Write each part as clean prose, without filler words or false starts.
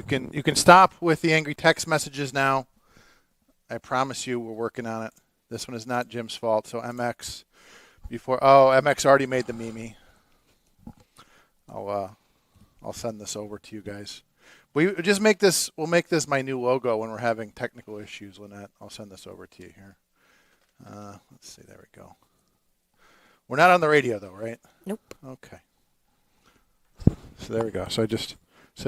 You can stop with the angry text messages now. I promise you, we're working on it. This one is not Jim's fault. So MX MX already made the Mimi. I'll send this over to you guys. We'll make this my new logo when we're having technical issues, Lynette. I'll send this over to you here. Let's see. There we go. We're not on the radio though, right? Nope. Okay. So there we go. So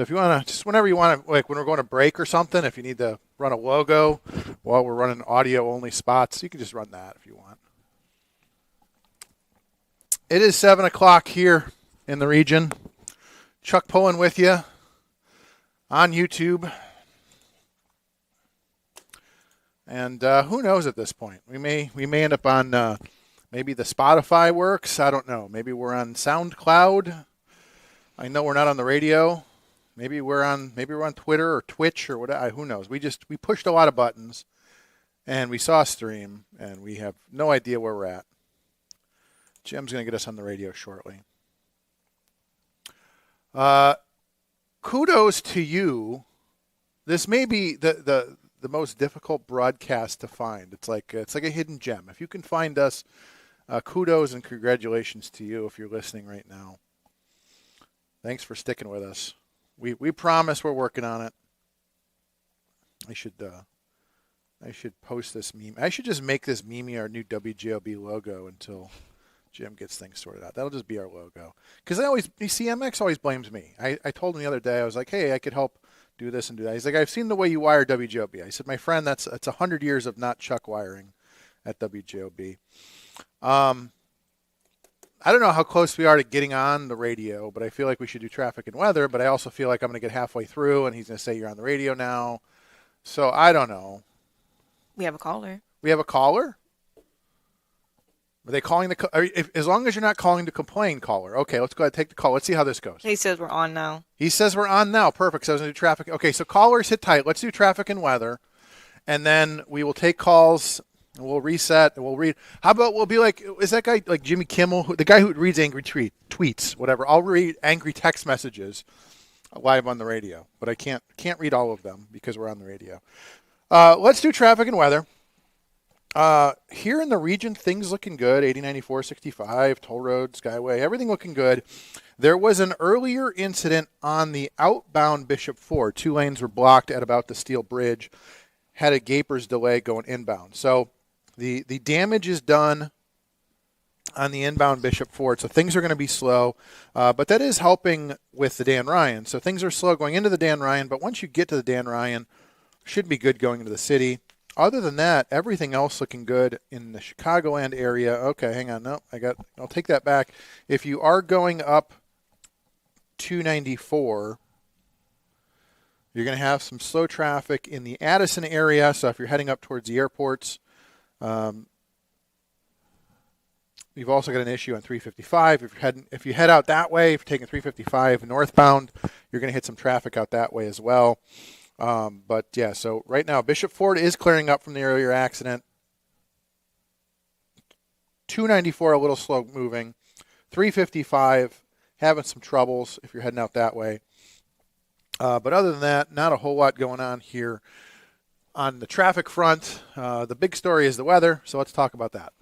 if you want to, just whenever you want to, like when we're going to break or something, if you need to run a logo while we're running audio only spots, you can just run that if you want. It is 7 o'clock here in the region. Chuck Pullen with you on YouTube. And who knows at this point? We may end up on maybe the Spotify works. I don't know. Maybe we're on SoundCloud. I know we're not on the radio. Maybe we're on Twitter or Twitch or whatever. Who knows? We pushed a lot of buttons, and we saw a stream, and we have no idea where we're at. Jim's going to get us on the radio shortly. Kudos to you. This may be the most difficult broadcast to find. It's like a hidden gem. If you can find us, kudos and congratulations to you if you're listening right now. Thanks for sticking with us. We promise we're working on it. I should post this meme. I should just make this meme our new WJOB logo until Jim gets things sorted out. That'll just be our logo. Because MX always blames me. I told him the other day, I was like, hey, I could help do this and do that. He's like, I've seen the way you wire WJOB. I said, my friend, it's 100 years of not Chuck wiring at WJOB. I don't know how close we are to getting on the radio, but I feel like we should do traffic and weather, but I also feel like I'm going to get halfway through and he's going to say you're on the radio now. So I don't know. We have a caller. We have a caller? Are they calling as long as you're not calling to complain, caller. Okay, let's go ahead and take the call. Let's see how this goes. He says we're on now. He says we're on now. Perfect. So I was going to do traffic. Okay, so callers, hit tight. Let's do traffic and weather, and then we will take calls. And we'll reset, and we'll read. How about we'll be like, is that guy like Jimmy Kimmel, the guy who reads angry tweets, whatever? I'll read angry text messages live on the radio, but I can't read all of them because we're on the radio. Let's do traffic and weather. Here in the region, things looking good. 80, 94, 65, toll road, Skyway, everything looking good. There was an earlier incident on the outbound Bishop Ford. 2 lanes were blocked at about the Steel Bridge. Had a gaper's delay going inbound. So the damage is done on the inbound Bishop Ford, so things are going to be slow, but that is helping with the Dan Ryan. So things are slow going into the Dan Ryan, but once you get to the Dan Ryan, should be good going into the city. Other than that, everything else looking good in the Chicagoland area. Okay, hang on. No, I'll take that back. If you are going up 294, you're going to have some slow traffic in the Addison area. So if you're heading up towards the airports, we've also got an issue on 355. If you head out that way, if you're taking 355 northbound, you're going to hit some traffic out that way as well. But yeah, so right now Bishop Ford is clearing up from the earlier accident. 294 a little slow moving. 355 having some troubles if you're heading out that way. But other than that, not a whole lot going on here on the traffic front. The big story is the weather, so let's talk about that.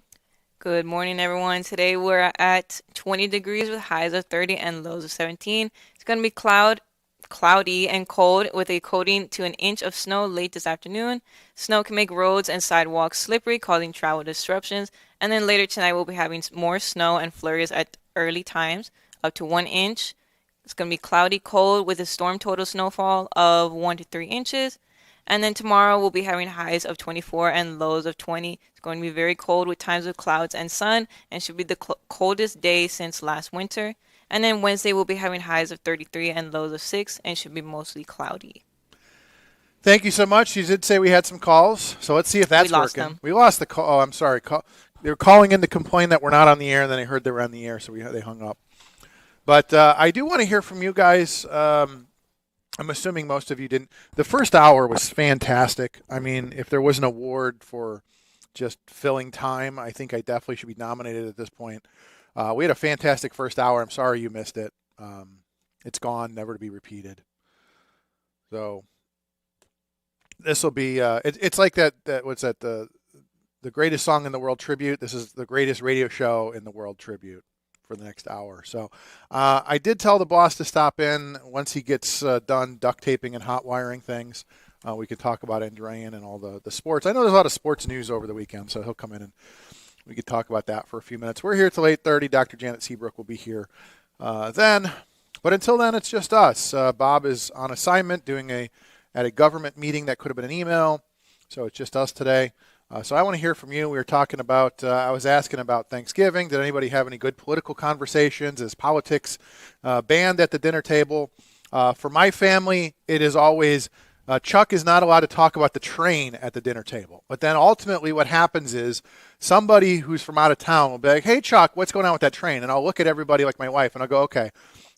Good morning, everyone. Today we're at 20 degrees with highs of 30 and lows of 17. It's going to be cloudy and cold with a coating to an inch of snow late this afternoon. Snow can make roads and sidewalks slippery, causing travel disruptions. And then later tonight we'll be having more snow and flurries at early times, up to 1 inch. It's going to be cloudy, cold with a storm total snowfall of 1 to 3 inches. And then tomorrow we'll be having highs of 24 and lows of 20. It's going to be very cold with times of clouds and sun, and should be the coldest day since last winter. And then Wednesday we'll be having highs of 33 and lows of 6, and should be mostly cloudy. Thank you so much. You did say we had some calls, so let's see if that's working. We lost the call. Oh, I'm sorry. They were calling in to complain that we're not on the air, and then I heard they were on the air, so they hung up. But I do want to hear from you guys. I'm assuming most of you didn't. The first hour was fantastic. I mean, if there was an award for just filling time, I think I definitely should be nominated at this point. We had a fantastic first hour. I'm sorry you missed it. It's gone, never to be repeated. So this will be it's like that what's that the greatest song in the world tribute. This is the greatest radio show in the world tribute for the next hour. So I did tell the boss to stop in once he gets done duct taping and hot wiring things. We could talk about Andrean and all the sports. I know there's a lot of sports news over the weekend, so he'll come in and we could talk about that for a few minutes. We're here till 8:30. Dr. Janet Seabrook will be here then. But until then, it's just us. Bob is on assignment at a government meeting that could have been an email. So it's just us today. So I want to hear from you. We were talking about, I was asking about Thanksgiving. Did anybody have any good political conversations? Is politics banned at the dinner table? For my family, it is always Chuck is not allowed to talk about the train at the dinner table. But then ultimately what happens is somebody who's from out of town will be like, hey, Chuck, what's going on with that train? And I'll look at everybody like my wife and I'll go, okay,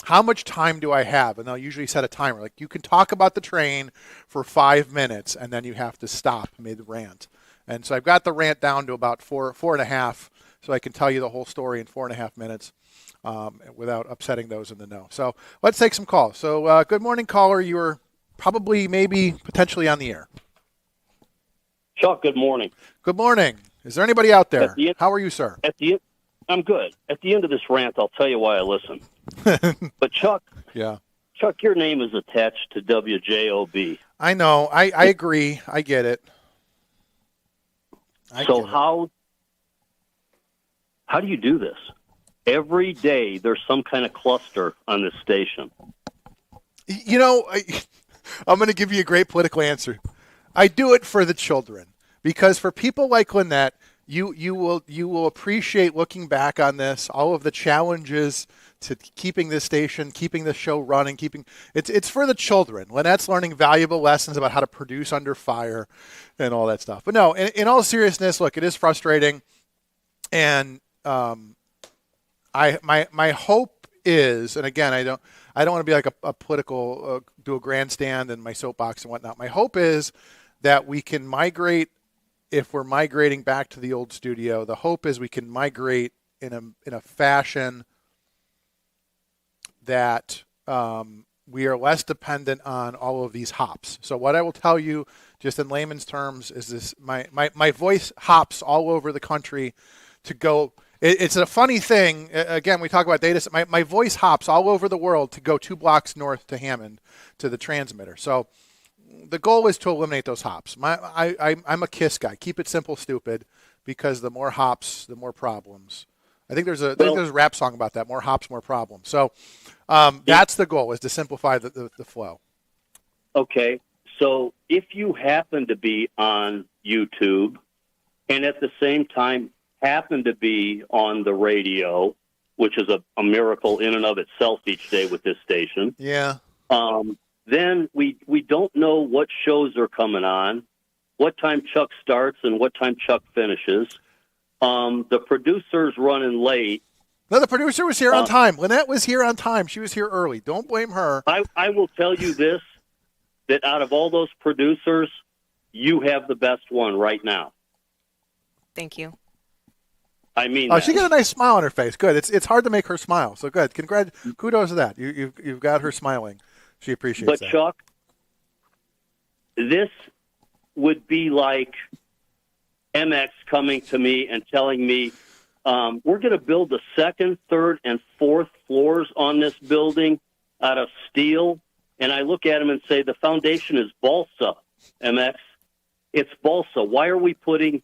how much time do I have? And they'll usually set a timer. Like you can talk about the train for 5 minutes and then you have to stop mid-rant. And so I've got the rant down to about four and a half, so I can tell you the whole story in 4.5 minutes without upsetting those in the know. So let's take some calls. So good morning, caller. You were probably, maybe, potentially on the air. Chuck, good morning. Good morning. Is there anybody out there? How are you, sir? I'm good. At the end of this rant, I'll tell you why I listen. But Chuck, Chuck, your name is attached to WJOB. I know. I agree. I get it. How do you do this? Every day there's some kind of cluster on this station. You know, I'm going to give you a great political answer. I do it for the children, because for people like Lynette, you will appreciate looking back on this, all of the challenges to keeping this station, keeping the show running, it's for the children. Lynette's learning valuable lessons about how to produce under fire and all that stuff. But no, in all seriousness, look, it is frustrating, and my hope is, and again, I don't want to be like a political do a grandstand and my soapbox and whatnot. My hope is that we can migrate. If we're migrating back to the old studio, the hope is we can migrate in a fashion that we are less dependent on all of these hops. So what I will tell you, just in layman's terms, is this: my voice hops all over the country to go. It's a funny thing. Again, we talk about data. My voice hops all over the world to go 2 blocks north to Hammond to the transmitter. So the goal is to eliminate those hops. I'm a KISS guy. Keep it simple, stupid, because the more hops, the more problems. I think there's a rap song about that. More hops, more problems. So that's the goal, is to simplify the flow. Okay. So if you happen to be on YouTube and at the same time happen to be on the radio, which is a miracle in and of itself each day with this station. Yeah. Then we don't know what shows are coming on, what time Chuck starts and what time Chuck finishes. The producer's running late. No, the producer was here on time. Lynette was here on time. She was here early. Don't blame her. I will tell you this, that out of all those producers, you have the best one right now. Thank you. I mean, she got a nice smile on her face. Good. It's hard to make her smile. So good. Kudos to that. You've got her smiling. She appreciates that. But Chuck, this would be like MX coming to me and telling me, we're going to build the 2nd, 3rd, and 4th floors on this building out of steel. And I look at him and say, the foundation is balsa, MX. It's balsa. Why are we putting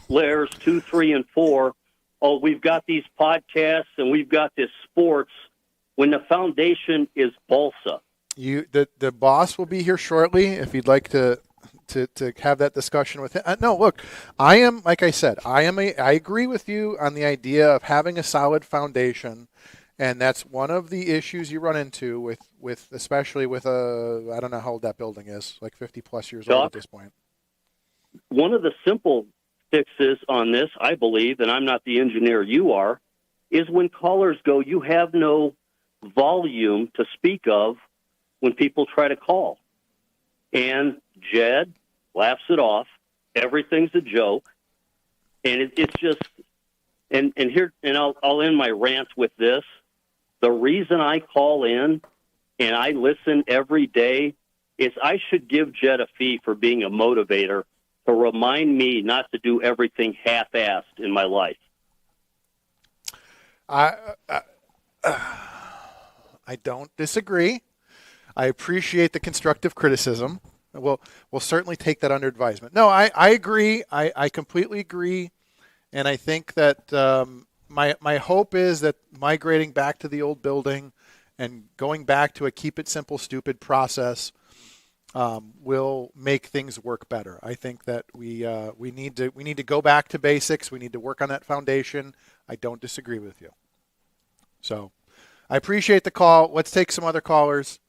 layers 2, 3, and 4? Oh, we've got these podcasts and we've got this sports, when the foundation is balsa. The boss will be here shortly if you'd like to have that discussion with him. No, look, I am, like I said, I agree with you on the idea of having a solid foundation, and that's one of the issues you run into with especially with I don't know how old that building is, like 50 plus years old at this point. One of the simple fixes on this, I believe, and I'm not the engineer you are, is when callers go, you have no volume to speak of when people try to call. And Jed laughs it off. Everything's a joke. And it's just, and here, and I'll end my rant with this. The reason I call in and I listen every day is I should give Jed a fee for being a motivator to remind me not to do everything half-assed in my life. I don't disagree. I appreciate the constructive criticism. We'll certainly take that under advisement. No, I agree. I completely agree. And I think that my hope is that migrating back to the old building and going back to a keep it simple, stupid process will make things work better. I think that we need to go back to basics. We need to work on that foundation. I don't disagree with you. So I appreciate the call. Let's take some other callers.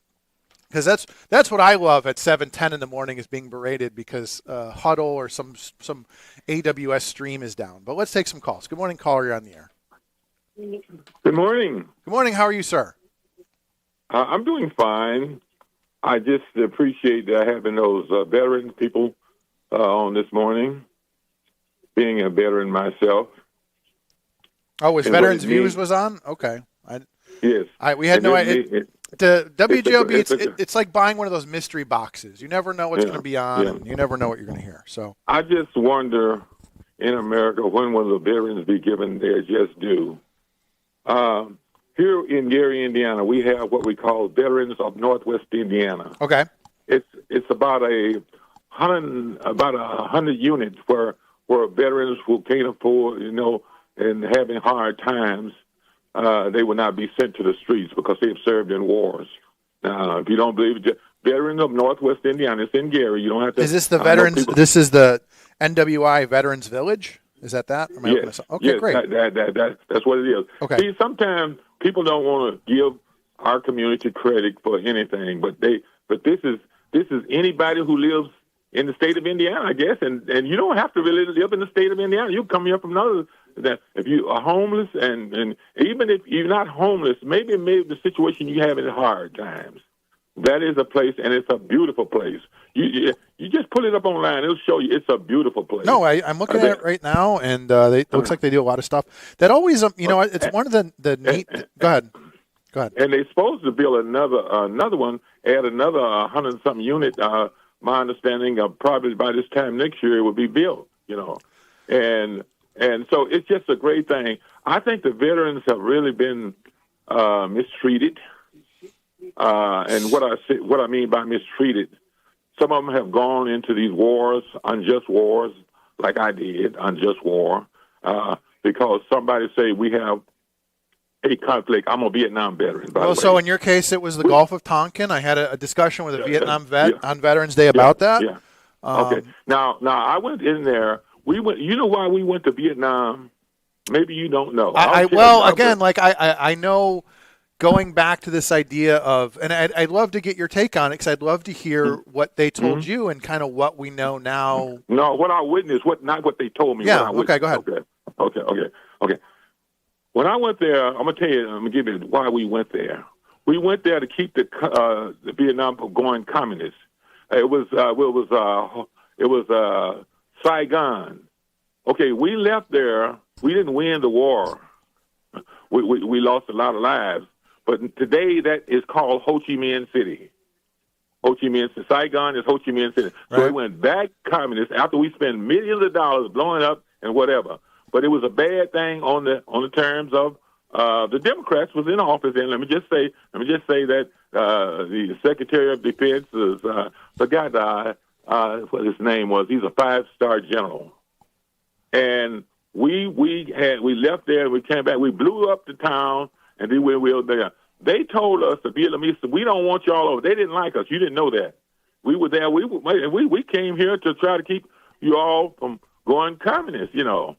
Because that's what I love at 7:10 in the morning is being berated because Huddle or some AWS stream is down. But let's take some calls. Good morning, caller. You're on the air. Good morning. Good morning. How are you, sir? I'm doing fine. I just appreciate having those veteran people on this morning, being a veteran myself. Oh, was And Veterans what it Views means- was on? Okay. Yes. We had And no it- idea. it- The WGLB, it's a- it's like buying one of those mystery boxes. You never know what's Yeah, going to be on, yeah. and you never know what you're going to hear. So I just wonder, in America, when will the veterans be given their just due? Here in Gary, Indiana, we have what we call Veterans of Northwest Indiana. okay, It's about a hundred units where veterans who can't afford, and having hard times, they will not be sent to the streets because they've served in wars. Now, if you don't believe it, Veterans of Northwest Indiana, it's in Gary. You don't have to. is this the I know veterans? people- This is the NWI Veterans Village. Is that? Am I looking Yes, this up? Okay, yes, great. That's what it is. Okay. See, sometimes people don't want to give our community credit for anything, but this is anybody who lives in the state of Indiana, I guess, and you don't have to really live in the state of Indiana. You come here from another. That if you are homeless, and even if you're not homeless, maybe the situation you have in hard times. That is a place, and it's a beautiful place. You just pull it up online; it'll show you. It's a beautiful place. No, I'm looking at it right now, and it looks like they do a lot of stuff. That always, it's one of the neat. Go ahead. And they're supposed to build another one, add another 100-something unit. My understanding of probably by this time next year it will be built. And so it's just a great thing. I think the veterans have really been mistreated. And what I mean by mistreated, some of them have gone into these wars, unjust wars, like I did, unjust war, because somebody say we have a conflict. I'm a Vietnam veteran, by the way. So in your case, it was the Gulf of Tonkin. I had a discussion with a Vietnam vet yeah. on Veterans Day about that. Yeah. Okay. Now I went in there. We went. You know why we went to Vietnam? Maybe you don't know. I know. Going back to this idea of, and I'd love to get your take on it because I'd love to hear what they told you and kind of what we know now. No, what I witnessed, not what they told me. Yeah. What I Okay. Go ahead. Okay. When I went there, I'm gonna tell you. I'm gonna give you why we went there. We went there to keep the Vietnam from going communist. It was Saigon. Okay, we left there. We didn't win the war. We lost a lot of lives. But today that is called Ho Chi Minh City. Ho Chi Minh City. Saigon is Ho Chi Minh City. So Right. it went back communist after we spent millions of dollars blowing up and whatever. But it was a bad thing on the terms of the Democrats was in office. And let me just say that the Secretary of Defense is forgot what his name was. He's a 5-star general. And we left there and we came back. We blew up the town and then we were there. They told us, the Vietnamese, we don't want y'all over. They didn't like us. You didn't know that. We were there. We came here to try to keep you all from going communist, Hanoi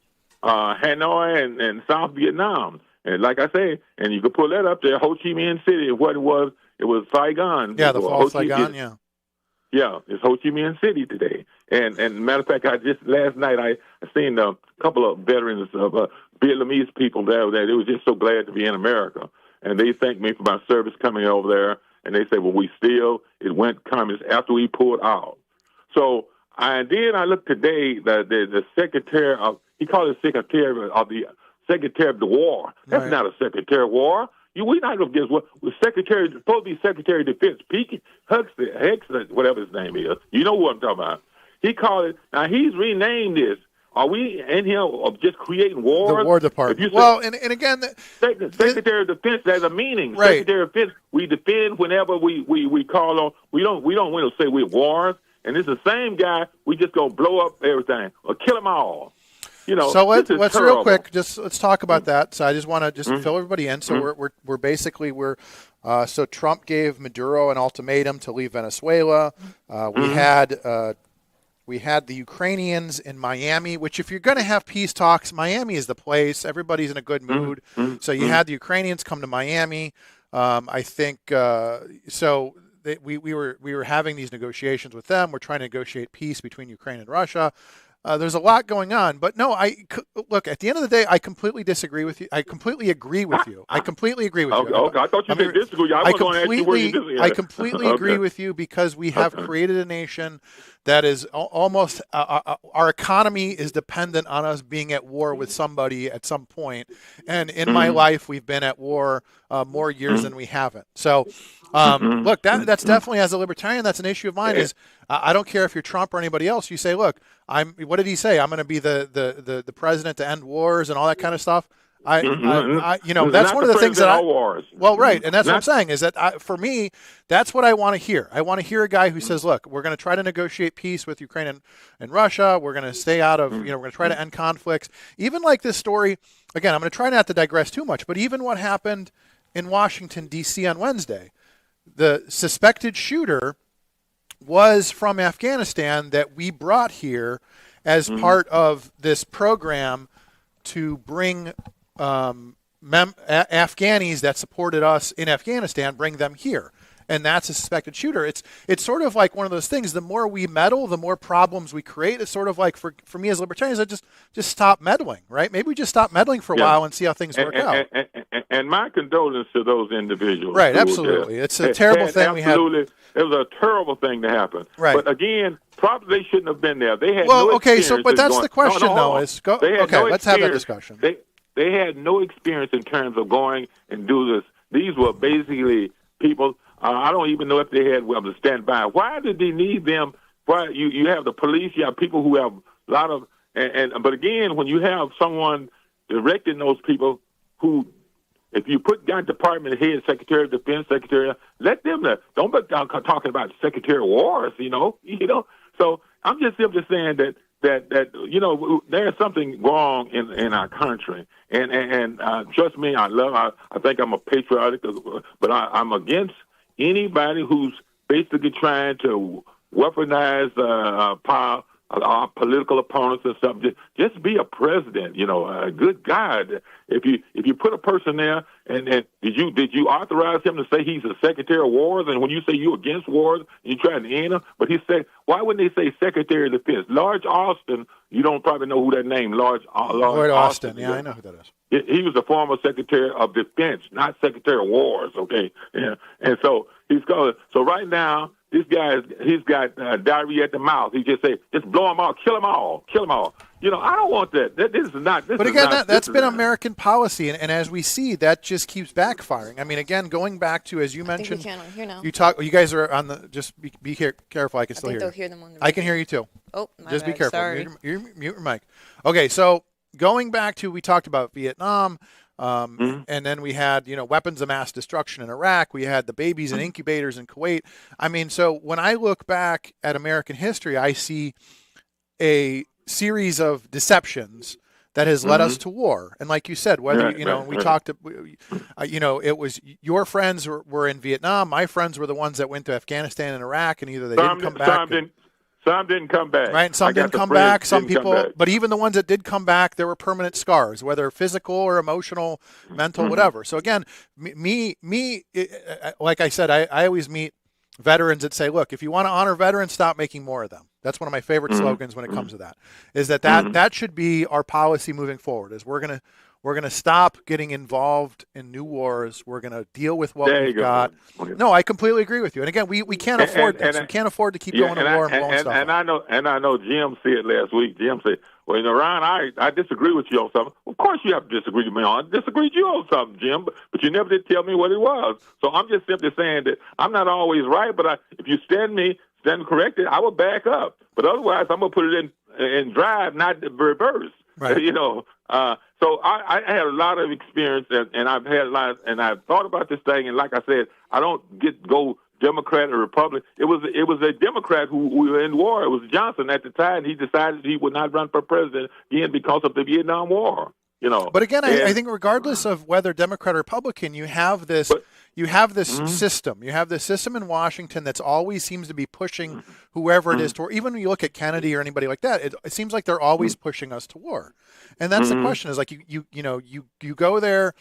and South Vietnam. And like I say, and you could pull that up there, Ho Chi Minh City, what it was Saigon. Yeah, the fall of Ho Chi Saigon. Minh- Yeah. Yeah, it's Ho Chi Minh City today. And matter of fact, last night I seen a couple of veterans of Vietnamese people there. They were just so glad to be in America. And they thanked me for my service coming over there. And they said, well, it went communist after we pulled out. So I looked today, the Secretary of, he called it Secretary of the War. That's Right. not a Secretary of War. we're not going to guess what was supposed to be Secretary of Defense, Pete Huxley, whatever his name is. You know what I'm talking about. He called it. Now he's renamed this. Are we in here just creating wars? The War Department. And again, Secretary of Defense has a meaning. Right. Secretary of Defense, we defend whenever we call on. We don't want to say we're wars. And it's the same guy. We just gonna blow up everything or kill them all. You know. So let's terrible. real quick let's talk about that. So I just want to fill everybody in. So we're basically so Trump gave Maduro an ultimatum to leave Venezuela. We had the Ukrainians in Miami, which if you're going to have peace talks, Miami is the place. Everybody's in a good mood. So you had the Ukrainians come to Miami. I think so. We were having these negotiations with them. We're trying to negotiate peace between Ukraine and Russia. There's a lot going on, but no, look, at the end of the day, I completely disagree with you. I completely agree with you. Okay, I thought you did disagree. I completely agree with you because we have created a nation that is almost our economy is dependent on us being at war with somebody at some point. And in my life, we've been at war more years than we haven't. So, look, that's definitely, as a libertarian, that's an issue of mine. Is I don't care if you're Trump or anybody else. You say, look, what did he say? I'm going to be the president to end wars and all that kind of stuff. That's one of the things that well, right. And that's what I'm saying is that for me, that's what I want to hear. I want to hear a guy who says, look, we're going to try to negotiate peace with Ukraine and Russia. We're going to stay out of, we're going to try to end conflicts. Even like this story, again, I'm going to try not to digress too much, but even what happened in Washington, D.C. on Wednesday, the suspected shooter was from Afghanistan that we brought here as part of this program to bring Afghanis that supported us in Afghanistan, bring them here. And that's a suspected shooter. It's sort of like one of those things. The more we meddle, the more problems we create. It's sort of like for me as libertarians, I just stop meddling, right? Maybe we just stop meddling for a while and see how things work out. And my condolences to those individuals. Right, absolutely. It's a terrible thing we had. It was a terrible thing to happen. Right. But again, probably they shouldn't have been there. They had but that's the question, though. Let's have that discussion. They had no experience in terms of going and do this. These were basically people. I don't even know if they had to stand by. Why did they need them? Why you have the police? You have people who have a lot of but again, when you have someone directing those people who, if you put down department head, Secretary of Defense, let them know. Don't be talking about Secretary of Wars. So I'm just simply saying that there's something wrong in our country, and trust me, I think I'm a patriotic, but I'm against anybody who's basically trying to weaponize power, our political opponents and stuff. Just be a president, a good guy. If you put a person there, and did you authorize him to say he's a Secretary of Wars? And when you say you're against wars, you trying to end them. But he said, why wouldn't they say Secretary of Defense? Lord Austin, you don't probably know who that name, Lord Austin. Yeah, I know who that is. He was the former Secretary of Defense, not Secretary of Wars. Okay, yeah, and so he's called. So right now, this guy he's got diarrhea at the mouth. He just say, just blow them all, kill them all. I don't want that. This is not. But again, that's been American policy, and as we see, that just keeps backfiring. I mean, again, going back to, as you mentioned, I think we can hear now. You guys are on the. Just be careful. I can still hear you. Hear them on the I can hear you too. Oh, just bad. be careful. Sorry. Mute your mic. Okay, so going back to, we talked about Vietnam. And then we had, weapons of mass destruction in Iraq. We had the babies in incubators in Kuwait. I mean, so when I look back at American history, I see a series of deceptions that has led us to war. And like you said, whether, we talked, it was your friends were in Vietnam. My friends were the ones that went to Afghanistan and Iraq, and either they didn't come back. Some didn't come back. Right, and some didn't come back. Some people, but even the ones that did come back, there were permanent scars, whether physical or emotional, mental, whatever. So again, me, like I said, I always meet veterans that say, look, if you want to honor veterans, stop making more of them. That's one of my favorite slogans when it comes to that, is that should be our policy moving forward, is we're We're going to stop getting involved in new wars. We're going to deal with what There you we've go. got. No, I completely agree with you. And again, we can't afford this. We can't afford to keep going to war and blowing stuff up. I know Jim said last week. Jim said, "Well, Ron, I disagree with you on something." Of course, you have to disagree with me on. I disagreed with you on something, Jim, but you never did tell me what it was. So I'm just simply saying that I'm not always right, but if you stand corrected, I will back up. But otherwise, I'm gonna put it in drive, not reverse. Right. So I had a lot of experience, and I've had a lot, and I've thought about this thing. And like I said, I don't go Democrat or Republican. It was a Democrat who were in war. It was Johnson at the time. He decided he would not run for president again because of the Vietnam War. But again, I think regardless of whether Democrat or Republican, you have this system. You have this system in Washington that's always seems to be pushing whoever it is to war. Even when you look at Kennedy or anybody like that, it seems like they're always pushing us to war. And that's the question: is like you go there.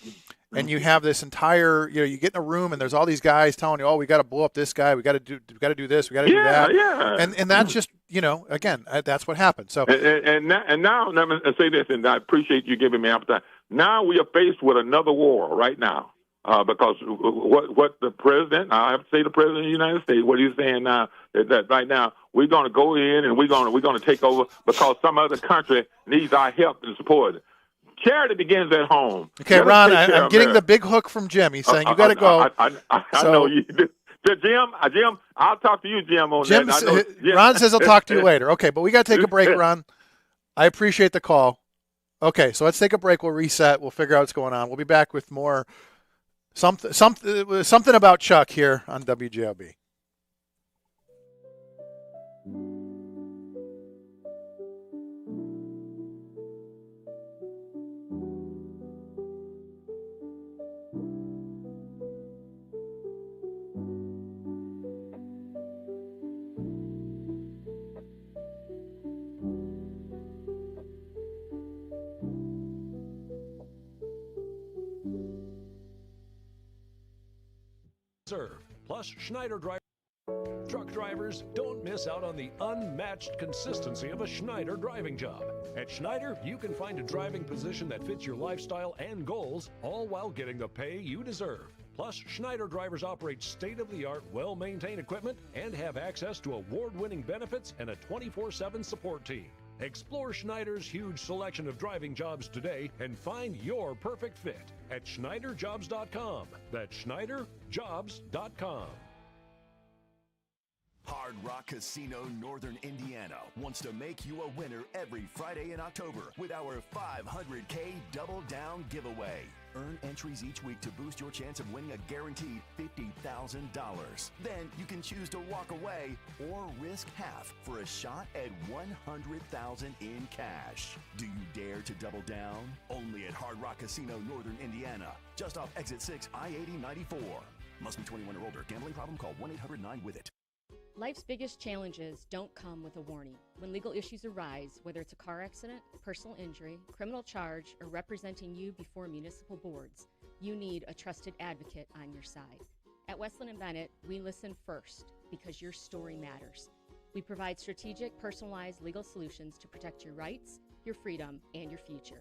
And you have this entire, you get in a room and there's all these guys telling you, oh, we got to blow up this guy, we got to do this, we got to do that, and that's just, again, that's what happens. So and now let me say this, and I appreciate you giving me appetite. Now we are faced with another war right now, because what the president, I have to say the president of the United States, what he's saying now is that right now we're going to go in and we're going to take over because some other country needs our help and support. Charity begins at home. Okay, Ron, I'm getting the big hook from Jim. He's saying you got to go. I know you do. Jim, I'll talk to you, Jim, on that. Ron says he'll talk to you later. Okay, but we got to take a break, Ron. I appreciate the call. Okay, so let's take a break. We'll reset. We'll figure out what's going on. We'll be back with more something about Chuck here on WJLB. Plus, Schneider truck drivers, don't miss out on the unmatched consistency of a Schneider driving job. At Schneider, you can find a driving position that fits your lifestyle and goals, all while getting the pay you deserve. Plus, Schneider drivers operate state-of-the-art, well-maintained equipment and have access to award-winning benefits and a 24/7 support team. Explore Schneider's huge selection of driving jobs today and find your perfect fit at SchneiderJobs.com. That's SchneiderJobs.com. Hard Rock Casino Northern Indiana wants to make you a winner every Friday in October with our $500K Double Down giveaway. Earn entries each week to boost your chance of winning a guaranteed $50,000. Then you can choose to walk away or risk half for a shot at $100,000 in cash. Do you dare to double down? Only at Hard Rock Casino Northern Indiana, just off Exit 6, I-8094. Must be 21 or older. Gambling problem? Call 1-800-9-WITH-IT. Life's biggest challenges don't come with a warning. When legal issues arise, whether it's a car accident, personal injury, criminal charge, or representing you before municipal boards, you need a trusted advocate on your side. At Westland & Bennett, we listen first because your story matters. We provide strategic, personalized legal solutions to protect your rights, your freedom, and your future.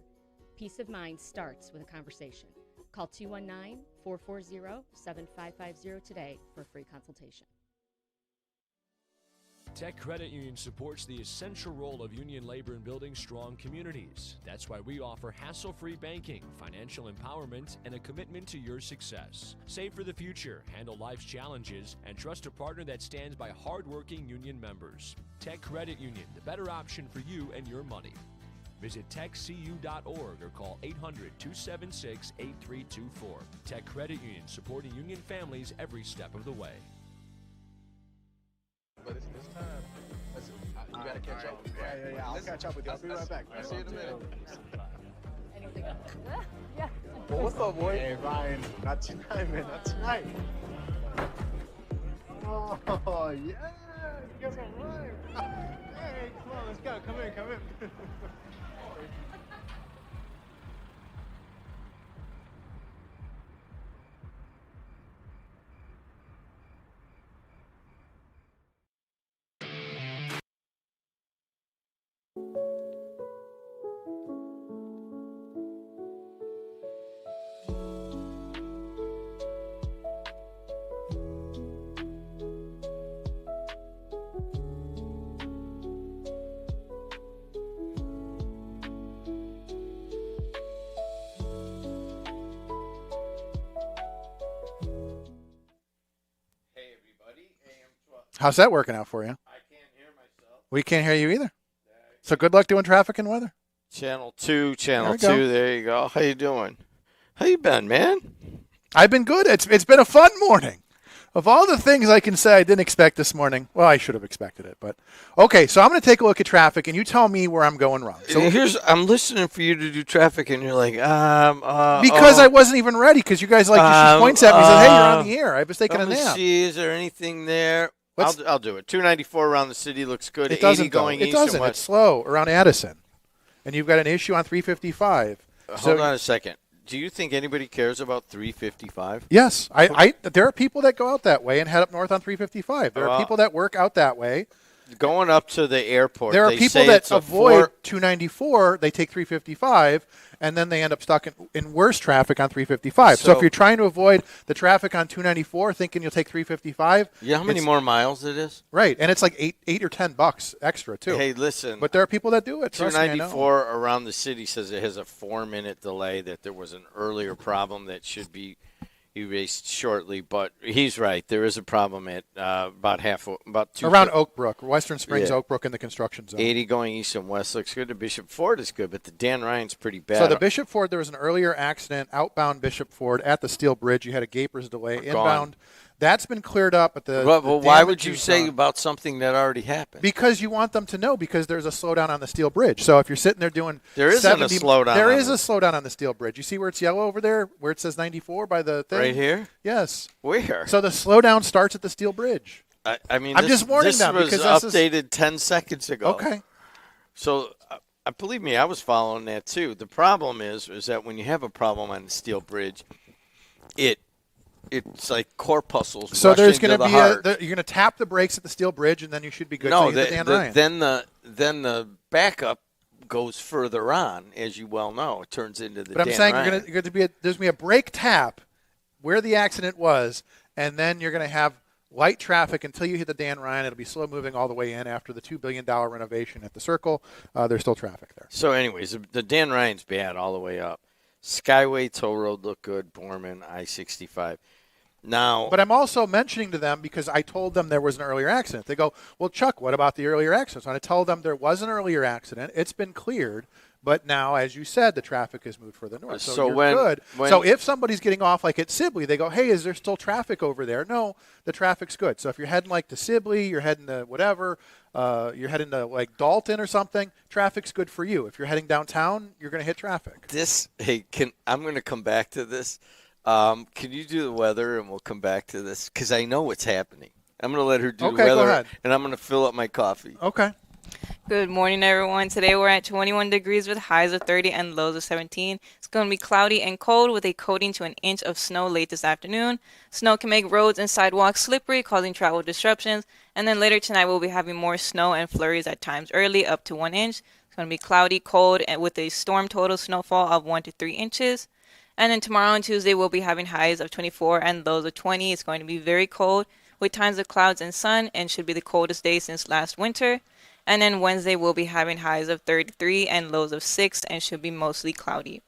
Peace of mind starts with a conversation. Call 219-440-7550 today for a free consultation. Tech Credit Union supports the essential role of union labor in building strong communities. That's why we offer hassle-free banking, financial empowerment, and a commitment to your success. Save for the future, handle life's challenges, and trust a partner that stands by hardworking union members. Tech Credit Union, the better option for you and your money. Visit techcu.org or call 800-276-8324. Tech Credit Union, supporting union families every step of the way. But it's time. You gotta catch up. Yeah. I'll catch up with you. I'll be right back. I'll see you in a minute. Well, what's up, boy? Hey, Ryan. Not tonight, man. Not tonight. Oh, yeah. You guys are right. Hey, come on. Let's go. Come in. How's that working out for you? I can't hear myself. We can't hear you either. So good luck doing traffic and weather. Channel 2, Channel There we 2. There you go. How you doing? How you been, man? I've been good. It's been a fun morning. Of all the things I can say I didn't expect this morning, well, I should have expected it. But okay, so I'm going to take a look at traffic, and you tell me where I'm going wrong. So I'm listening for you to do traffic, and you're like, because I wasn't even ready. Because you guys she points at me and says, "Hey, you're on the air." I was taking a let me nap. see, is there anything there? I'll do it. 294 around the city looks good. It doesn't 80 going It east doesn't. and west. It's slow around Addison, and you've got an issue on 355. Hold on a second. Do you think anybody cares about 355? Yes, there are people that go out that way and head up north on 355. There are people that work out that way. Going up to the airport, there are they people say that it's a avoid 294. They take 355, and then they end up stuck in worse traffic on 355. So if you're trying to avoid the traffic on 294, thinking you'll take 355, you know how many more miles it is? Right, and it's like $8 or $10 extra too. Hey, listen. But there are people that do it. 294 around the city says it has a 4-minute delay. That there was an earlier problem that should be erased shortly, but he's right. There is a problem at about around Oakbrook, Western Springs, Oakbrook in the construction zone. 80 going east and west looks good. The Bishop Ford is good, but the Dan Ryan's pretty bad. So the Bishop Ford, there was an earlier accident outbound Bishop Ford at the Steel Bridge. You had a Gapers delay. Inbound, that's been cleared up. But well, why would you say about something that already happened? Because you want them to know, because there's a slowdown on the Steel Bridge. So if you're sitting there doing there isn't a slowdown. There is a slowdown on the Steel Bridge. You see where it's yellow over there, where it says 94 by the thing? Right here? Yes. Where? So the slowdown starts at the Steel Bridge. I mean, I'm just warning them because this was updated 10 seconds ago. Okay. So, believe me, I was following that too. The problem is that when you have a problem on the Steel Bridge, it's like corpuscles. So there's going to be you're going to tap the brakes at the Steel Bridge, and then you should be good. No, then the backup goes further on, as you well know. It turns into the. But I'm saying there's going to be a brake tap where the accident was, and then you're going to have light traffic until you hit the Dan Ryan. It'll be slow moving all the way in after the $2 billion renovation at the Circle. There's still traffic there. So, anyways, the Dan Ryan's bad all the way up. Skyway Toll Road looked good. Borman I-65. Now, but I'm also mentioning to them because I told them there was an earlier accident. They go, "Well, Chuck, what about the earlier accident?" So I tell them there was an earlier accident. It's been cleared, but now, as you said, the traffic has moved further north. So you're good. So if somebody's getting off like at Sibley, they go, "Hey, is there still traffic over there?" No, the traffic's good. So if you're heading like to Sibley, you're heading to whatever, you're heading to like Dalton or something, traffic's good for you. If you're heading downtown, you're going to hit traffic. I'm going to come back to this. Can you do the weather, and we'll come back to this? Because I know what's happening. I'm going to let her do the weather, go ahead. And I'm going to fill up my coffee. Okay. Good morning, everyone. Today we're at 21 degrees with highs of 30 and lows of 17. It's going to be cloudy and cold with a coating to an inch of snow late this afternoon. Snow can make roads and sidewalks slippery, causing travel disruptions. And then later tonight we'll be having more snow and flurries at times early, up to 1 inch. It's going to be cloudy, cold, and with a storm total snowfall of 1 to 3 inches. And then tomorrow and Tuesday, we'll be having highs of 24 and lows of 20. It's going to be very cold with times of clouds and sun, and should be the coldest day since last winter. And then Wednesday, we'll be having highs of 33 and lows of 6, and should be mostly cloudy.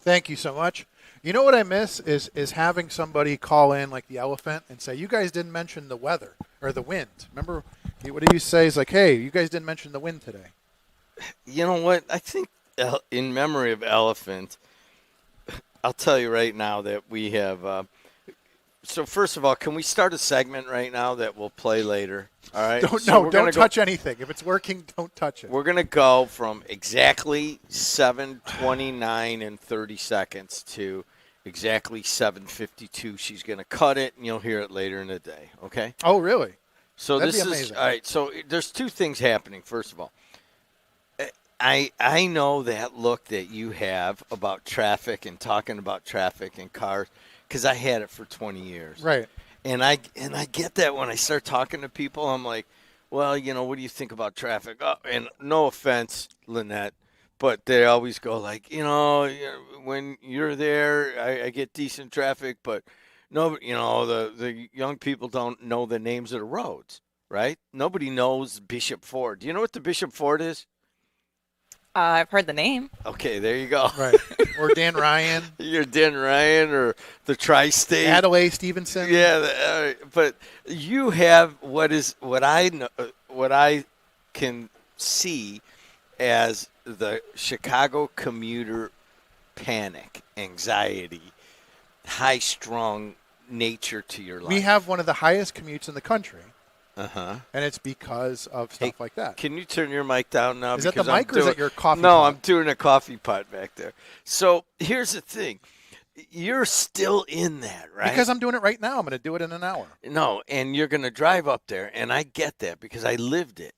Thank you so much. You know what I miss is having somebody call in like the Elephant and say, "You guys didn't mention the weather or the wind." Remember, what did you say? Is like, "Hey, you guys didn't mention the wind today." You know what? I think in memory of Elephant, I'll tell you right now that we have so first of all, can we start a segment right now that we'll play later? All right. Don't touch anything. If it's working, don't touch it. We're going to go from exactly 7:29 and 30 seconds to exactly 7:52. She's going to cut it, and you'll hear it later in the day. Okay? Oh, really? So That'd this be is amazing. all right. So there's two things happening. First of all, I know that look that you have about traffic and talking about traffic and cars, because I had it for 20 years. Right. And I get that when I start talking to people. I'm like, well, what do you think about traffic? Oh, and no offense, Lynette, but they always go like, when you're there, I get decent traffic, but no, the young people don't know the names of the roads, right? Nobody knows Bishop Ford. Do you know what the Bishop Ford is? I've heard the name. Okay, there you go. Right. Or Dan Ryan. You're Dan Ryan or the Tri-State. Adelaide Stevenson. Yeah, but you have what I can see as the Chicago commuter panic, anxiety, high-strung nature to your life. We have one of the highest commutes in the country. Uh-huh. And it's because of stuff like that. Can you turn your mic down now? Is that the Because mic or is that your coffee No, pot? I'm doing a coffee pot back there. So here's the thing. You're still in that, right? Because I'm doing it right now. I'm going to do it in an hour. No, and you're going to drive up there, and I get that because I lived it.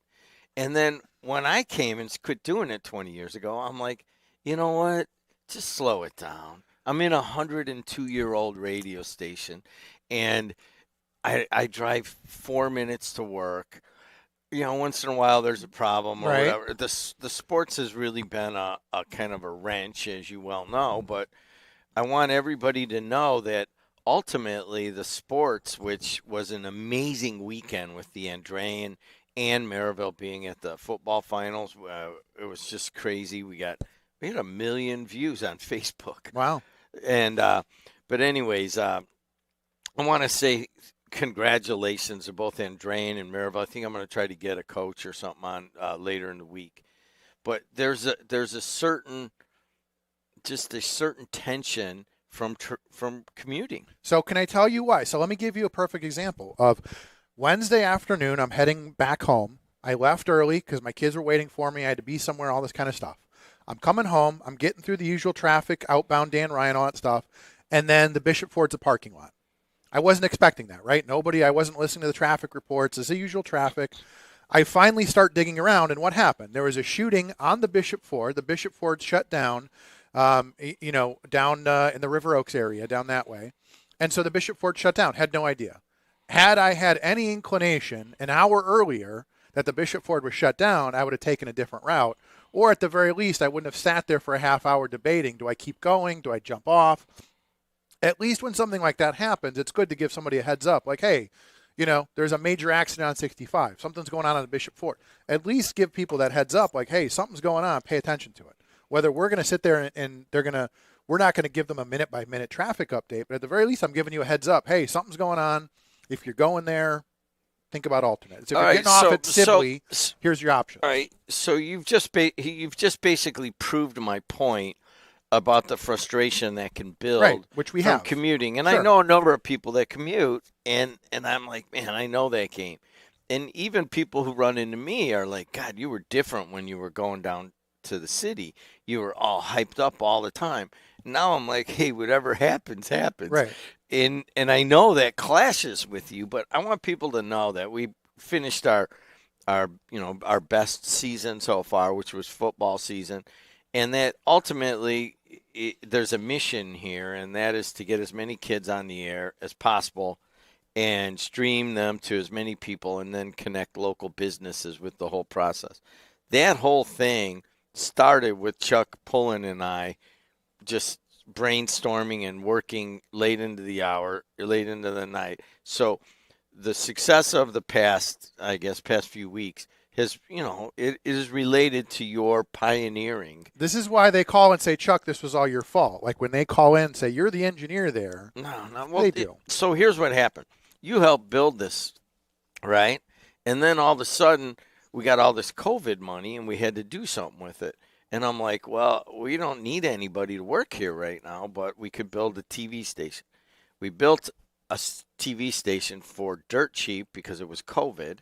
And then when I came and quit doing it 20 years ago, I'm like, you know what? Just slow it down. I'm in a 102-year-old radio station, and I drive 4 minutes to work. You know, once in a while there's a problem or Right. whatever. The sports has really been a kind of a wrench, as you well know, but I want everybody to know that ultimately the sports, which was an amazing weekend with the Andrean and Maryville being at the football finals, it was just crazy. We had 1 million views on Facebook. Wow. And but anyways, I want to say congratulations to both Andrean and Maryville. I think I'm going to try to get a coach or something on later in the week. But there's a certain tension from commuting. So can I tell you why? So let me give you a perfect example of Wednesday afternoon. I'm heading back home. I left early because my kids were waiting for me. I had to be somewhere, all this kind of stuff. I'm coming home. I'm getting through the usual traffic, outbound Dan Ryan, all that stuff. And then the Bishop Ford's a parking lot. I wasn't expecting that, right? I wasn't listening to the traffic reports. It's the usual traffic. I finally start digging around, and what happened? There was a shooting on the Bishop Ford. The Bishop Ford shut down, down in the River Oaks area, down that way. And so the Bishop Ford shut down. Had no idea. Had I had any inclination an hour earlier that the Bishop Ford was shut down, I would have taken a different route. Or at the very least, I wouldn't have sat there for a half hour debating. Do I keep going? Do I jump off? At least when something like that happens, it's good to give somebody a heads up. Like, hey, there's a major accident on 65. Something's going on the Bishop Ford. At least give people that heads up. Like, hey, something's going on. Pay attention to it. Whether we're going to sit there and we're not going to give them a minute by minute traffic update, but at the very least, I'm giving you a heads up. Hey, something's going on. If you're going there, think about alternates. If you're getting off at Sibley, here's your option. All right. So you've just basically proved my point about the frustration that can build, right, which we from have commuting. And sure. I know a number of people that commute, and I'm like, man, I know that game. And even people who run into me are like, God, you were different when you were going down to the city. You were all hyped up all the time. Now I'm like, hey, whatever happens, happens. Right. And I know that clashes with you, but I want people to know that we finished our best season so far, which was football season, and that ultimately there's a mission here, and that is to get as many kids on the air as possible and stream them to as many people and then connect local businesses with the whole process. That whole thing started with Chuck Pullen and I just brainstorming and working late into the night. So the success of the past few weeks has, it is related to your pioneering. This is why they call and say, Chuck, this was all your fault. Like when they call in and say, you're the engineer there. No. Well, they do. So here's what happened. You helped build this, right? And then all of a sudden we got all this COVID money and we had to do something with it. And I'm like, well, we don't need anybody to work here right now, but we could build a TV station. We built a TV station for dirt cheap because it was COVID,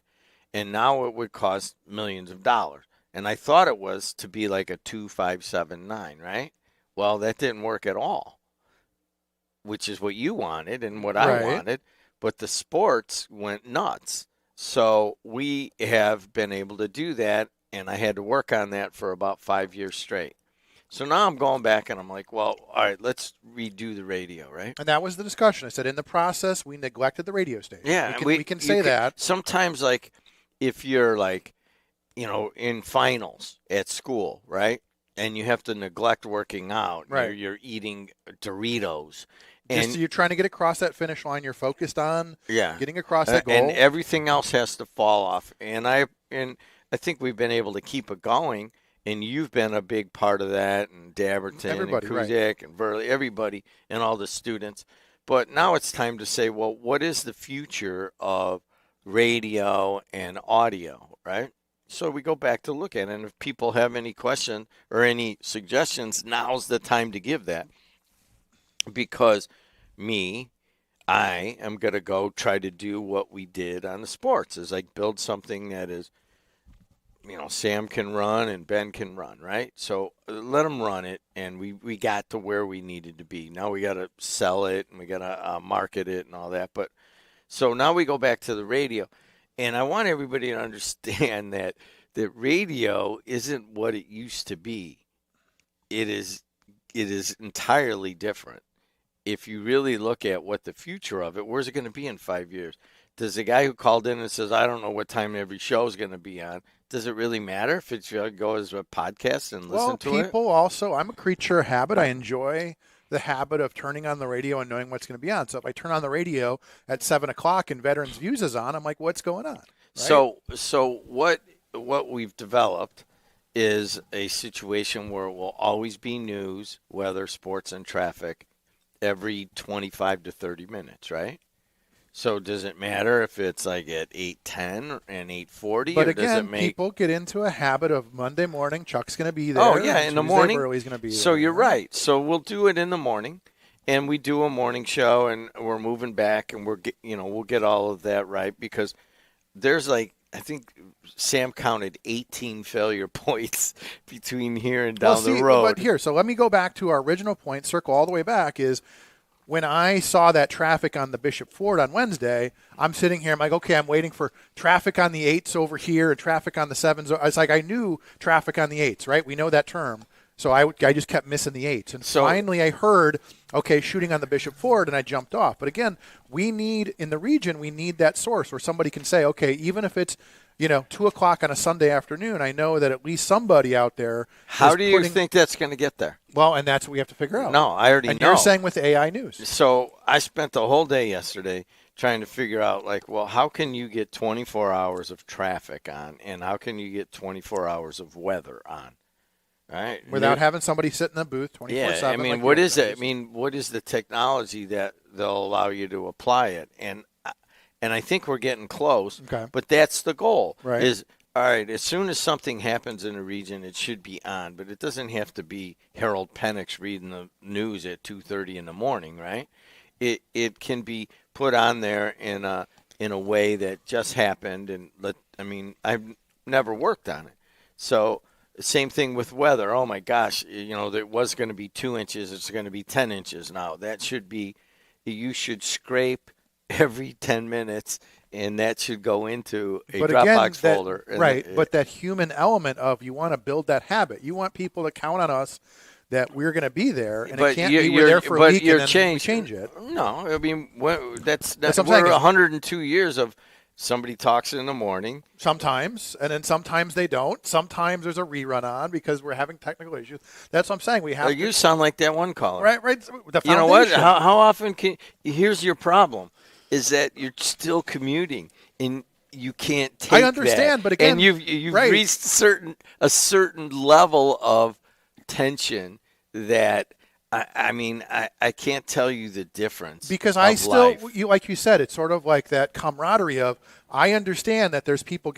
and now it would cost millions of dollars. And I thought it was to be like a 2579, right? Well, that didn't work at all, which is what you wanted and what I wanted. But the sports went nuts. So we have been able to do that, and I had to work on that for about 5 years straight. So now I'm going back and I'm like, well, all right, let's redo the radio, right? And that was the discussion. I said, in the process, we neglected the radio station. Yeah. We can say that. Sometimes, like, if you're, like, in finals at school, right, and you have to neglect working out, right. You're eating Doritos. Just you're trying to get across that finish line. You're focused on getting across that goal. And everything else has to fall off. And I think we've been able to keep it going. And you've been a big part of that, and Dabberton Everybody, and right. Kuziak and Verley, everybody, and all the students. But now it's time to say, well, what is the future of radio and audio, right? So we go back to look at it. And if people have any question or any suggestions, now's the time to give that. Because I am going to go try to do what we did on the sports, is like build something that is, Sam can run and Ben can run, right? So let them run it, and we got to where we needed to be. Now we got to sell it, and we got to market it and all that. But so now we go back to the radio, and I want everybody to understand that radio isn't what it used to be. It is entirely different. If you really look at what the future of it, where's it going to be in 5 years? Does the guy who called in and says, I don't know what time every show is going to be on, does it really matter if it's going to go as a podcast and listen to it? Well, people also, I'm a creature of habit. I enjoy the habit of turning on the radio and knowing what's going to be on. So if I turn on the radio at 7 o'clock and Veterans Views is on, I'm like, what's going on? Right? So what we've developed is a situation where it will always be news, weather, sports, and traffic every 25 to 30 minutes, right? So does it matter if it's like at 8:10 and 8:40? But or again, does it make... people get into a habit of Monday morning, Chuck's going to be there. Oh, yeah, in the Tuesday, morning. Burley's going to be So there. you're right. So we'll do it in the morning, and we do a morning show, and we're moving back, and we'll get all of that right, because there's like, I think Sam counted 18 failure points between here and down the road. But here, so let me go back to our original point, circle all the way back, is when I saw that traffic on the Bishop Ford on Wednesday, I'm sitting here, I'm like, okay, I'm waiting for traffic on the 8s over here and traffic on the 7s. It's like I knew traffic on the 8s, right? We know that term. So I just kept missing the 8s. And finally I heard, okay, shooting on the Bishop Ford, and I jumped off. But again, we need, in the region, we need that source where somebody can say, okay, even if it's 2 o'clock on a Sunday afternoon, I know that at least somebody out there. How do you think that's going to get there? Well, and that's what we have to figure out. No, I already know. And you're saying with AI News. So I spent the whole day yesterday trying to figure out, like, well, how can you get 24 hours of traffic on, and how can you get 24 hours of weather on? Right? Without having somebody sit in the booth 24/7. Yeah, I mean, what is it? I mean, what is the technology that they'll allow you to apply it? And I think we're getting close. Okay. But that's the goal. Right. Is all right. As soon as something happens in a region, it should be on, but it doesn't have to be Harold Penix reading the news at 2:30 in the morning, right? It can be put on there in a way that just happened, and I've never worked on it, so. Same thing with weather. Oh my gosh, there was going to be 2 inches. It's going to be 10 inches now. That should be, you should scrape every 10 minutes, and that should go into a Dropbox folder. Right, but that human element of, you want to build that habit. You want people to count on us that we're going to be there, and it can't be we're there for a week and then we change it. No, I mean, that's what I'm we're saying. 102 years of somebody talks in the morning. Sometimes, and then sometimes they don't. Sometimes there's a rerun on because we're having technical issues. That's what I'm saying. We have. You sound like that one caller. Right. The you know what? foundation. How often can? Here's your problem: is that you're still commuting and you can't take. I understand, that. but again, and you've right. reached a certain level of tension that. I can't tell you the difference. Because like you said, it's sort of like that camaraderie of, I understand that there's people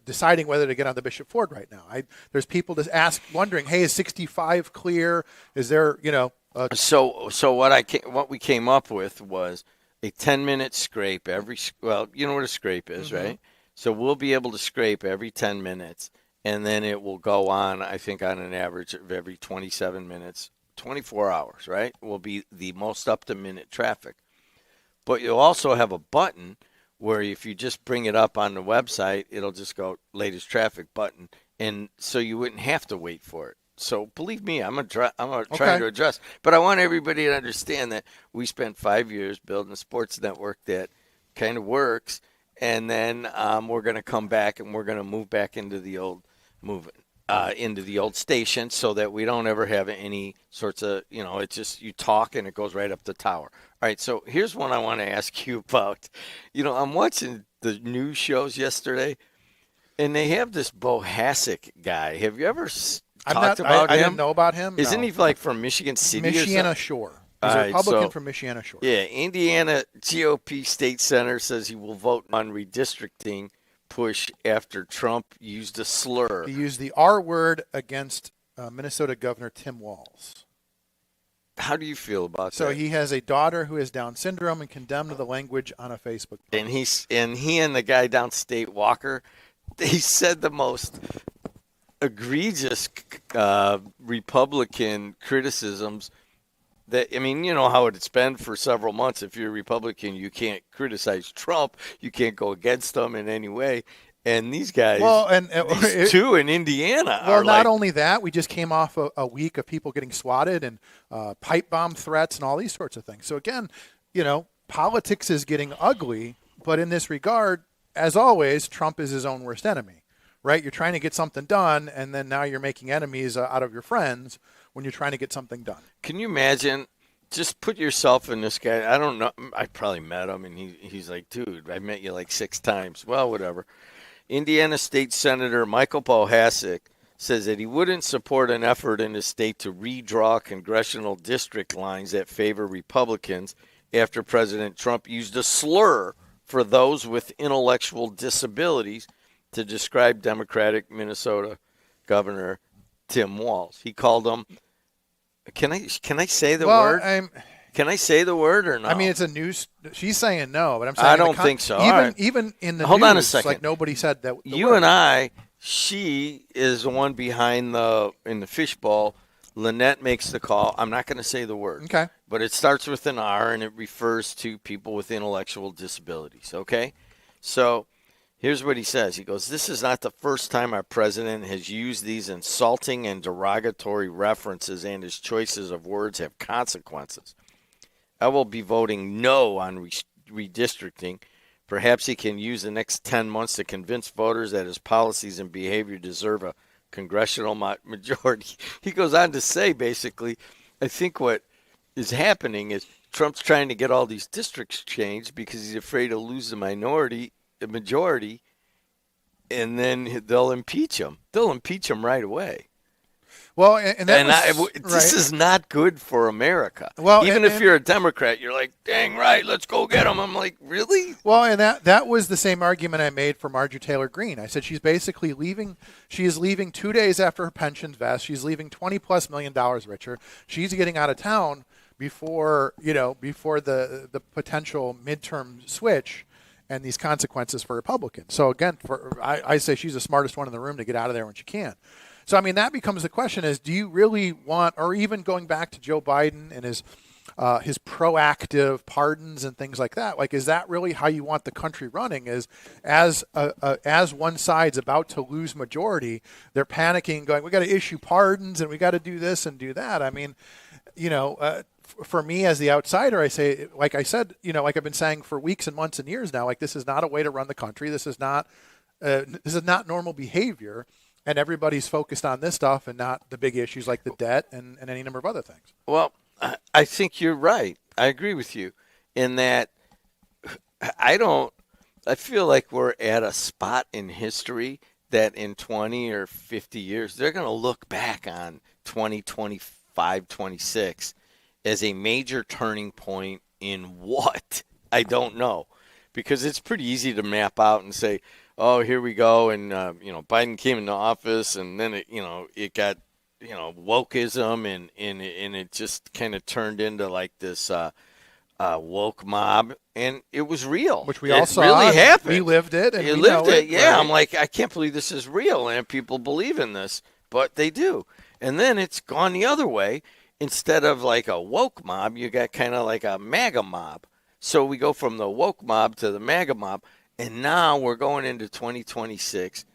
deciding whether to get on the Bishop Ford right now. There's people just wondering, hey, is 65 clear? Is there, So what we came up with was a 10-minute scrape you know what a scrape is, right? So we'll be able to scrape every 10 minutes, and then it will go on, I think, on an average of every 27 minutes. 24 hours, right, will be the most up-to-minute traffic. But you'll also have a button where if you just bring it up on the website, it'll just go latest traffic button, and so you wouldn't have to wait for it. So believe me, I'm trying to address. But I want everybody to understand that we spent 5 years building a sports network that kind of works, and then we're going to come back and we're going to move back into the old into the old station so that we don't ever have any sorts of, it's just you talk and it goes right up the tower. All right, so here's one I want to ask you about. I'm watching the news shows yesterday, and they have this Bohassic guy. Have you ever talked about I him? didn't know about him. Isn't no. he like from Michigan City? or Michiana something? Shore? He's All a right, Republican so- from Michiana Shore. Yeah, Indiana GOP State Senator says he will vote on redistricting push after Trump used a slur. He used the R word against Minnesota Governor Tim Walz. How do you feel about So that? he has a daughter who has Down syndrome and condemned the language on a Facebook post. And he and the guy downstate, Walker, they said the most egregious Republican criticisms. That, I mean, you know how it's been for several months. If you're a Republican, you can't criticize Trump. You can't go against him in any way. And these guys, Well, and these two in Indiana, well, are not like, only that, we just came off a week of people getting swatted and pipe bomb threats and all these sorts of things. So again, you know, politics is getting ugly. But in this regard, as always, Trump is his own worst enemy, right? You're trying to get something done, and then now you're making enemies out of your friends when you're trying to get something done. Can you imagine? Just put yourself in this guy. I don't know. I probably met him, and he's like, dude, I met you like 6 times. Well, whatever. Indiana State Senator Michael Pohasek says that he wouldn't support an effort in his state to redraw congressional district lines that favor Republicans after President Trump used a slur for those with intellectual disabilities to describe Democratic Minnesota Governor Tim Walz. He called him. Can I say the word? Can I say the word or no? I mean, it's a news. She's saying no, but I'm saying I don't think so. All right. Even in the Hold news, on a second. like nobody said that. You word. and I, she is the one behind in the fishbowl. Lynette makes the call. I'm not going to say the word. Okay. But it starts with an R, and it refers to people with intellectual disabilities, okay? So here's what he says. He goes, this is not the first time our president has used these insulting and derogatory references, and his choices of words have consequences. I will be voting no on redistricting. Perhaps he can use the next 10 months to convince voters that his policies and behavior deserve a congressional majority. He goes on to say, basically, I think what is happening is Trump's trying to get all these districts changed because he's afraid to lose the majority, and then they'll impeach him. They'll impeach him right away. Well, and that was, this right. is not good for America. Well, even and- if you're a Democrat, you're like, dang right, let's go get him. I'm like, really? Well, and that was the same argument I made for Marjorie Taylor Greene. I said she's basically leaving. She is leaving 2 days after her pension vests. She's leaving $20+ million richer. She's getting out of town before the potential midterm switch and these consequences for Republicans. So again, I say she's the smartest one in the room to get out of there when she can. So, I mean, that becomes the question is, do you really want, or even going back to Joe Biden and his proactive pardons and things like that, like, is that really how you want the country running? Is as one side's about to lose majority, they're panicking, going, we got to issue pardons and we got to do this and do that. I mean, for me as the outsider, I say, like I said, like I've been saying for weeks and months and years now, like, this is not a way to run the country. This is not normal behavior. And everybody's focused on this stuff and not the big issues like the debt and any number of other things. Well, I think you're right. I agree with you in that I feel like we're at a spot in history that in 20 or 50 years, they're going to look back on 2025, 26 as a major turning point in what? I don't know. Because it's pretty easy to map out and say, oh, here we go, and Biden came into office, and then it got wokeism, and it just kind of turned into like this woke mob, and it was real, which we all saw. Really happened. We lived it, and you we lived know it. Yeah, right? I'm like, I can't believe this is real, and people believe in this, but they do. And then it's gone the other way. Instead of like a woke mob, you got kind of like a MAGA mob. So we go from the woke mob to the MAGA mob. And now we're going into 2026,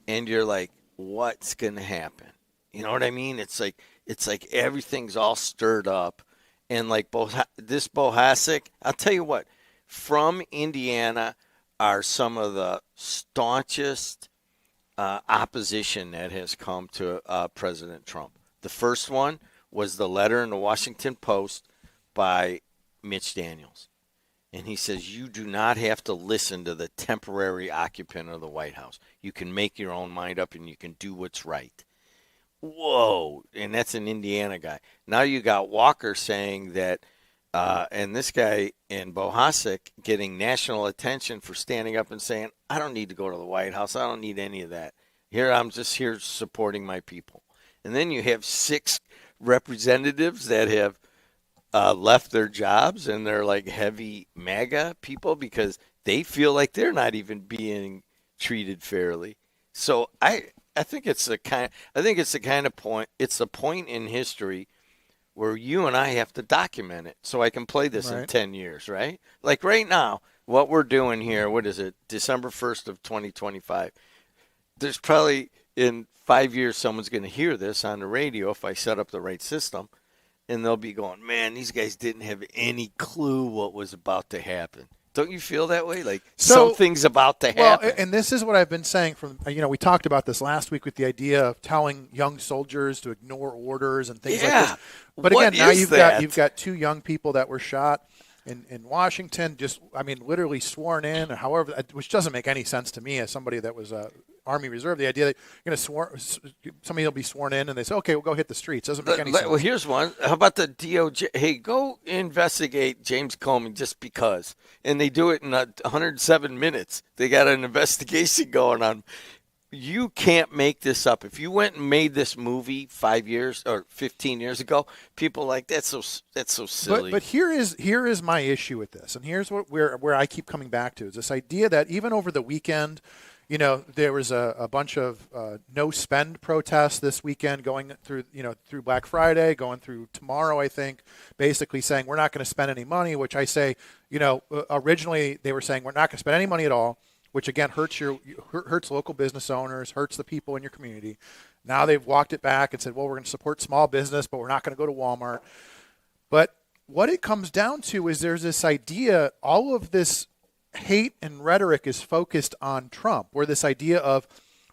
and you're like, what's going to happen? You know what I mean? It's like everything's all stirred up. And like this Bohasek, I'll tell you what, from Indiana are some of the staunchest opposition that has come to President Trump. The first one was the letter in the Washington Post by Mitch Daniels. And he says, you do not have to listen to the temporary occupant of the White House. You can make your own mind up and you can do what's right. whoa, and that's an Indiana guy. Now you got Walker saying that, and this guy in Bohasek getting national attention for standing up and saying, I don't need to go to the White House. I don't need any of that. Here, I'm just here supporting my people. And then you have 6 representatives that have left their jobs, and they're like heavy MAGA people because they feel like they're not even being treated fairly. So I think it's the kind of point. It's a point in history where you and I have to document it so I can play this in 10 years, right? Like right now, what we're doing here, what is it? December 1st of 2025. There's probably in 5 years someone's going to hear this on the radio if I set up the right system, and they'll be going, man, these guys didn't have any clue what was about to happen. Don't you feel that way? Like something's about to happen. Well, and this is what I've been saying from, we talked about this last week with the idea of telling young soldiers to ignore orders and things like this. But What again, now is that? you've got 2 young people that were shot in Washington, literally sworn in, or however, which doesn't make any sense to me as somebody that was Army Reserve. The idea that you're going to somebody will be sworn in and they say, okay, we'll go hit the streets. Doesn't make any sense. Well, here's one. How about the DOJ? Hey, go investigate James Comey just because. And they do it in 107 minutes. They got an investigation going on. You can't make this up. If you went and made this movie 5 years or 15 years ago, people are like, that's so silly. But here is my issue with this, and here's where I keep coming back to is this idea that even over the weekend, there was a bunch of no spend protests this weekend going through Black Friday, going through tomorrow, I think, basically saying we're not going to spend any money, which I say, originally they were saying we're not going to spend any money at all, which again hurts local business owners, hurts the people in your community. Now they've walked it back and said, well, we're going to support small business, but we're not going to go to Walmart. But what it comes down to is there's this idea, all of this hate and rhetoric is focused on Trump, where this idea of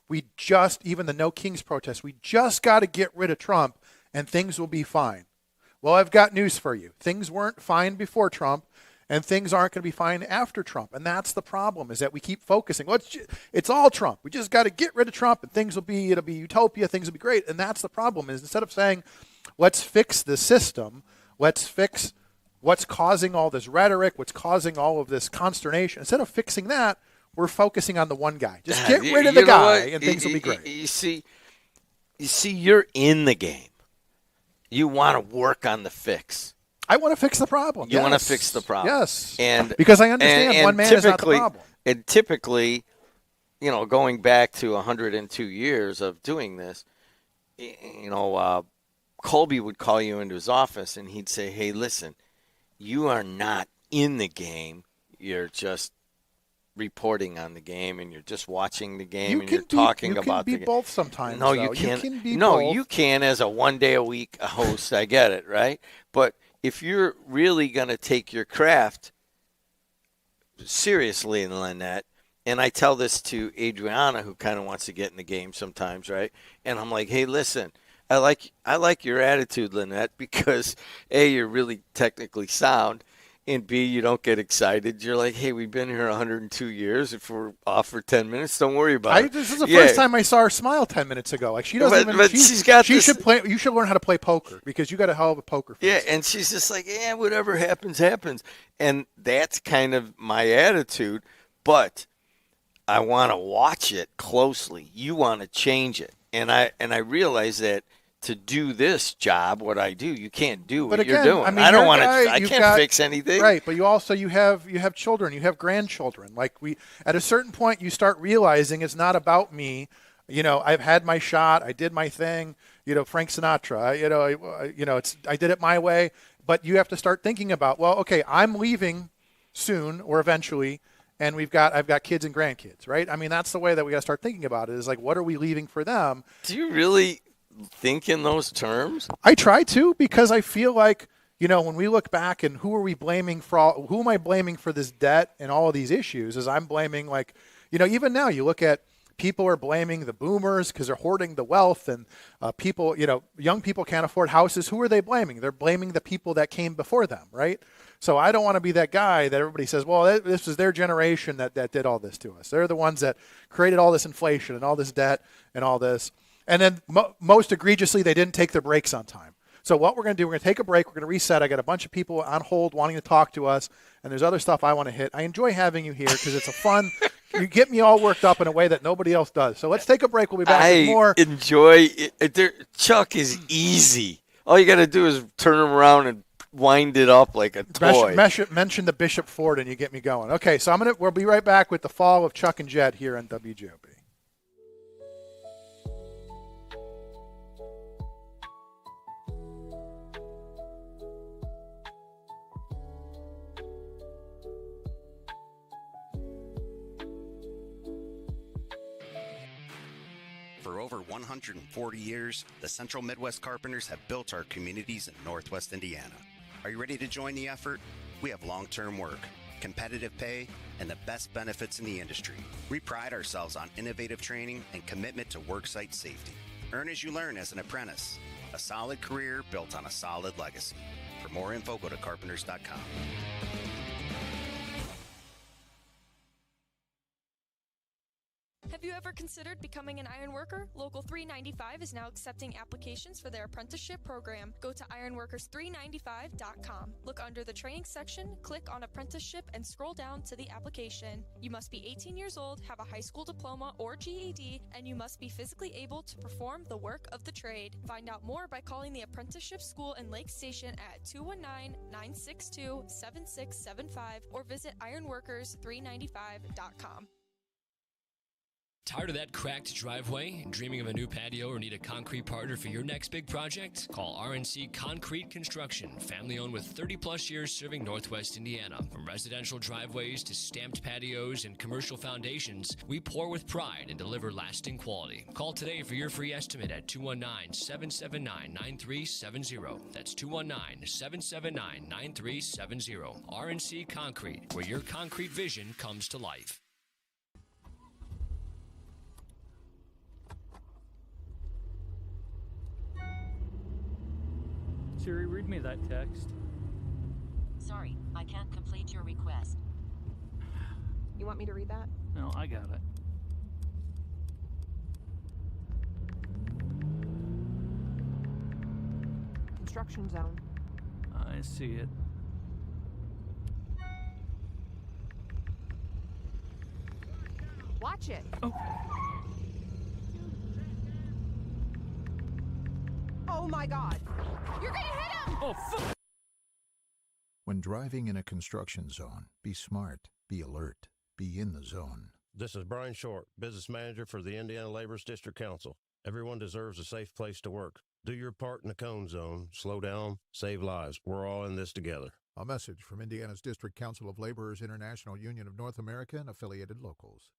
even the No Kings protest, we just got to get rid of Trump and things will be fine. Well, I've got news for you. Things weren't fine before Trump, and things aren't going to be fine after Trump. And that's the problem, is that we keep focusing. Well, it's all Trump. We just got to get rid of Trump and it'll be utopia. Things will be great. And that's the problem, is instead of saying, let's fix the system, let's fix what's causing all this rhetoric, what's causing all of this consternation. Instead of fixing that, we're focusing on the one guy. Just get rid of the guy and things will be great. You see, you're in the game. You want to work on the fix. I want to fix the problem. You want to fix the problem. Yes. And because I understand one man is not the problem. And typically, going back to 102 years of doing this, Colby would call you into his office and he'd say, hey, listen, you are not in the game. You're just reporting on the game, and you're just watching the game, and you're talking about the game. You can be both sometimes. No, though. you can't. You can be no, both. You can as a one-day-a-week host. I get it, right? But if you're really going to take your craft seriously, Lynette, and I tell this to Adriana, who kind of wants to get in the game sometimes, right? And I'm like, hey, listen, I like your attitude, Lynette, because A, you're really technically sound, and B, you don't get excited. You're like, hey, we've been here 102 years. If we're off for 10 minutes, don't worry about it. This is the first time I saw her smile 10 minutes ago. Like she doesn't even. But she's got. She should play. You should learn how to play poker because you got a hell of a poker face. Yeah, and she's just like, yeah, whatever happens, happens, and that's kind of my attitude. But I want to watch it closely. You want to change it, and I realize that. To do this job, what I do, you can't do what you're doing. I don't want to. I can't fix anything. Right, but you have children, you have grandchildren. Like at a certain point, you start realizing it's not about me. I've had my shot. I did my thing. Frank Sinatra. I did it my way. But you have to start thinking about, well, okay, I'm leaving soon or eventually, and I've got kids and grandkids, right? I mean, that's the way that we got to start thinking about it. Is like, what are we leaving for them? Do you really think in those terms? I try to, because I feel like, when we look back and who am I blaming for this debt and all of these issues, is I'm blaming, like, even now you look at people are blaming the boomers because they're hoarding the wealth, and people, young people can't afford houses. Who are they blaming? They're blaming the people that came before them, right? So I don't want to be that guy that everybody says, well, this was their generation that did all this to us. They're the ones that created all this inflation and all this debt and all this. And then most egregiously, they didn't take their breaks on time. So what we're going to do, we're going to take a break. We're going to reset. I got a bunch of people on hold wanting to talk to us, and there's other stuff I want to hit. I enjoy having you here because it's a fun. You get me all worked up in a way that nobody else does. So let's take a break. We'll be back with more. I enjoy it. Chuck is easy. All you got to do is turn him around and wind it up like a toy. Mention the Bishop Ford, and you get me going. Okay, so we'll be right back with the fall of Chuck and Jed here on WJOB. For over 140 years, the Central Midwest Carpenters have built our communities in Northwest Indiana. Are you ready to join the effort? We have long-term work, competitive pay, and the best benefits in the industry. We pride ourselves on innovative training and commitment to worksite safety. Earn as you learn as an apprentice. A solid career built on a solid legacy. For more info, go to carpenters.com. Have you ever considered becoming an iron worker? Local 395 is now accepting applications for their apprenticeship program. Go to ironworkers395.com. Look under the training section, click on apprenticeship, and scroll down to the application. You must be 18 years old, have a high school diploma or GED, and you must be physically able to perform the work of the trade. Find out more by calling the apprenticeship school in Lake Station at 219-962-7675 or visit ironworkers395.com. Tired of that cracked driveway? Dreaming of a new patio or need a concrete partner for your next big project? Call RNC Concrete Construction, family owned with 30-plus years serving Northwest Indiana. From residential driveways to stamped patios and commercial foundations, we pour with pride and deliver lasting quality. Call today for your free estimate at 219-779-9370. That's 219-779-9370. RNC Concrete, where your concrete vision comes to life. Siri, read me that text. Sorry, I can't complete your request. You want me to read that? No, I got it. Construction zone. I see it. Watch it. Oh. Oh my God. You're gonna hit him! Oh, fuck! When driving in a construction zone, be smart, be alert, be in the zone. This is Brian Short, Business Manager for the Indiana Laborers District Council. Everyone deserves a safe place to work. Do your part in the cone zone. Slow down, save lives. We're all in this together. A message from Indiana's District Council of Laborers International Union of North America and affiliated locals.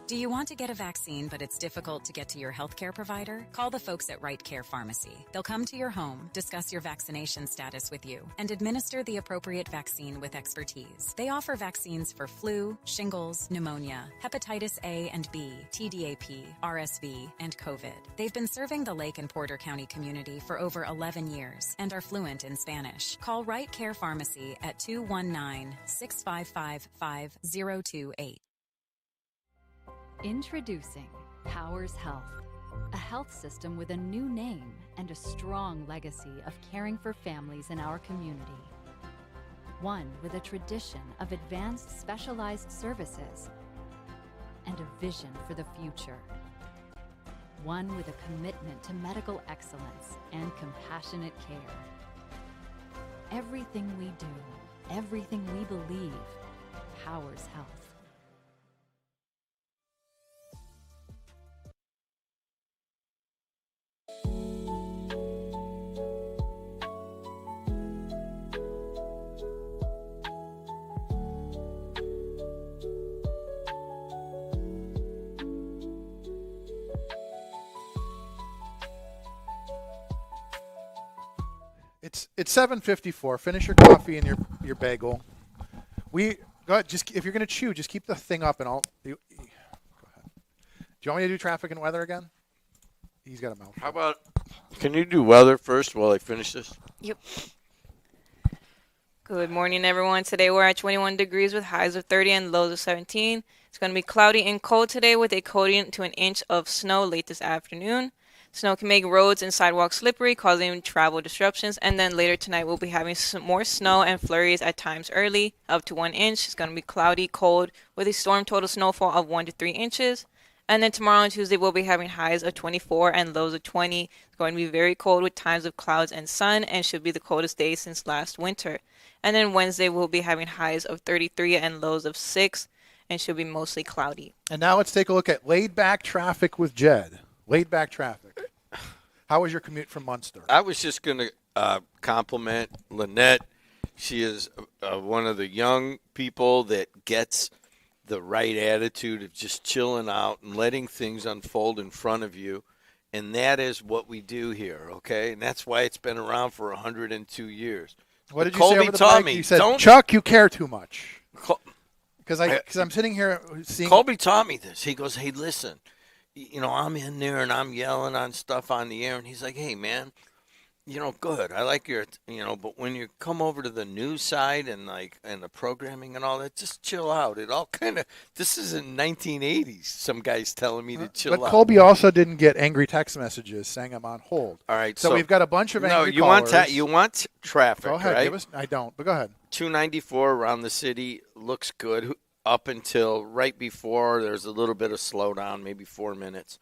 Do you want to get a vaccine, but it's difficult to get to your healthcare provider? Call the folks at Right Care Pharmacy. They'll come to your home, discuss your vaccination status with you, and administer the appropriate vaccine with expertise. They offer vaccines for flu, shingles, pneumonia, hepatitis A and B, TDAP, RSV, and COVID. They've been serving the Lake and Porter County community for over 11 years and are fluent in Spanish. Call Right Care Pharmacy at 219-655-5028. Introducing Powers Health, a health system with a new name and a strong legacy of caring for families in our community. One with a tradition of advanced specialized services and a vision for the future. One with a commitment to medical excellence and compassionate care. Everything we do, everything we believe, powers health. It's 7:54. Finish your coffee and your bagel. Go ahead, just if you're gonna chew, just keep the thing up and I'll. Go ahead. Do you want me to do traffic and weather again? He's got a mouthful. How about? Can you do weather first while I finish this? Yep. Good morning, everyone. Today we're at 21 degrees with highs of 30 and lows of 17. It's going to be cloudy and cold today with a coating to an inch of snow late this afternoon. Snow can make roads and sidewalks slippery, causing travel disruptions. And then later tonight, we'll be having some more snow and flurries at times early, up to 1 inch. It's going to be cloudy, cold, with a storm total snowfall of 1 to 3 inches. And then tomorrow and Tuesday, we'll be having highs of 24 and lows of 20. It's going to be very cold with times of clouds and sun, and should be the coldest day since last winter. And then Wednesday, we'll be having highs of 33 and lows of 6, and should be mostly cloudy. And now let's take a look at laid-back traffic with Jed. Laid-back traffic. How was your commute from Munster? I was just going to compliment Lynette. She is one of the young people that gets the right attitude of just chilling out and letting things unfold in front of you. And that is what we do here, okay? And that's why it's been around for 102 years. What did you Colby say over the taught mic? me, You said, don't, Chuck, you care too much. Because I'm sitting here seeing. Colby taught me this. He goes, hey, listen, you know, I'm in there and I'm yelling on stuff on the air. And he's like, hey, man, you know, good. I like your, you know, but when you come over to the news side and the programming and all that, just chill out. It all kind of, this is in 1980s. Some guy's telling me to chill out. But Colby also didn't get angry text messages saying I'm on hold. All right. So we've got a bunch of angry callers. callers. You want traffic, Go ahead. right? I don't, but go ahead. 294 around the city looks good up until right before there's a little bit of slowdown, maybe 4 minutes.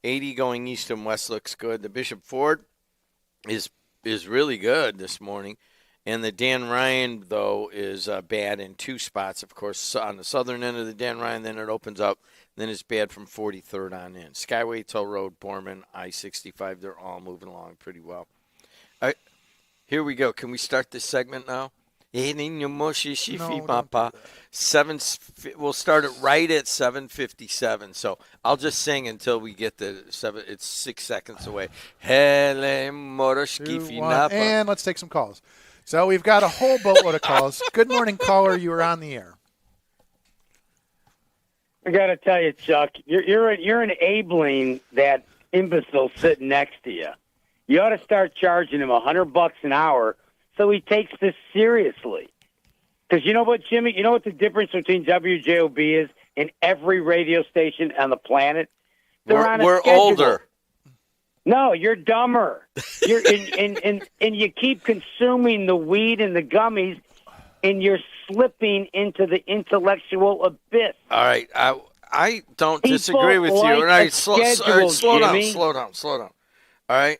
80 going east and west looks good. The Bishop Ford is really good this morning. And the Dan Ryan, though, is bad in 2 spots. Of course, on the southern end of the Dan Ryan, then it opens up. Then it's bad from 43rd on in. Skyway, Toll Road, Borman, I-65, they're all moving along pretty well. All right, here we go. Can we start this segment now? We'll start it right at 7:57. So I'll just sing until we get the 7. It's 6 seconds away. And let's take some calls. So we've got a whole boatload of calls. Good morning, caller. You are on the air. I got to tell you, Chuck, you're enabling that imbecile sitting next to you. You ought to start charging him $100 an hour so he takes this seriously. Because you know what, Jimmy? You know what the difference between WJOB is and every radio station on the planet? We're older. No, you're dumber. You're and you keep consuming the weed and the gummies, and you're slipping into the intellectual abyss. All right, I don't disagree with you. All right, slow down. All right,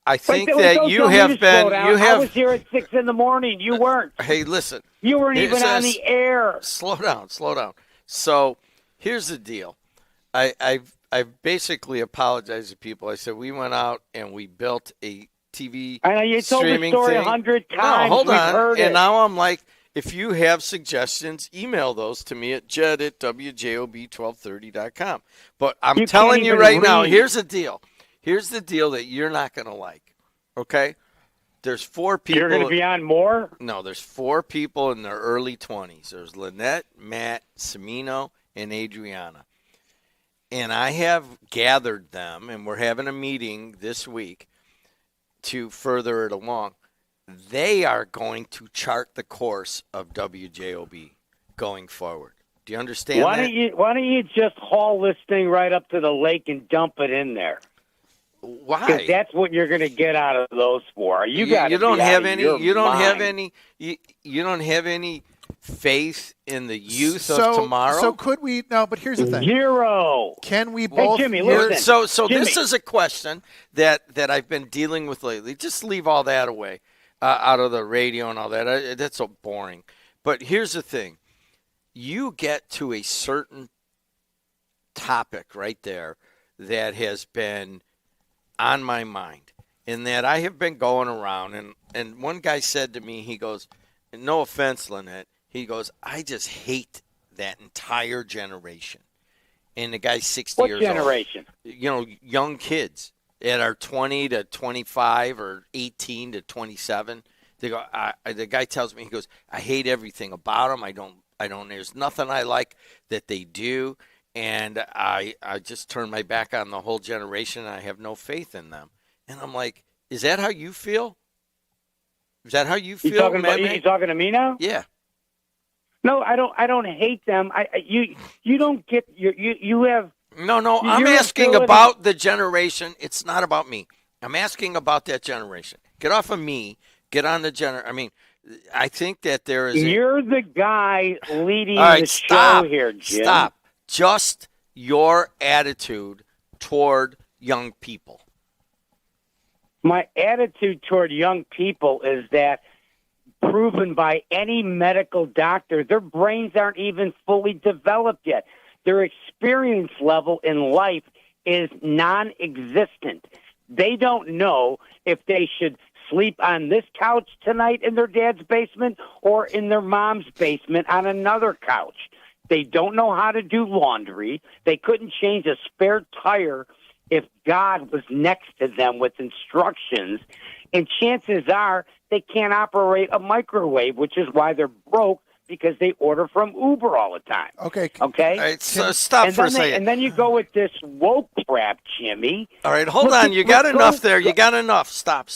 I think that you have been. I was here at 6 in the morning. You weren't. Hey, listen. You weren't even on the air. Slow down. So here's the deal. I've basically apologized to people. I said we went out and we built a TV I know you told the story 100 times. No, hold on. Heard and it. now I'm like, if you have suggestions, email those to me at jed@wjob1230.com. But I'm telling you right now, here's the deal. Here's the deal that you're not going to like, okay? There's 4 people. You're going to be on more? No, there's 4 people in their early 20s. There's Lynette, Matt, Semino, and Adriana. And I have gathered them, and we're having a meeting this week to further it along. They are going to chart the course of WJOB going forward. Do you understand that? Why don't you just haul this thing right up to the lake and dump it in there? Why? Because that's what you're going to get out of those 4. You don't have any faith in the youth of tomorrow. So could we? No, but here's the thing. 0. Can we both? Hey, Jimmy, listen. So Jimmy. This is a question that I've been dealing with lately. Just leave all that away out of the radio and all that. That's so boring. But here's the thing. You get to a certain topic right there that has been on my mind, in that I have been going around, and one guy said to me, he goes, no offense, Lynette, he goes, I just hate that entire generation. And the guy's 60 What years generation? old. You know, young kids that are 20 to 25 or 18 to 27. They go. The guy tells me, he goes, I hate everything about them. I don't. There's nothing I like that they do, and I just turn my back on the whole generation. And I have no faith in them. And I'm like, is that how you feel? Is that how you feel? You talking to me now? Yeah. No, I don't hate them. You don't get you have No, I'm Your asking ability- about the generation. It's not about me. I'm asking about that generation. Get off of me. Get on the I mean, I think that there is. You're the guy leading All right, the stop. show here, Jim. Stop. Just your attitude toward young people. My attitude toward young people is that, proven by any medical doctor, their brains aren't even fully developed yet. Their experience level in life is non-existent. They don't know if they should sleep on this couch tonight in their dad's basement or in their mom's basement on another couch. They don't know how to do laundry. They couldn't change a spare tire if God was next to them with instructions. And chances are they can't operate a microwave, which is why they're broke, because they order from Uber all the time. Okay. Okay? All right, so stop and for a then second. And then you go with this woke crap, Jimmy. All right, hold Look on. at- You got look- enough go- there. go- You got enough. Stop.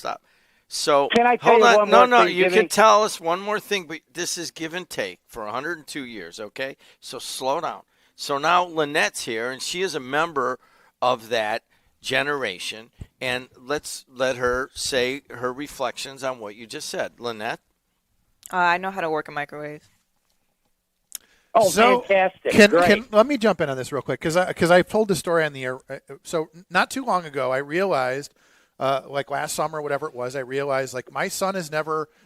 So Can I tell hold you on. one No, more thing, you Jimmy? can tell us one more thing, but this is give and take for 102 years, okay? So slow down. So now Lynette's here, and she is a member of that generation, and let's let her say her reflections on what you just said. Lynette? I know how to work a microwave. Oh, So, fantastic. Great. Let me jump in on this real quick because I told the story on the air. So not too long ago, I realized, like last summer, whatever it was, I realized like my son is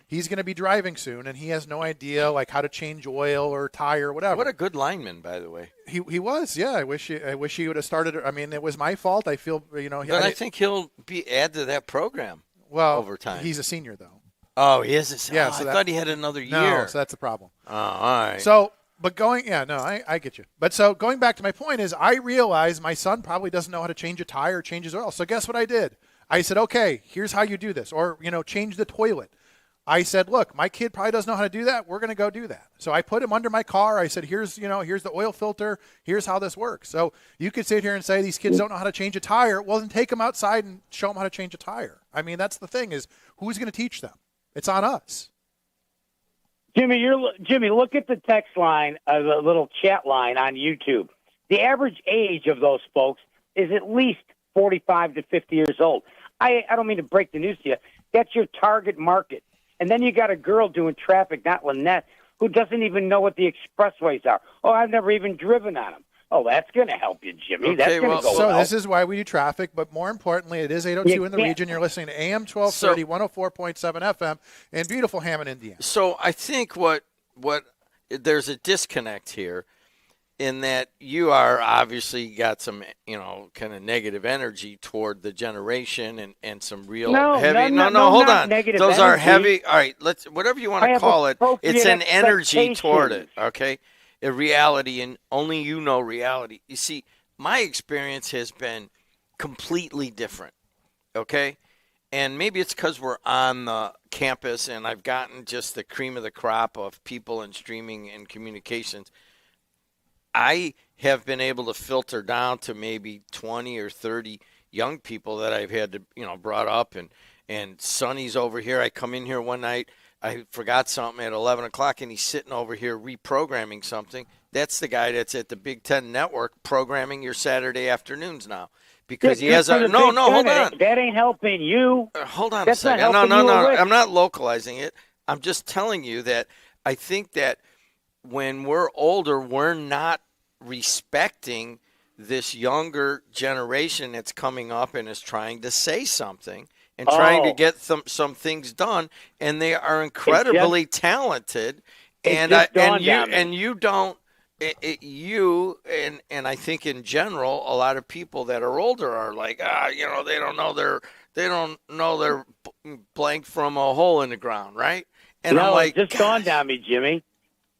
he's going to be driving soon, and he has no idea like how to change oil or tire or whatever. What a good lineman, by the way. He was, yeah. I wish he would have started. I mean, it was my fault. I feel, But I think he'll add to that program over time. He's a senior though. Oh, he is a senior. Yeah, I thought he had another year. No, so that's the problem. Oh, all right. So, but I get you. But so going back to my point is I realized my son probably doesn't know how to change a tire, change his oil. So guess what I did? I said, okay, here's how you do this. Or, change the toilet. I said, look, my kid probably doesn't know how to do that. We're going to go do that. So I put him under my car. I said, here's the oil filter. Here's how this works. So you could sit here and say these kids don't know how to change a tire. Well, then take them outside and show them how to change a tire. I mean, that's the thing is who's going to teach them? It's on us. Jimmy, look at the text line, the little chat line on YouTube. The average age of those folks is at least 45 to 50 years old. I don't mean to break the news to you. That's your target market. And then you got a girl doing traffic, not Lynette, who doesn't even know what the expressways are. Oh, I've never even driven on them. Oh, that's going to help you, Jimmy. That's going to go So well. this is why we do traffic, but more importantly, it is 802 in the region. You're listening to AM 1230, 104.7 FM in beautiful Hammond, Indiana. So I think what there's a disconnect here in that you are obviously got some, kind of negative energy toward the generation and some real heavy. Hold on. Those are heavy. All right, whatever you want to call it. It's an energy toward it. Okay. A reality, and only you know reality. You see, my experience has been completely different, okay? And maybe it's because we're on the campus and I've gotten just the cream of the crop of people in streaming and communications. I have been able to filter down to maybe 20 or 30 young people that I've had to, brought up. And Sonny's over here. I come in here one night. I forgot something at 11 o'clock, and he's sitting over here reprogramming something. That's the guy that's at the Big Ten Network programming your Saturday afternoons now. Because he has a – hold on. That ain't helping you. Hold on That's a second. not helping No. you, Rick. I'm not localizing it. I'm just telling you that I think that when we're older, we're not respecting this younger generation that's coming up and is trying to say something and trying to get some things done, and they are incredibly talented. And you don't. And I think in general, a lot of people that are older are like, they don't know they're blank from a hole in the ground, right? And no, I'm like, it just dawned on me, Jimmy.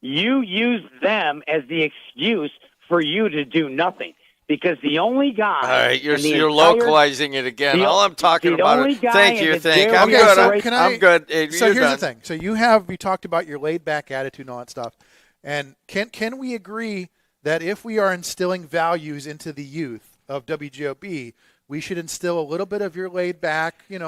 You use them as the excuse for you to do nothing. Because the only guy. all right, you're localizing it again. All I'm talking about is thank you. I'm good. I'm good. So here's the thing. So you talked about your laid back attitude and all that stuff. And can we agree that if we are instilling values into the youth of WGOB, we should instill a little bit of your laid back, you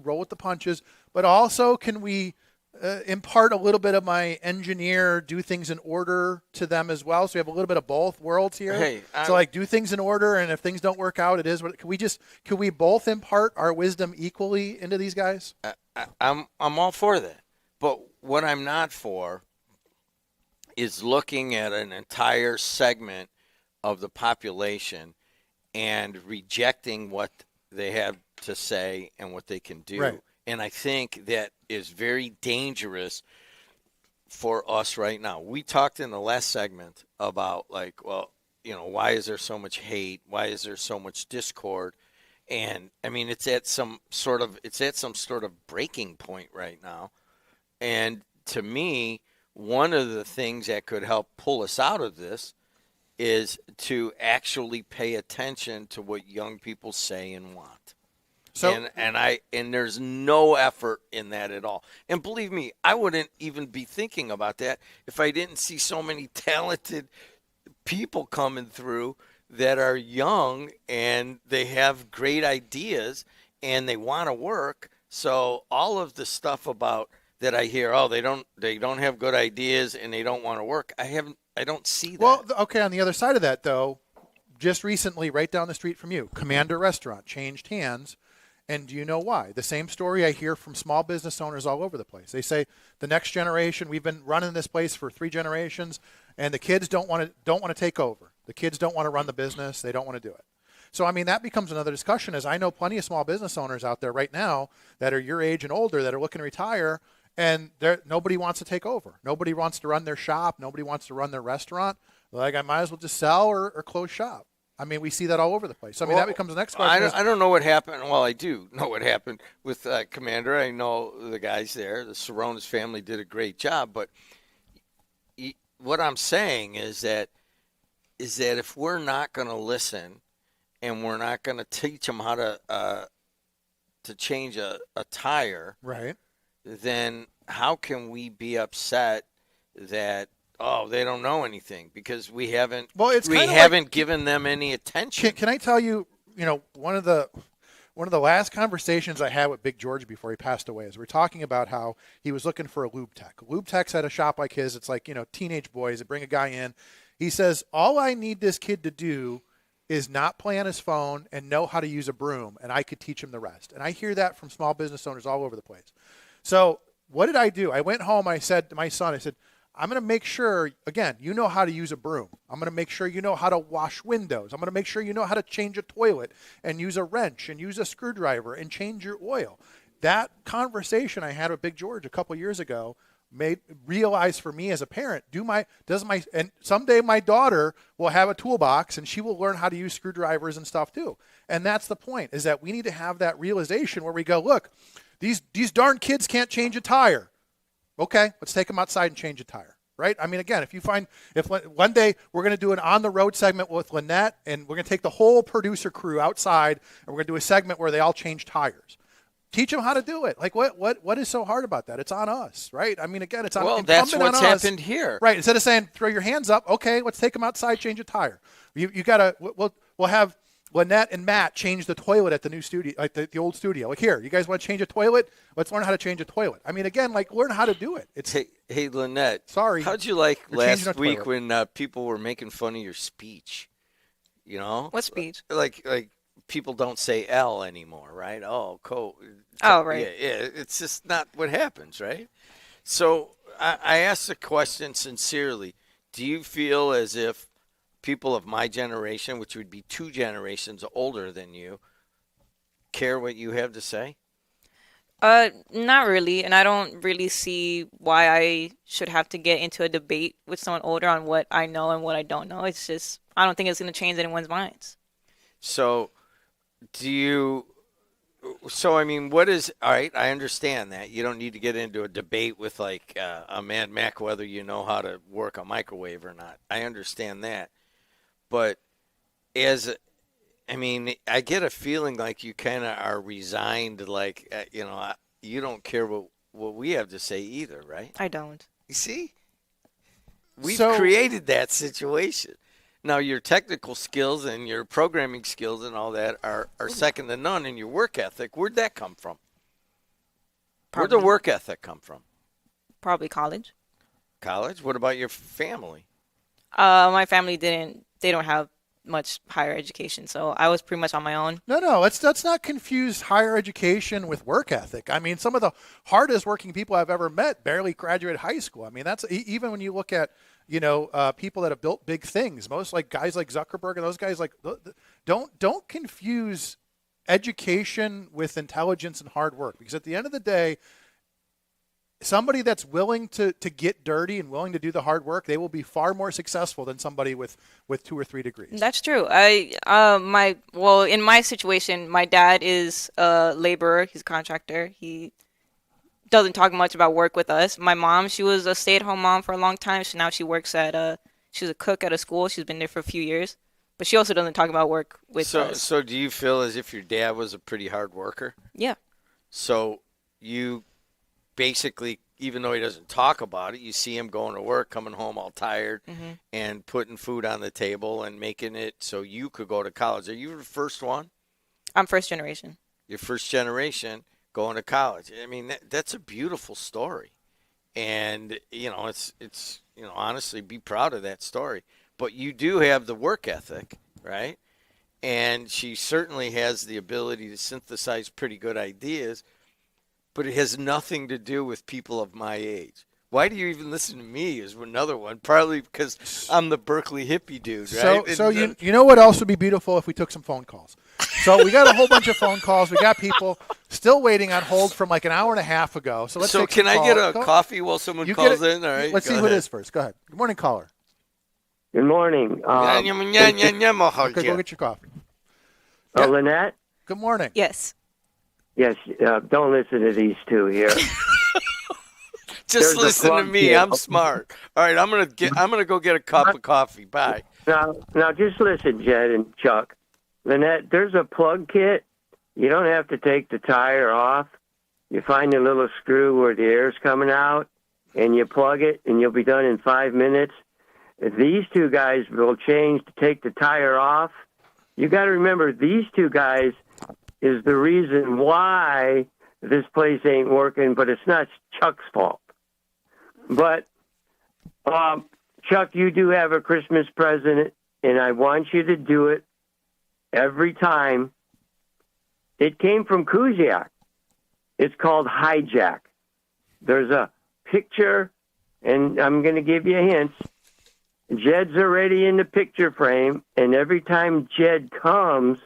roll with the punches, but also can we impart a little bit of my engineer, do things in order to them as well. So we have a little bit of both worlds here. Hey, so like do things in order, and if things don't work out, it is what. Can we both impart our wisdom equally into these guys? I'm all for that. But what I'm not for is looking at an entire segment of the population and rejecting what they have to say and what they can do. Right. And I think that is very dangerous for us right now. We talked in the last segment about like, well, why is there so much hate? Why is there so much discord? And I mean, it's at some sort of breaking point right now. And to me, one of the things that could help pull us out of this is to actually pay attention to what young people say and want. So and there's no effort in that at all. And believe me, I wouldn't even be thinking about that if I didn't see so many talented people coming through that are young and they have great ideas and they want to work. So all of the stuff about that I hear, they don't have good ideas and they don't want to work. I don't see that. Well, okay. On the other side of that, though, just recently, right down the street from you, Commander Restaurant changed hands. And do you know why? The same story I hear from small business owners all over the place. They say the next generation, we've been running this place for 3 generations, and the kids don't want to take over. The kids don't want to run the business. They don't want to do it. So, I mean, that becomes another discussion, as I know plenty of small business owners out there right now that are your age and older that are looking to retire, and nobody wants to take over. Nobody wants to run their shop. Nobody wants to run their restaurant. Like, I might as well just sell or close shop. I mean, we see that all over the place. So, I mean, that becomes the next question. I don't know what happened. Well, I do know what happened with Commander. I know the guys there. The Saronis family did a great job. But what I'm saying is that if we're not going to listen and we're not going to teach them how to change a tire, right? Then how can we be upset that they don't know anything because we haven't given them any attention? Can I tell you, one of the last conversations I had with Big George before he passed away is we're talking about how he was looking for a lube tech. Lube techs at a shop like his, it's like, teenage boys that bring a guy in. He says, all I need this kid to do is not play on his phone and know how to use a broom, and I could teach him the rest. And I hear that from small business owners all over the place. So what did I do? I went home. I said to my son, I'm going to make sure, again, you know how to use a broom. I'm going to make sure you know how to wash windows. I'm going to make sure you know how to change a toilet and use a wrench and use a screwdriver and change your oil. That conversation I had with Big George a couple years ago made realize for me as a parent, and someday my daughter will have a toolbox and she will learn how to use screwdrivers and stuff too. And that's the point, is that we need to have that realization where we go, look, these darn kids can't change a tire. Okay, let's take them outside and change a tire, right? I mean, again, if one day we're going to do an on-the-road segment with Lynette, and we're going to take the whole producer crew outside, and we're going to do a segment where they all change tires. Teach them how to do it. Like, what is so hard about that? It's on us, right? I mean, again, it's on Well, incumbent that's what's on us. happened here. Right, instead of saying, throw your hands up, okay, let's take them outside, change a tire. You got to, we'll have Lynette and Matt change the toilet at the new studio, like the old studio. Like, here, you guys want to change a toilet? Let's learn how to change a toilet. I mean, again, like, learn how to do it. Hey, Lynette. Sorry. How'd you like You're changing last a week toilet. when people were making fun of your speech? What speech? Like people don't say L anymore, right? Oh, right. Yeah, it's just not what happens, right? So I asked the question sincerely. Do you feel as if people of my generation, which would be 2 generations older than you, care what you have to say? Not really, and I don't really see why I should have to get into a debate with someone older on what I know and what I don't know. It's just, I don't think it's going to change anyone's minds. So, I mean, all right, I understand that. You don't need to get into a debate with like a Mad Mac whether you know how to work a microwave or not. I understand that. But I get a feeling like you kind of are resigned, like, you don't care what we have to say either, right? I don't. You see? We've created that situation. Now, your technical skills and your programming skills and all that are second to none, and your work ethic, where'd that come from? Where'd the work ethic come from? Probably college. College? What about your family? My family they don't have much higher education, so I was pretty much on my own. No. Let's not confuse higher education with work ethic. I mean, some of the hardest working people I've ever met barely graduated high school. I mean, that's even when you look at people that have built big things. Most like guys like Zuckerberg and those guys don't confuse education with intelligence and hard work, because at the end of the day, somebody that's willing to get dirty and willing to do the hard work, they will be far more successful than somebody with 2 or 3 degrees. That's true. In my situation, my dad is a laborer. He's a contractor. He doesn't talk much about work with us. My mom, she was a stay-at-home mom for a long time. So now she works she's a cook at a school. She's been there for a few years, but she also doesn't talk about work with us. So do you feel as if your dad was a pretty hard worker? Yeah. So you basically, even though he doesn't talk about it, you see him going to work, coming home all tired, and putting food on the table and making it so you could go to college. Are you the first one? I'm first generation. You're first generation going to college. I mean, that's a beautiful story. And, it's honestly, be proud of that story. But you do have the work ethic, right? And she certainly has the ability to synthesize pretty good ideas. But it has nothing to do with people of my age. Why do you even listen to me is another one. Partly because I'm the Berkeley hippie dude, right? So you know what else would be beautiful if we took some phone calls. So we got a whole bunch of phone calls. We got people still waiting on hold from like an hour and a half ago. So let's take can some I get calls. a coffee while someone calls in? All right. Let's see who it is first. Go ahead. Good morning, caller. Good morning. Okay, go get your coffee. Lynette? Good morning. Yes. Yes, don't listen to these two here. Just listen to me. Kit. I'm smart. All right, I'm gonna go get a cup of coffee. Bye. Now just listen, Jed and Chuck. Lynette, there's a plug kit. You don't have to take the tire off. You find a little screw where the air's coming out, and you plug it, and you'll be done in 5 minutes. These two guys will change to take the tire off. You got to remember, these two guys is the reason why this place ain't working, but it's not Chuck's fault. But, Chuck, you do have a Christmas present, and I want you to do it every time. It came from Kuziak. It's called Hijack. There's a picture, and I'm going to give you hints. Jed's already in the picture frame, and every time Jed comes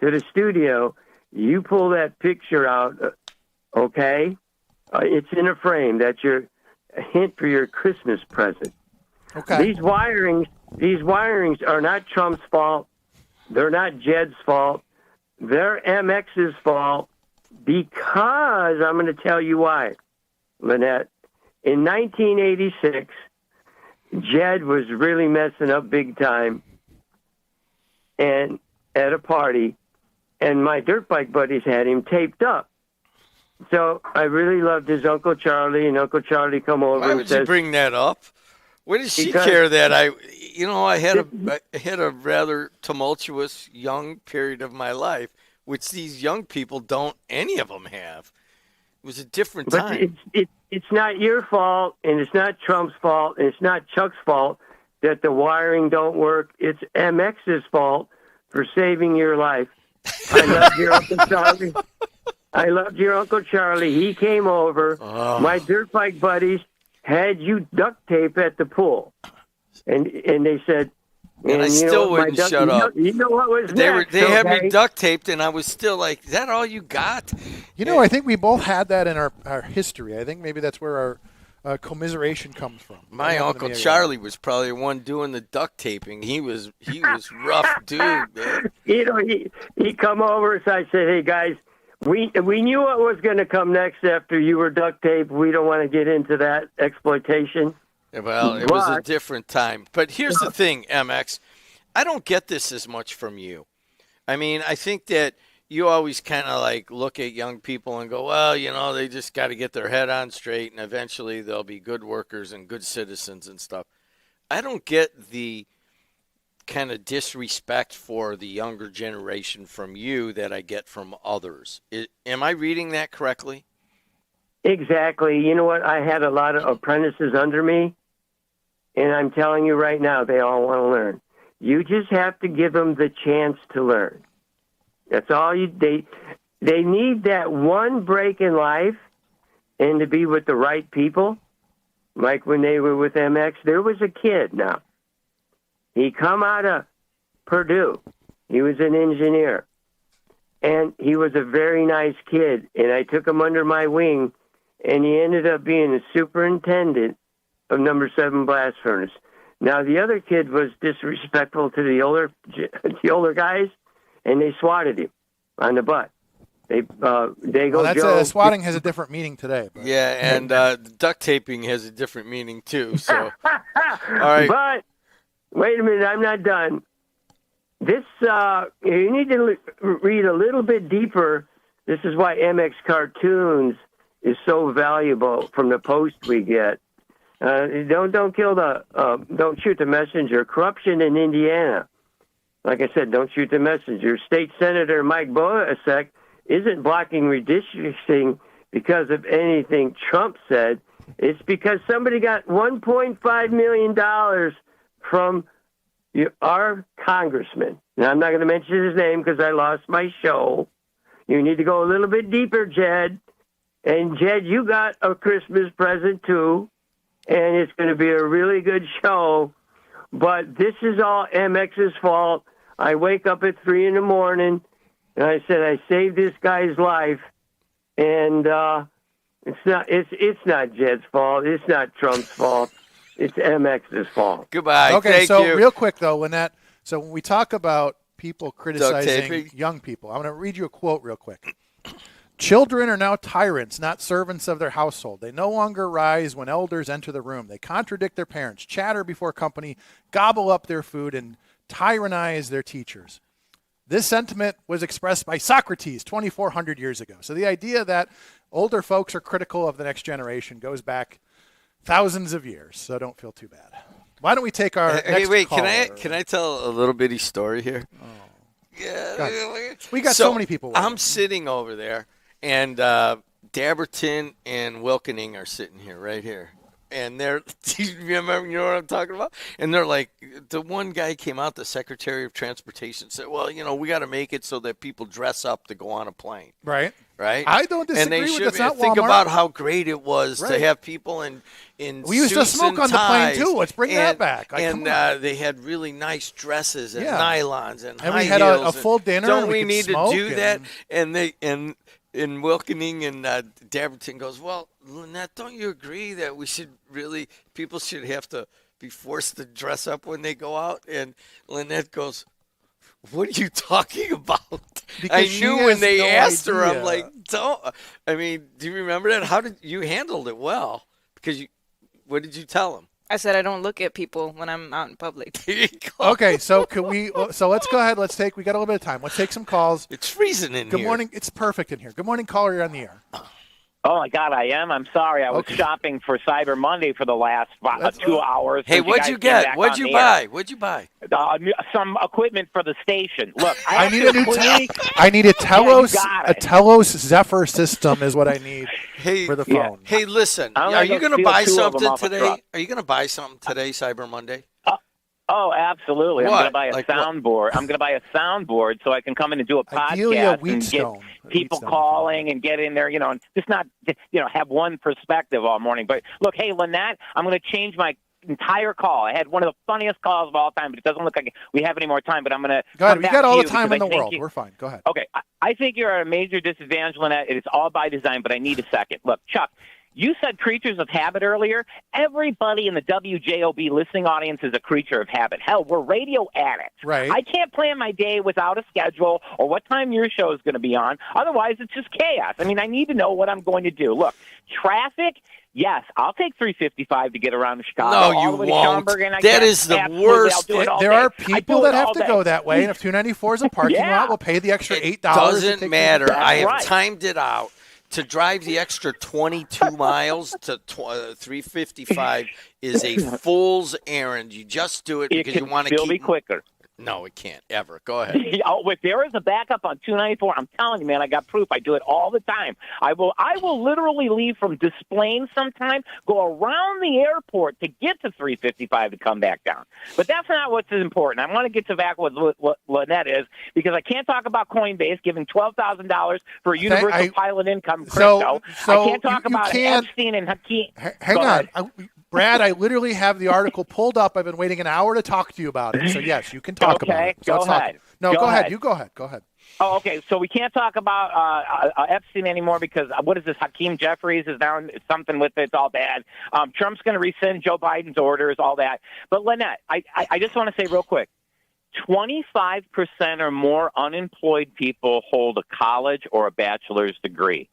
to the studio, you pull that picture out, okay? It's in a frame. That's your hint for your Christmas present. Okay. These wirings are not Trump's fault. They're not Jed's fault. They're MX's fault, because I'm going to tell you why, Lynette. In 1986, Jed was really messing up big time, and at a party, and my dirt bike buddies had him taped up. So I really loved his Uncle Charlie, and Uncle Charlie come over Why and would says, you bring that up? Where does she Because- care that I had a rather tumultuous young period of my life, which these young people don't any of them have. It was a different But time. it's not your fault, and it's not Trump's fault, and it's not Chuck's fault that the wiring don't work. It's MX's fault for saving your life. I loved your Uncle Charlie. I loved your Uncle Charlie. He came over. Oh. My dirt bike buddies had you duct tape at the pool, and they said. And I you still know what, wouldn't shut up. You know what was They next, had me okay? duct taped, and I was still like, "Is that all you got?" You know, I think we both had that in our history. I think maybe that's where our commiseration comes from. My That happened Uncle to me. Charlie was probably the one doing the duct taping. He was rough dude, man. You know, he come over, so I said, "Hey guys, we knew what was going to come next after you were duct taped. We don't want to get into that exploitation." Well, it was a But- different time. But here's the thing, MX. I don't get this as much from you. I mean, I think that you always kind of like look at young people and go, well, you know, they just got to get their head on straight, and eventually they'll be good workers and good citizens and stuff. I don't get the kind of disrespect for the younger generation from you that I get from others. Am I reading that correctly? Exactly. You know what? I had a lot of apprentices under me, and I'm telling you right now, they all want to learn. You just have to give them the chance to learn. That's all they need, that one break in life, and to be with the right people. Like when they were with MX, there was a kid now. He come out of Purdue. He was an engineer. And he was a very nice kid. And I took him under my wing, and he ended up being the superintendent of number 7 blast furnace. Now, the other kid was disrespectful to the older guys, and they swatted him on the butt. They go. Well, that's swatting has a different meaning today. But. Yeah, and duct taping has a different meaning too. So, all right. But wait a minute, I'm not done. This you need to read a little bit deeper. This is why MX Cartoons is so valuable from the post we get. Don't kill don't shoot the messenger. Corruption in Indiana. Like I said, don't shoot the messenger. State Senator Mike Boasek isn't blocking redistricting because of anything Trump said. It's because somebody got $1.5 million from our congressman. Now, I'm not going to mention his name because I lost my show. You need to go a little bit deeper, Jed. And, Jed, you got a Christmas present, too. And it's going to be a really good show. But this is all MX's fault. I wake up at 3 in the morning, and I said, I saved this guy's life. And it's not Jed's fault. It's not Trump's fault. It's MX's fault. Goodbye. Okay, Thank so you. real quick, though, Lynette, so when we talk about people criticizing young people, I'm going to read you a quote real quick. Children are now tyrants, not servants of their household. They no longer rise when elders enter the room. They contradict their parents, chatter before company, gobble up their food, and tyrannize their teachers. This sentiment was expressed by Socrates 2,400 years ago. So the idea that older folks are critical of the next generation goes back thousands of years, so don't feel too bad. Why don't we take our next caller? Can I tell a little bitty story here? Oh. Yeah. We got so many people waiting. I'm sitting over there, and Dabberton and Wilkening are sitting here, right here. And they're, you know what I'm talking about? And they're like, the one guy came out, the Secretary of Transportation, said, well, we got to make it so that people dress up to go on a plane. Right. Right? I don't disagree and they with should that's not think Walmart. about how great it was Right. to have people in We used to suits smoke and on the plane, ties. too. Let's bring that back. Like, And come on. they had really nice dresses and Yeah. nylons and And high we had heels. a full dinner Don't and we we could need to smoke do that? and- And Wilkening and Dabberton goes, well, Lynette, don't you agree that people should have to be forced to dress up when they go out? And Lynette goes, what are you talking about? Because I she knew has when they no asked her, I'm idea. like, do you remember that? How did you handled it well? Because what did you tell them? I said I don't look at people when I'm out in public. Okay, so so let's go ahead. We got a little bit of time. Let's take some calls. It's freezing in Good here. morning. It's perfect in here. Good morning, caller. You're on the air. Oh, my God, I am. I'm sorry. I was shopping for Cyber Monday for the last 2 hours. Hey, since what'd guys you came get? back What'd on you the buy? air. What'd you buy? Some equipment for the station. Look, I need a new. I need a Telos. A Telos Zephyr system is what I need for the phone. Hey, listen. I'm Are gonna you go going to steal buy 2 of them something off a today? truck. Are you going to buy something today, Cyber Monday? Oh, absolutely. I'm What? going to buy a Like what? soundboard. I'm going to buy a soundboard so I can come in and do a Ideally, a podcast and get Wheatstone. people calling and get in there, and just not, have one perspective all morning. But look, hey, Lynette, I'm going to change my entire call. I had one of the funniest calls of all time, but it doesn't look like we have any more time. But I'm going to Go ahead. come We back got to all the you time in because the I world. think We're fine. Go ahead. Okay, I think you're at a major disadvantage, Lynette. It's all by design, but I need a second. Look, Chuck, you said creatures of habit earlier. Everybody in the WJOB listening audience is a creature of habit. Hell, we're radio addicts. Right. I can't plan my day without a schedule or what time your show is going to be on. Otherwise, it's just chaos. I mean, I need to know what I'm going to do. Look, traffic. Yes, I'll take 355 to get around Chicago. No, all you the way to won't. Schaumburg, and I That guess is the absolutely, worst. I'll do it all There day. are I people do that it have all to day. go that way, and if 294 is a parking Yeah. lot, we'll pay the extra $8. Doesn't matter. I have right. timed it out. To drive the extra 22 miles to 355 is a fool's errand. You just do it It because you can want to still keep be quicker. No, it can't ever. Go ahead. Oh, if there is a backup on 294, I'm telling you, man, I got proof. I do it all the time. I will literally leave from Des Plaines sometime, go around the airport to get to 355 to come back down. But that's not what's important. I want to get to back what Lynette is, because I can't talk about Coinbase giving $12,000 for a universal pilot income crypto. So I can't talk you about can't- Epstein and Hakeem. Hang on. Brad, I literally have the article pulled up. I've been waiting an hour to talk to you about it. So, yes, you can talk about it. So Go let's talk. ahead. No, Go go ahead. ahead. You go ahead. Go ahead. Oh, okay. So we can't talk about Epstein anymore because what is this? Hakeem Jeffries is now something with it. It's all bad. Trump's going to rescind Joe Biden's orders, all that. But Lynette, I just want to say real quick, 25% or more unemployed people hold a college or a bachelor's degree.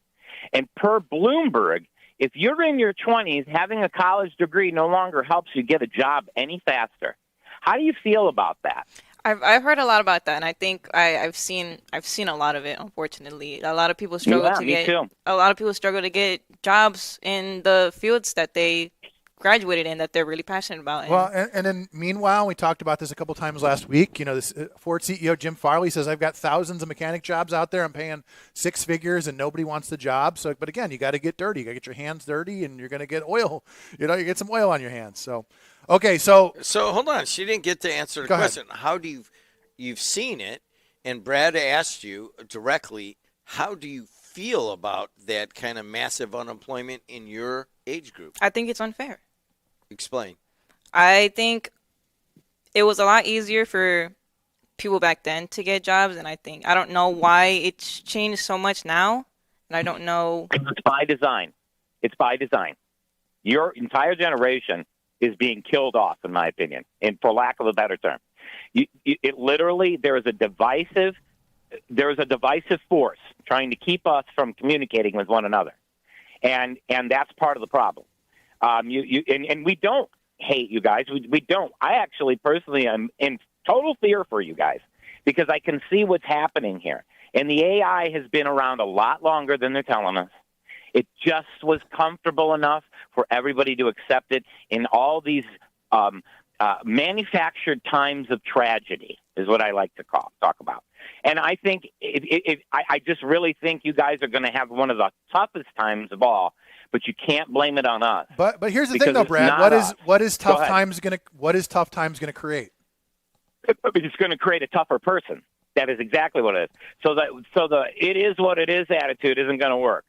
And per Bloomberg, if you're in your 20s, having a college degree no longer helps you get a job any faster. How do you feel about that? I've heard a lot about that, and I think I've seen a lot of it. Unfortunately, a lot of people struggle Yeah, to me get too. a lot of people struggle to get jobs in the fields that they graduated in, that they're really passionate about. Well, and then meanwhile, we talked about this a couple times last week. You know, this Ford CEO Jim Farley says, "I've got thousands of mechanic jobs out there. I'm paying six figures, and nobody wants the job." So, but again, you got to get dirty. You got to get your hands dirty, and you're going to get oil. You know, you get some oil on your hands. So, okay, so hold on. She didn't get to answer the Go ahead. question. How do you've seen it, and Brad asked you directly, how do you feel about that kind of massive unemployment in your age group? I think it's unfair. Explain. I think it was a lot easier for people back then to get jobs, and I don't know why it's changed so much now, and I don't know. It's by design. It's by design. Your entire generation is being killed off, in my opinion, and for lack of a better term. It literally, there is a divisive force trying to keep us from communicating with one another, and that's part of the problem. And we don't hate you guys. We don't. I actually personally am in total fear for you guys because I can see what's happening here. And the AI has been around a lot longer than they're telling us. It just was comfortable enough for everybody to accept it in all these manufactured times of tragedy is what I like to talk about. And I think I just really think you guys are going to have one of the toughest times of all. But you can't blame it on us. But here's the because thing, though, it's Brad. not What is Go tough ahead. times gonna create? It's going to create a tougher person. That is exactly what it is. So the it is what it is attitude isn't going to work,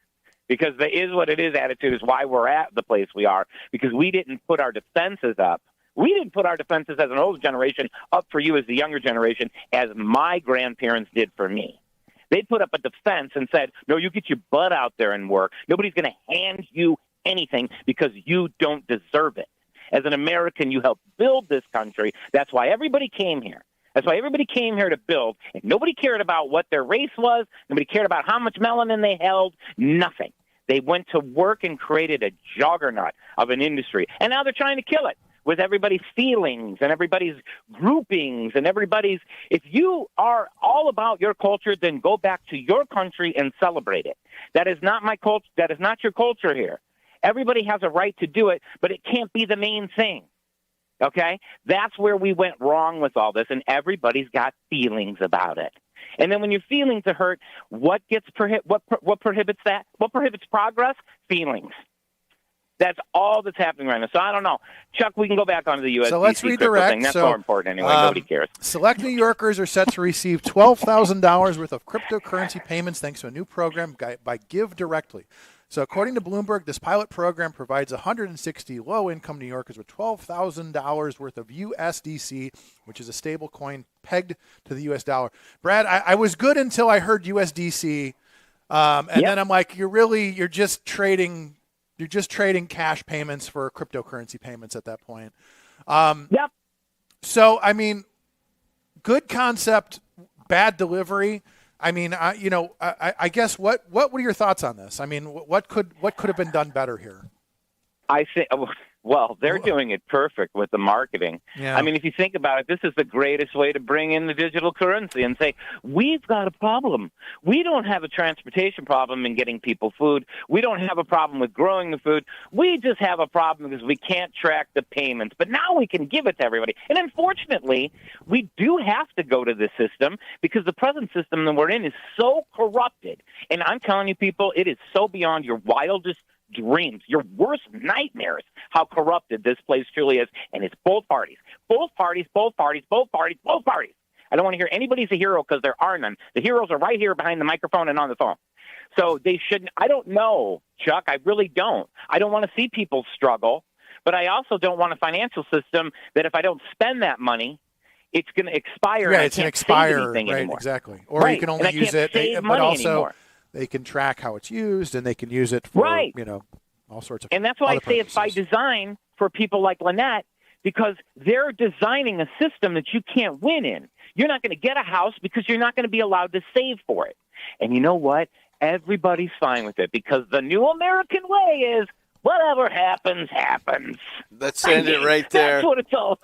because the is what it is attitude is why we're at the place we are, because we didn't put our defenses up. We didn't put our defenses as an older generation up for you as the younger generation, as my grandparents did for me. They put up a defense and said, no, you get your butt out there and work. Nobody's going to hand you anything because you don't deserve it. As an American, you helped build this country. That's why everybody came here. That's why everybody came here to build. And nobody cared about what their race was. Nobody cared about how much melanin they held. Nothing. They went to work and created a juggernaut of an industry. And now they're trying to kill it with everybody's feelings and everybody's groupings and everybody's. If you are all about your culture, then go back to your country and celebrate it. That is not my culture. That is not your culture here. Everybody has a right to do it, but it can't be the main thing. Okay? That's where we went wrong with all this, and everybody's got feelings about it. And then when your feelings are hurt, what prohibits that? What prohibits progress? Feelings. That's all that's happening right now. So I don't know. Chuck, we can go back onto the USDC So let's crypto redirect. thing. That's So, more important anyway. Nobody cares. Select New Yorkers are set to receive $12,000 worth of cryptocurrency payments thanks to a new program by Give Directly. So according to Bloomberg, this pilot program provides 160 low-income New Yorkers with $12,000 worth of USDC, which is a stable coin pegged to the U.S. dollar. Brad, I was good until I heard USDC, then I'm like, you're just trading cash payments for cryptocurrency payments at that point. Yep. So, I mean, good concept, bad delivery. I mean, I guess what were your thoughts on this? I mean, what could have been done better here? I think Well, they're doing it perfect with the marketing. Yeah. I mean, if you think about it, this is the greatest way to bring in the digital currency and say, we've got a problem. We don't have a transportation problem in getting people food. We don't have a problem with growing the food. We just have a problem because we can't track the payments. But now we can give it to everybody. And unfortunately, we do have to go to this system because the present system that we're in is so corrupted. And I'm telling you, people, it is so beyond your wildest dreams, your worst nightmares, how corrupted this place truly is. And it's both parties. Both parties, both parties, both parties, both parties. I don't want to hear anybody's a hero because there are none. The heroes are right here behind the microphone and on the phone. So they shouldn't. I don't know, Chuck. I really don't. I don't want to see people struggle, but I also don't want a financial system that if I don't spend that money, it's going to expire. Yeah, and it's I an can't expire, save anything right? anymore. Exactly. Or Right. you can And only I use can't it, save but money also anymore. they can track how it's used, and they can use it for Right. all sorts of. And that's why I other say it's by design for people like Lynette, because they're designing a system that you can't win in. You're not going to get a house because you're not going to be allowed to save for it. And you know what? Everybody's fine with it because the new American way is whatever happens, happens. Let's end it right there. That's what it's all.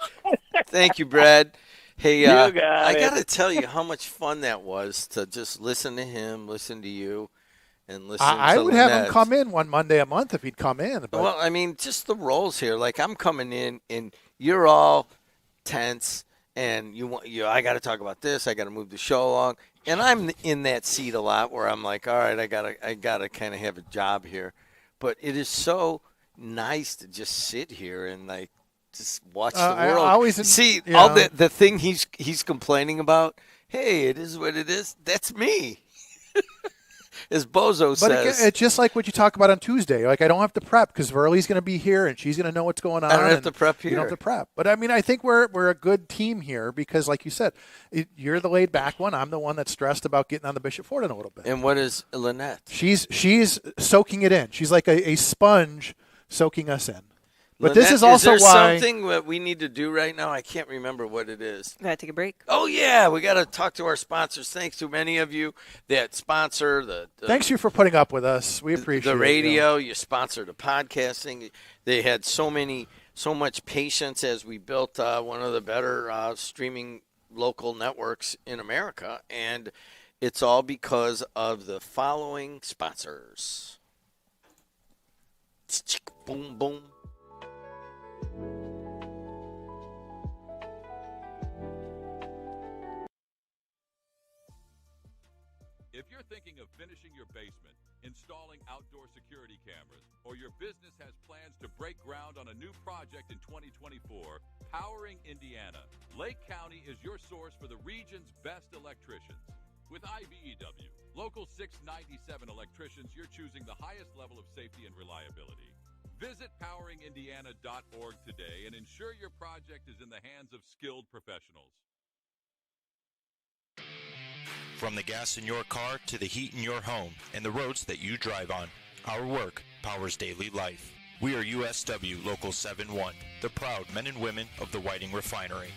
Thank you, Brad. Hey, You got I it. got to tell you how much fun that was to just listen to him, listen to you, and listen I to would have him Lynette. come in one Monday a month if he'd come in. But Well, I mean, just the roles here. Like I'm coming in, and you're all tense, and I got to talk about this. I got to move the show along, and I'm in that seat a lot where I'm like, all right, I gotta kind of have a job here. But it is so nice to just sit here and like just watch the I world. always- See you all know. the thing he's complaining about. Hey, it is what it is. That's me. As Bozo But says. again, it's just like what you talk about on Tuesday. Like I don't have to prep because Verlie's going to be here and she's going to know what's going on. I don't have and to prep You don't have here. to prep. But I mean, I think we're a good team here because, like you said, you're the laid back one. I'm the one that's stressed about getting on the Bishop Ford in a little bit. And what is Lynette? She's soaking it in. She's like a sponge soaking us in. But this Lynette, is also there why something that we need to do right now? I can't remember what it is. Gotta take a break. Oh, yeah. We got to talk to our sponsors. Thanks to many of you that sponsor the thanks you for putting up with us. We appreciate the it, radio. You sponsor the podcasting. They had so much patience as we built one of the better streaming local networks in America. And it's all because of the following sponsors. Boom, boom. If you're thinking of finishing your basement, installing outdoor security cameras, or your business has plans to break ground on a new project in 2024, Powering Indiana, Lake County is your source for the region's best electricians. With IBEW, Local 697 electricians, you're choosing the highest level of safety and reliability. Visit poweringindiana.org today and ensure your project is in the hands of skilled professionals. From the gas in your car to the heat in your home and the roads that you drive on, our work powers daily life. We are USW Local 71, the proud men and women of the Whiting Refinery.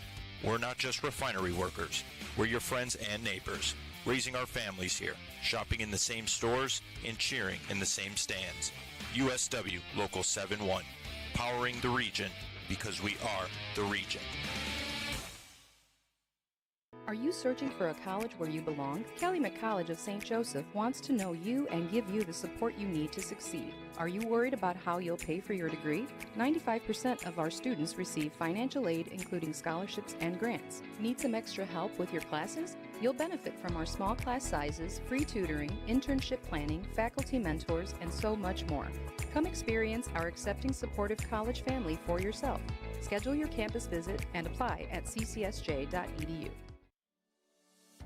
We're not just refinery workers. We're your friends and neighbors, raising our families here, shopping in the same stores, and cheering in the same stands. USW Local 71, powering the region because we are the region. Are you searching for a college where you belong? Calumet College of St. Joseph wants to know you and give you the support you need to succeed. Are you worried about how you'll pay for your degree? 95% of our students receive financial aid, including scholarships and grants. Need some extra help with your classes? You'll benefit from our small class sizes, free tutoring, internship planning, faculty mentors, and so much more. Come experience our accepting, supportive college family for yourself. Schedule your campus visit and apply at ccsj.edu.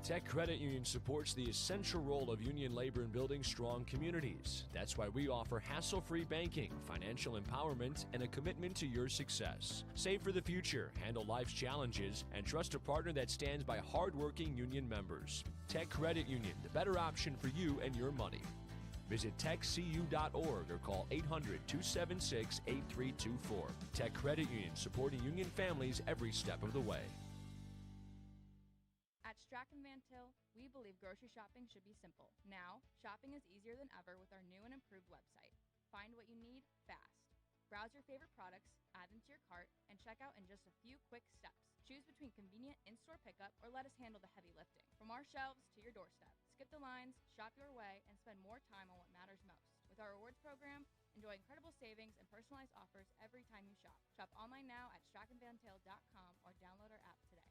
Tech Credit Union supports the essential role of union labor in building strong communities. That's why we offer hassle-free banking, financial empowerment, and a commitment to your success. Save for the future, handle life's challenges, and trust a partner that stands by hardworking union members. Tech Credit Union, the better option for you and your money. Visit techcu.org or call 800-276-8324. Tech Credit Union, supporting union families every step of the way. At Strachan Van Til, we believe grocery shopping should be simple. Now, shopping is easier than ever with our new and improved website. Find what you need fast. Browse your favorite products, add them to your cart, and check out in just a few quick steps. Choose between convenient in-store pickup or let us handle the heavy lifting. From our shelves to your doorstep, skip the lines, shop your way, and spend more time on what matters most. With our rewards program, enjoy incredible savings and personalized offers every time you shop. Shop online now at StrachanVanTail.com or download our app today.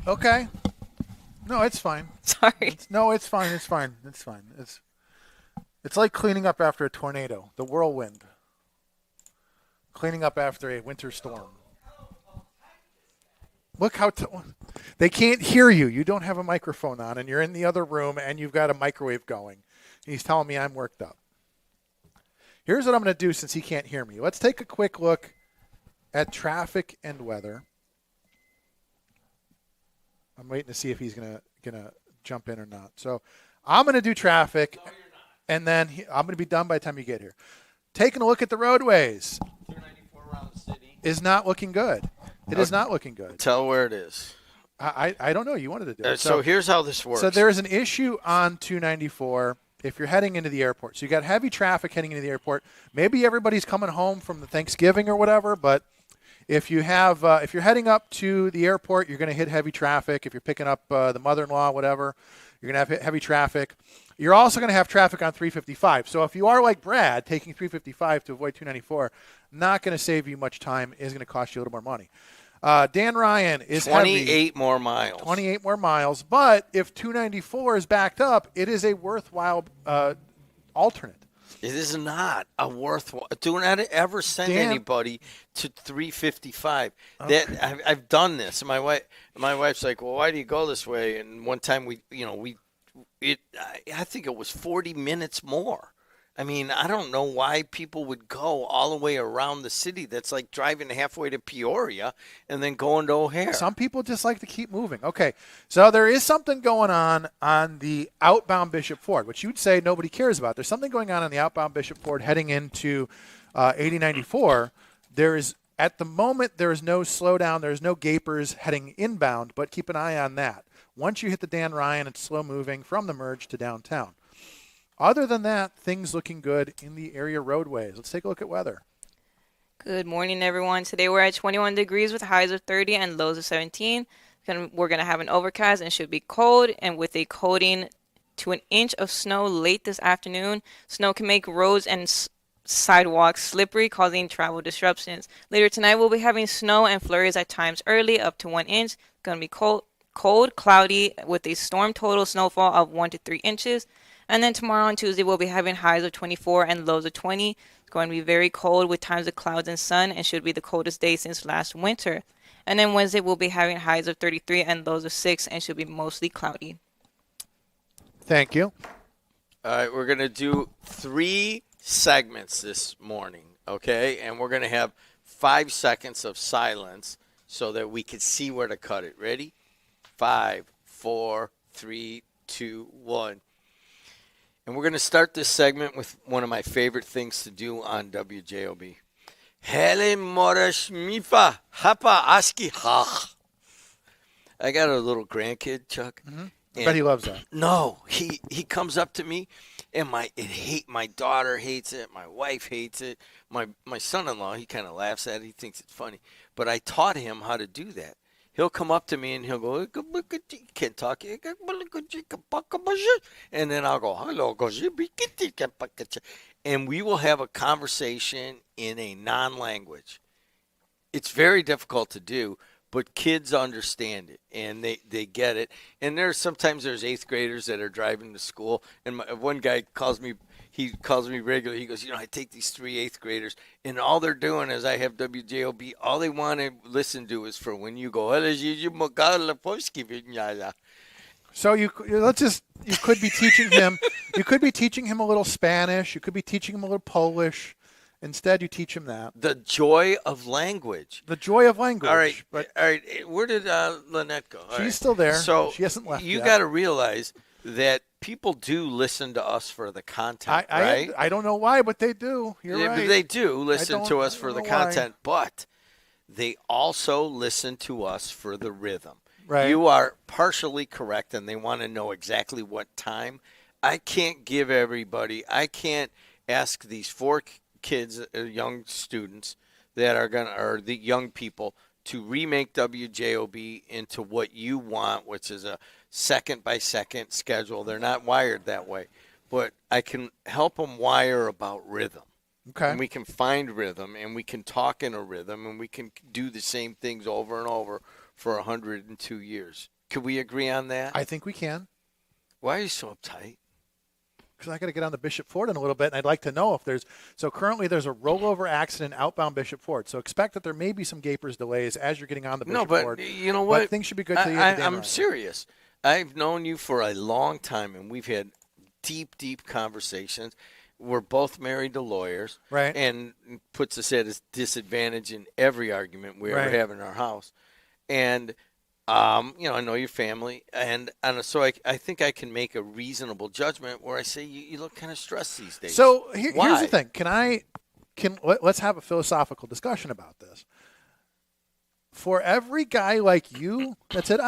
Okay. No, it's fine. Sorry. It's fine. It's fine. It's fine. It's like cleaning up after a tornado, the whirlwind. Cleaning up after a winter storm. Look how they can't hear you. You don't have a microphone on, and you're in the other room, and you've got a microwave going. He's telling me I'm worked up. Here's what I'm going to do since he can't hear me. Let's take a quick look at traffic and weather. I'm waiting to see if he's gonna jump in or not. So I'm going to do traffic, and then I'm going to be done by the time you get here. Taking a look at the roadways. 294 around the city. Is not looking good. It is not looking good. Tell where it is. I don't know. You wanted to do it. So here's how this works. So there is an issue on 294 if you're heading into the airport. So you got heavy traffic heading into the airport. Maybe everybody's coming home from the Thanksgiving or whatever, but if you have, if you're heading up to the airport, you're going to hit heavy traffic. If you're picking up the mother-in-law, whatever, you're going to have heavy traffic. You're also going to have traffic on 355. So if you are like Brad, taking 355 to avoid 294, not going to save you much time. Is going to cost you a little more money. Dan Ryan is 28 more miles. 28 more miles. But if 294 is backed up, it is a worthwhile alternate. It is not a worthwhile. Do not ever send anybody to 355. Okay. That I've done this. My wife's like, well, why do you go this way? And one time I think it was 40 minutes more. I mean, I don't know why people would go all the way around the city. That's like driving halfway to Peoria and then going to O'Hare. Some people just like to keep moving. Okay, so there is something going on the outbound Bishop Ford, which you'd say nobody cares about. There's something going on the outbound Bishop Ford heading into 8094. There is, at the moment, there is no slowdown. There's no gapers heading inbound, but keep an eye on that. Once you hit the Dan Ryan, it's slow moving from the merge to downtown. Other than that, things looking good in the area roadways. Let's take a look at weather. Good morning, everyone. Today we're at 21 degrees with highs of 30 and lows of 17. We're going to have an overcast and should be cold, and with a coating to an inch of snow late this afternoon. Snow can make roads and sidewalks slippery, causing travel disruptions. Later tonight, we'll be having snow and flurries at times early, up to 1 inch. Going to be cold, cloudy, with a storm total snowfall of 1 to 3 inches. And then tomorrow on Tuesday, we'll be having highs of 24 and lows of 20. It's going to be very cold with times of clouds and sun, and should be the coldest day since last winter. And then Wednesday, we'll be having highs of 33 and lows of 6, and should be mostly cloudy. Thank you. All right, we're going to do 3 segments this morning, okay? And we're going to have 5 seconds of silence so that we can see where to cut it. Ready? 5, 4, 3, 2, 1. And we're going to start this segment with one of my favorite things to do on WJOB. Hele morash mifa hapa aski ha. I got a little grandkid, Chuck. Mm-hmm. I bet he loves that. No, he comes up to me, and my daughter hates it. My wife hates it. My son-in-law, he kind of laughs at it. He thinks it's funny. But I taught him how to do that. He'll come up to me and he'll go, can't talk. And then I'll go, hello. And we will have a conversation in a non-language. It's very difficult to do, but kids understand it and they get it. And sometimes there's 8th graders that are driving to school. And one guy calls me regularly. He goes, I take these 3 8th graders, and all they're doing is I have WJOB. All they want to listen to is for when you go. So you could be teaching him. You could be teaching him a little Spanish. You could be teaching him a little Polish. Instead, you teach him that. The joy of language. The joy of language. All right. All right. Where did Lynette go? She's still there. So she hasn't left You yet. got to realize that people do listen to us for the content, right? I don't know why, but they do. You're Yeah, right. but they do listen to us I for don't the know why. content, but they also listen to us for the rhythm. Right. You are partially correct, and they want to know exactly what time. I can't ask these 4 kids, young students that are or the young people, to remake WJOB into what you want, which is a second-by-second schedule. They're not wired that way. But I can help them wire about rhythm. Okay. And we can find rhythm, and we can talk in a rhythm, and we can do the same things over and over for 102 years. Could we agree on that? I think we can. Why are you so uptight? Because I got to get on the Bishop Ford in a little bit, and I'd like to know if there's – so currently there's a rollover accident outbound Bishop Ford. So expect that there may be some gapers delays as you're getting on the Bishop Ford. No, but you know what? But things should be good till you get the I'm serious. I've known you for a long time, and we've had deep, deep conversations. We're both married to lawyers. Right. And puts us at a disadvantage in every argument we ever have in our house. And – I know your family, and so I think I can make a reasonable judgment where I say you look kind of stressed these days. So here's the thing. Let's have a philosophical discussion about this. For every guy like you that said,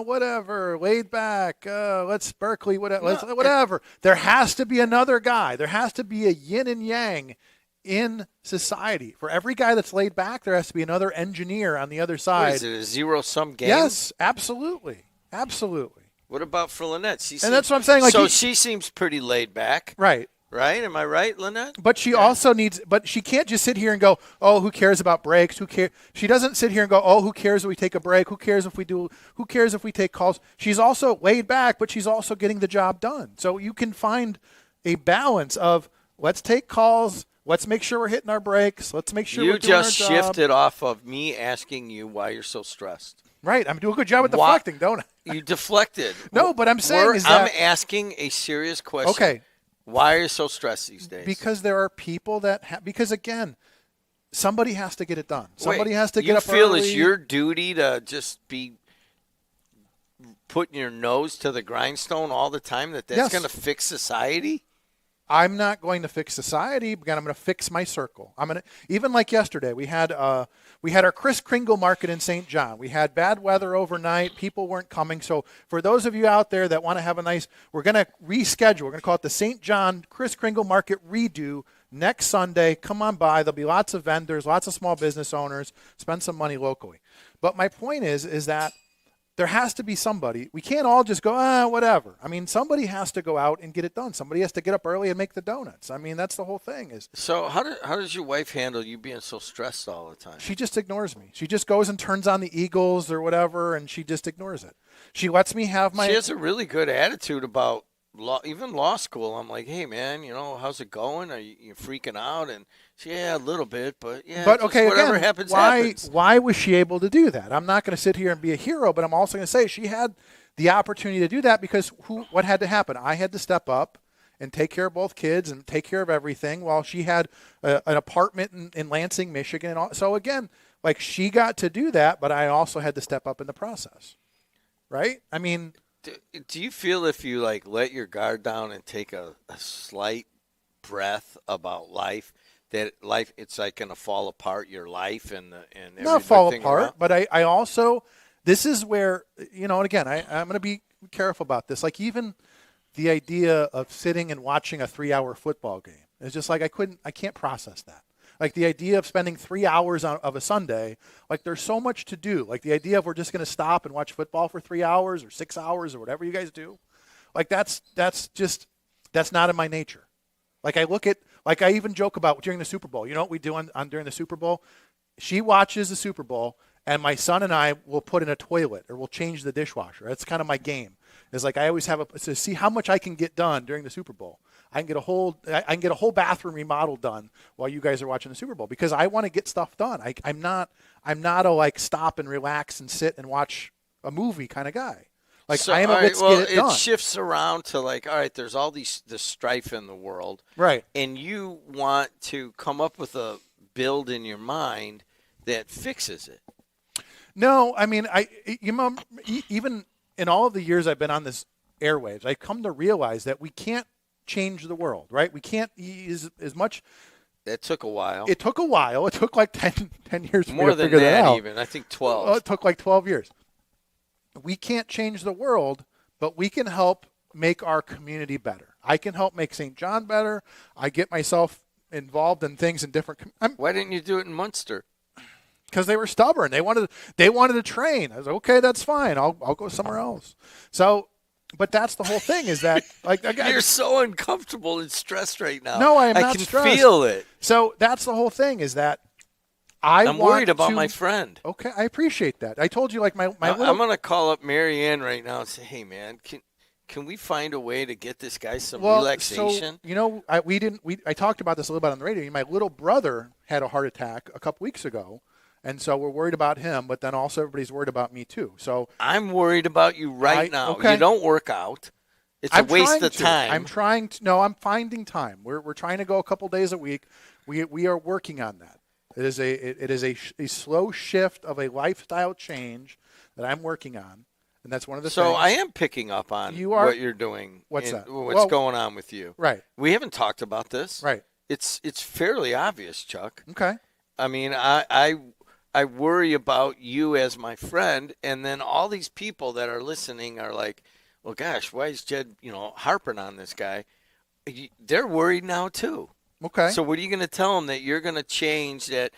whatever, laid back, let's Berkeley, whatever, there has to be another guy. There has to be a yin and yang in society. For every guy that's laid back, there has to be another engineer on the other side. What is it, a zero-sum game? Yes, absolutely. Absolutely. What about for Lynette? That's what I'm saying. Like she seems pretty laid back. Right. Right? Am I right, Lynette? But she also needs – but she can't just sit here and go, oh, who cares about breaks? Who cares? She doesn't sit here and go, oh, who cares if we take a break? Who cares if we do – who cares if we take calls? She's also laid back, but she's also getting the job done. So you can find a balance of let's take calls – let's make sure we're hitting our breaks. Let's make sure we're doing our job. You just shifted off of me asking you why you're so stressed. Right. I'm doing a good job at deflecting, don't I? You deflected. No, but I'm saying is that I'm asking a serious question. Okay. Why are you so stressed these days? Because there are people that because again, somebody has to get it done. Somebody has to get you up feel early. it's your duty to just be putting your nose to the grindstone all the time, that's Yes. going to fix society? I'm not going to fix society, but I'm going to fix my circle. I'm going to even like yesterday. We had our Kris Kringle market in St. John. We had bad weather overnight. People weren't coming. So for those of you out there that want to have a nice, we're going to reschedule. We're going to call it the St. John Kris Kringle Market redo next Sunday. Come on by. There'll be lots of vendors, lots of small business owners. Spend some money locally. But my point is that there has to be somebody. We can't all just go, whatever. I mean, somebody has to go out and get it done. Somebody has to get up early and make the donuts. I mean, that's the whole thing. So how does your wife handle you being so stressed all the time? She just ignores me. She just goes and turns on the Eagles or whatever, and she just ignores it. She lets me have my – She has a really good attitude about even law school. I'm like, hey, man, how's it going? Are you freaking out? And she, a little bit, but yeah. But okay, whatever again, happens, why happens. why was she able to do that? I'm not going to sit here and be a hero, but I'm also going to say she had the opportunity to do that because what had to happen? I had to step up and take care of both kids and take care of everything while she had an apartment in Lansing, Michigan. And all. So again, like she got to do that, but I also had to step up in the process, right? I mean, do you feel if you let your guard down and take a slight breath about life? That life, it's going to fall apart, your life and not fall everything apart, around? but I also, this is where, and again, I'm going to be careful about this. Like even the idea of sitting and watching a 3-hour football game is just like, I can't process that. Like the idea of spending 3 hours of a Sunday, like there's so much to do. Like the idea of we're just going to stop and watch football for 3 hours or 6 hours or whatever you guys do. Like that's not in my nature. Like I even joke about during the Super Bowl. You know what we do on during the Super Bowl? She watches the Super Bowl, and my son and I will put in a toilet or we'll change the dishwasher. That's kind of my game. It's like I always have to see how much I can get done during the Super Bowl. I can get a whole bathroom remodel done while you guys are watching the Super Bowl because I want to get stuff done. I'm not a stop and relax and sit and watch a movie kind of guy. So, I am a let's get it done. It shifts around to all right, there's all this strife in the world. Right. And you want to come up with a build in your mind that fixes it. No, I mean, even in all of the years I've been on this airwaves, I've come to realize that we can't change the world, right? We can't use as much. That took a while. It took a while. It took like 10 years for me More to than figure that out. even. I think 12. Well, it took like 12 years. We can't change the world, but we can help make our community better. I can help make St. John better. I get myself involved in things in different. Why didn't you do it in Munster? Because they were stubborn. They wanted to train. I was like, okay, that's fine. I'll go somewhere else. So, but that's the whole thing is that like You're so uncomfortable and stressed right now. No, I am I not can stressed. feel it. So that's the whole thing is that I'm worried about my friend. Okay, I appreciate that. I told you like my little, I'm going to call up Mary Ann right now and say, hey, man, can we find a way to get this guy some relaxation? So, I talked about this a little bit on the radio. My little brother had a heart attack a couple weeks ago. And so we're worried about him, but then also everybody's worried about me too. So I'm worried about you now. Okay. You don't work out. It's a waste of time. I'm trying to. No, I'm finding time. We're trying to go a couple days a week. We are working on that. It is a slow shift of a lifestyle change that I'm working on, and that's one of the. So things. I am picking up on what you're doing. What's that? What's going on with you? Right. We haven't talked about this. Right. It's fairly obvious, Chuck. Okay. I mean, I worry about you as my friend, and then all these people that are listening are like, well, gosh, why is Jed, harping on this guy? They're worried now, too. Okay. So what are you going to tell them that you're going to change that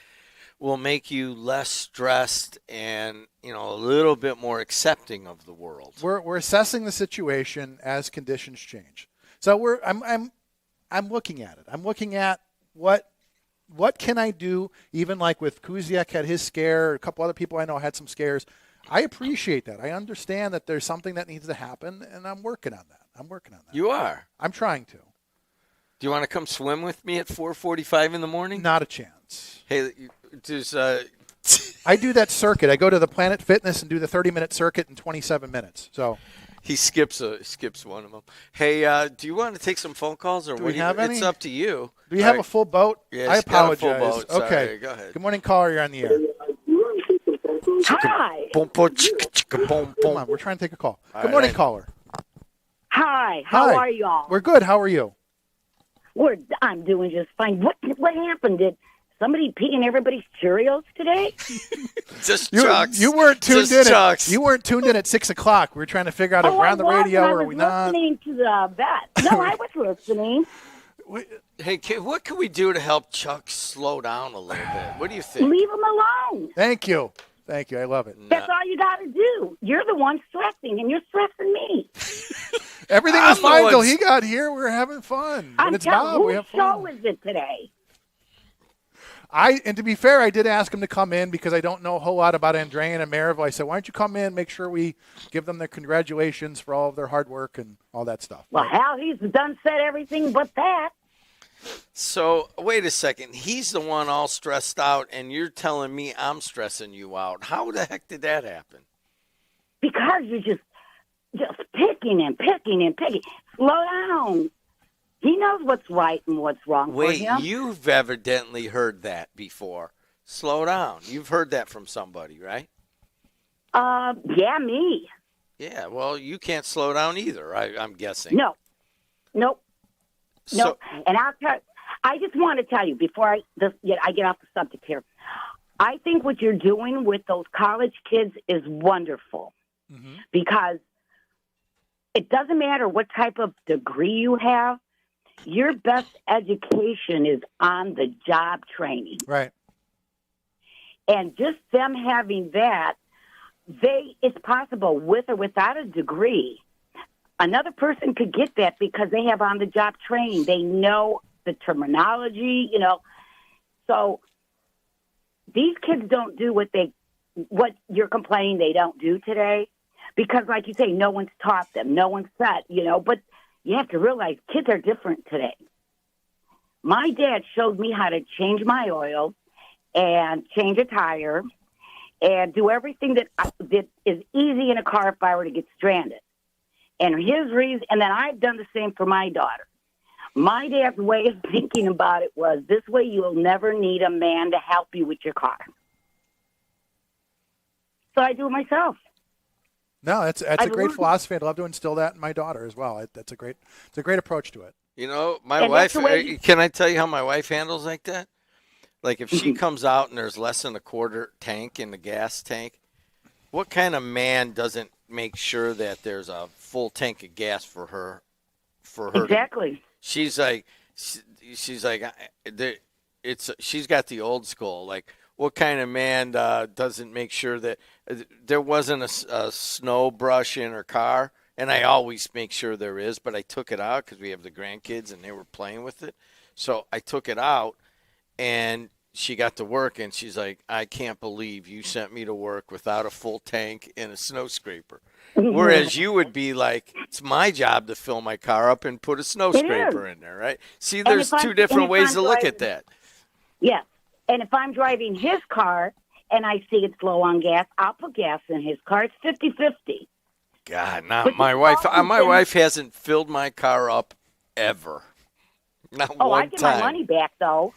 will make you less stressed and, a little bit more accepting of the world? We're assessing the situation as conditions change. So I'm looking at it. I'm looking at what can I do, even like with Kuziak had his scare, a couple other people I know had some scares. I appreciate that. I understand that there's something that needs to happen, and I'm working on that. You are? I'm trying to. Do you want to come swim with me at 4:45 in the morning? Not a chance. Hey, there's I do that circuit. I go to the Planet Fitness and do the 30-minute circuit in 27 minutes. So he skips one of them. Hey, do you want to take some phone calls or do we have any? It's up to you. Do you have a full boat? Yes, I apologize. Got a full boat. Okay. Sorry, go ahead. Good morning, caller. You're on the air. Hi. Come on, we're trying to take a call. Good morning, caller. Hi. How are y'all? We're good. How are you? I'm doing just fine. What happened? Did somebody pee in everybody's Cheerios today? Just you weren't tuned in. Chucks. You weren't tuned in at 6 o'clock. We were trying to figure out if we're on the radio or are we not. I was listening to the vet. No, I was listening. Hey, what can we do to help Chuck slow down a little bit? What do you think? Leave him alone. Thank you. I love it. That's all you got to do. You're the one stressing, and you're stressing me. Everything was fine until he got here. We were having fun. I'm It's Bob. We whose have show fun. is it today? And to be fair, I did ask him to come in because I don't know a whole lot about Andrea and Maryville. I said, why don't you come in, make sure we give them their congratulations for all of their hard work and all that stuff. Well, hell, he's done said everything but that. So, wait a second. He's the one all stressed out, and you're telling me I'm stressing you out. How the heck did that happen? Because you're just picking and picking and picking. Slow down. He knows what's right and what's wrong for Wait, him. you've evidently heard that before. Slow down. You've heard that from somebody, right? Yeah, me. Yeah, well, you can't slow down either, I'm guessing. No. Nope. So, Nope. And I just want to tell you before I get off the subject here. I think what you're doing with those college kids is wonderful because it doesn't matter what type of degree you have. Your best education is on the job training. Right. And just them having that, it's possible with or without a degree. Another person could get that because they have on-the-job training. They know the terminology, So these kids don't do what you're complaining they don't do today because, like you say, no one's taught them. No one's set, But you have to realize kids are different today. My dad showed me how to change my oil and change a tire and do everything that is easy in a car if I were to get stranded. And his reason, and then I've done the same for my daughter. My dad's way of thinking about it was this way you'll never need a man to help you with your car. So I do it myself. No, that's a great philosophy. I'd love to instill that in my daughter as well. It's a great approach to it. You know, my And wife, that's the way- can I tell you how my wife handles like that? Like if she comes out and there's less than a quarter tank in the gas tank, what kind of man doesn't make sure that there's a full tank of gas for her? Exactly. She's like, she's got the old school. Like, what kind of man doesn't make sure that there wasn't a snow brush in her car? And I always make sure there is, but I took it out because we have the grandkids and they were playing with it. So I took it out, and she got to work, and she's like, I can't believe you sent me to work without a full tank and a snow scraper. Whereas you would be like, it's my job to fill my car up and put a snow scraper in there, right? See, And there's if two I'm- different and if ways I'm to look driving- at that. Yes. And if I'm driving his car and I see it's low on gas, I'll put gas in his car. It's 50-50. God, not But my the wife. problem My is- wife hasn't filled my car up ever. Not Oh, one I get time. my money back, though.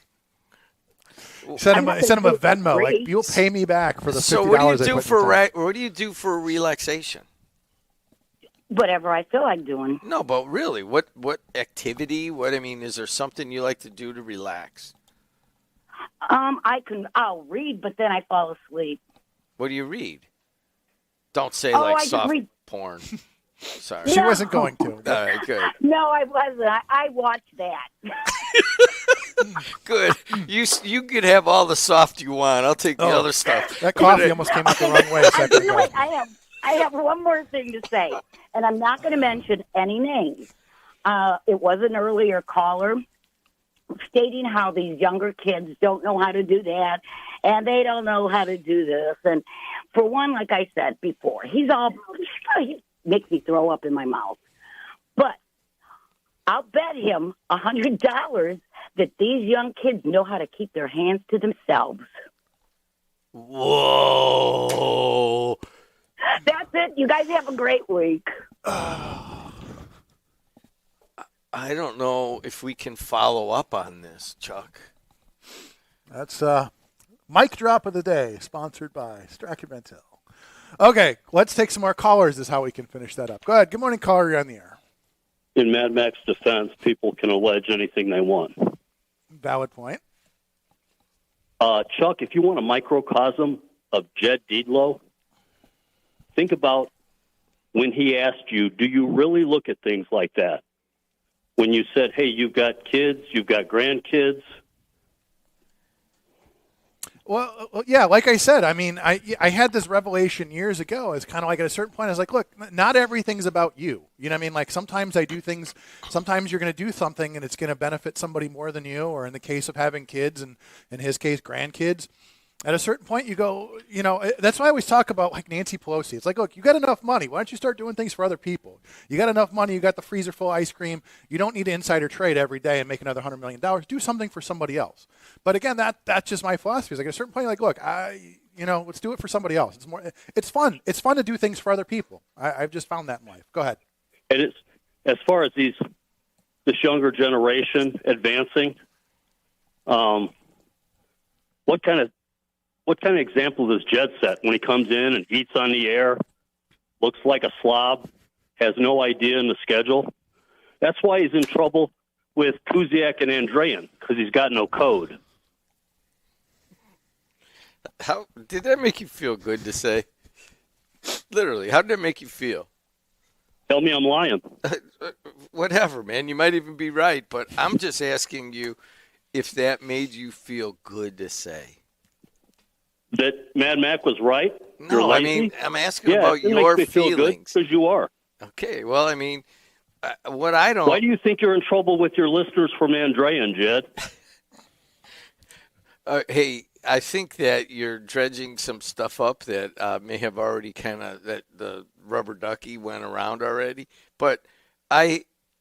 Send I'm him not a gonna do it for Venmo. free. Like, you'll pay me back for the $50 So what do you I do put for in the tank. what do you do for relaxation? Whatever I feel like doing. No, but really, what activity? Is there something you like to do to relax? I'll read, but then I fall asleep. What do you read? Don't say Oh, like I just soft read- porn. Sorry. She wasn't going to. All right, good. No, I wasn't. I watched that. Good. You could have all the soft you want. I'll take the Oh, other stuff. That coffee almost came out the wrong way a second ago. Wait, I have one more thing to say, and I'm not going to mention any names. It was an earlier caller stating how these younger kids don't know how to do that, and they don't know how to do this. And for one, like I said before, he makes me throw up in my mouth. But I'll bet him $100 that these young kids know how to keep their hands to themselves. Whoa. That's it. You guys have a great week. I don't know if we can follow up on this, Chuck. That's mic drop of the day, sponsored by Strachan-Bentel. Okay, let's take some more callers. Is how we can finish that up. Go ahead. Good morning, caller. You're on the air. In Mad Max defense, people can allege anything they want. Valid point. Chuck, if you want a microcosm of Jed Dietlow, think about when he asked you, do you really look at things like that? When you said, hey, you've got kids, you've got grandkids. Well, yeah, like I said, I mean, I had this revelation years ago. It's kind of like at a certain point, I was like, look, not everything's about you. You know what I mean? Like sometimes I do things, sometimes you're going to do something and it's going to benefit somebody more than you, or in the case of having kids and in his case, grandkids. At a certain point, you go, you know, that's why I always talk about like Nancy Pelosi. It's like, look, you got enough money. Why don't you start doing things for other people? You got enough money. You got the freezer full of ice cream. You don't need to insider trade every day and make another $100 million. Do something for somebody else. But again, that's just my philosophy. It's like at a certain point, like, look, let's do it for somebody else. It's fun. It's fun to do things for other people. I've just found that in life. Go ahead. And it's as far as this younger generation advancing. What kind of example does Jed set when he comes in and eats on the air, looks like a slob, has no idea in the schedule? That's why he's in trouble with Kuziak and Andrean, because he's got no code. How did that make you feel good to say? Literally, how did that make you feel? Tell me I'm lying. Whatever, man. You might even be right, but I'm just asking you if that made you feel good to say. That Mad Mac was right? You're No, I lazy? mean, I'm asking Yeah, about it your makes me feel good feelings. because you are. Okay, well, I mean, what I don't... Why do you think you're in trouble with your listeners from Andrean, Jed? Hey, I think that you're dredging some stuff up that may have already that the rubber ducky went around already. But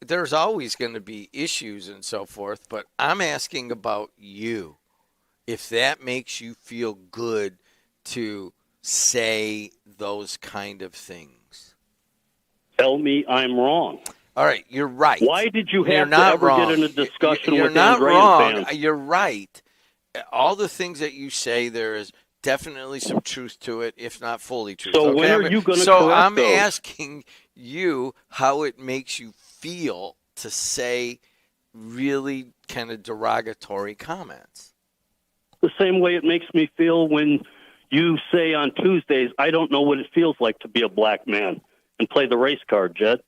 there's always going to be issues and so forth, but I'm asking about you. If that makes you feel good to say those kind of things. Tell me I'm wrong. All right, you're right. Why did you You're have to not ever wrong. get in a discussion You're with not Andrean wrong. fans? You're right. All the things that you say, there is definitely some truth to it, if not fully true. So when are you going to So correct I'm those? asking you how it makes you feel to say really kind of derogatory comments. The same way it makes me feel when you say on Tuesdays, I don't know what it feels like to be a black man, and play the race card, Jed.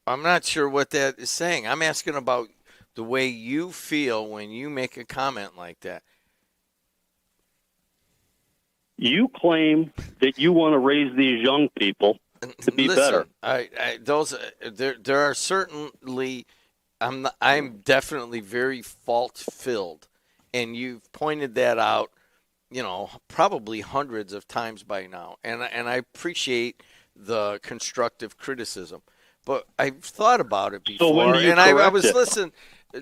I'm not sure what that is saying. I'm asking about the way you feel when you make a comment like that. You claim that you want to raise these young people to be Listen, better. There are certainly, I'm definitely very fault-filled, and you've pointed that out, probably hundreds of times by now, and I appreciate the constructive criticism, but I've thought about it before, So when do you and I correct was it? listening.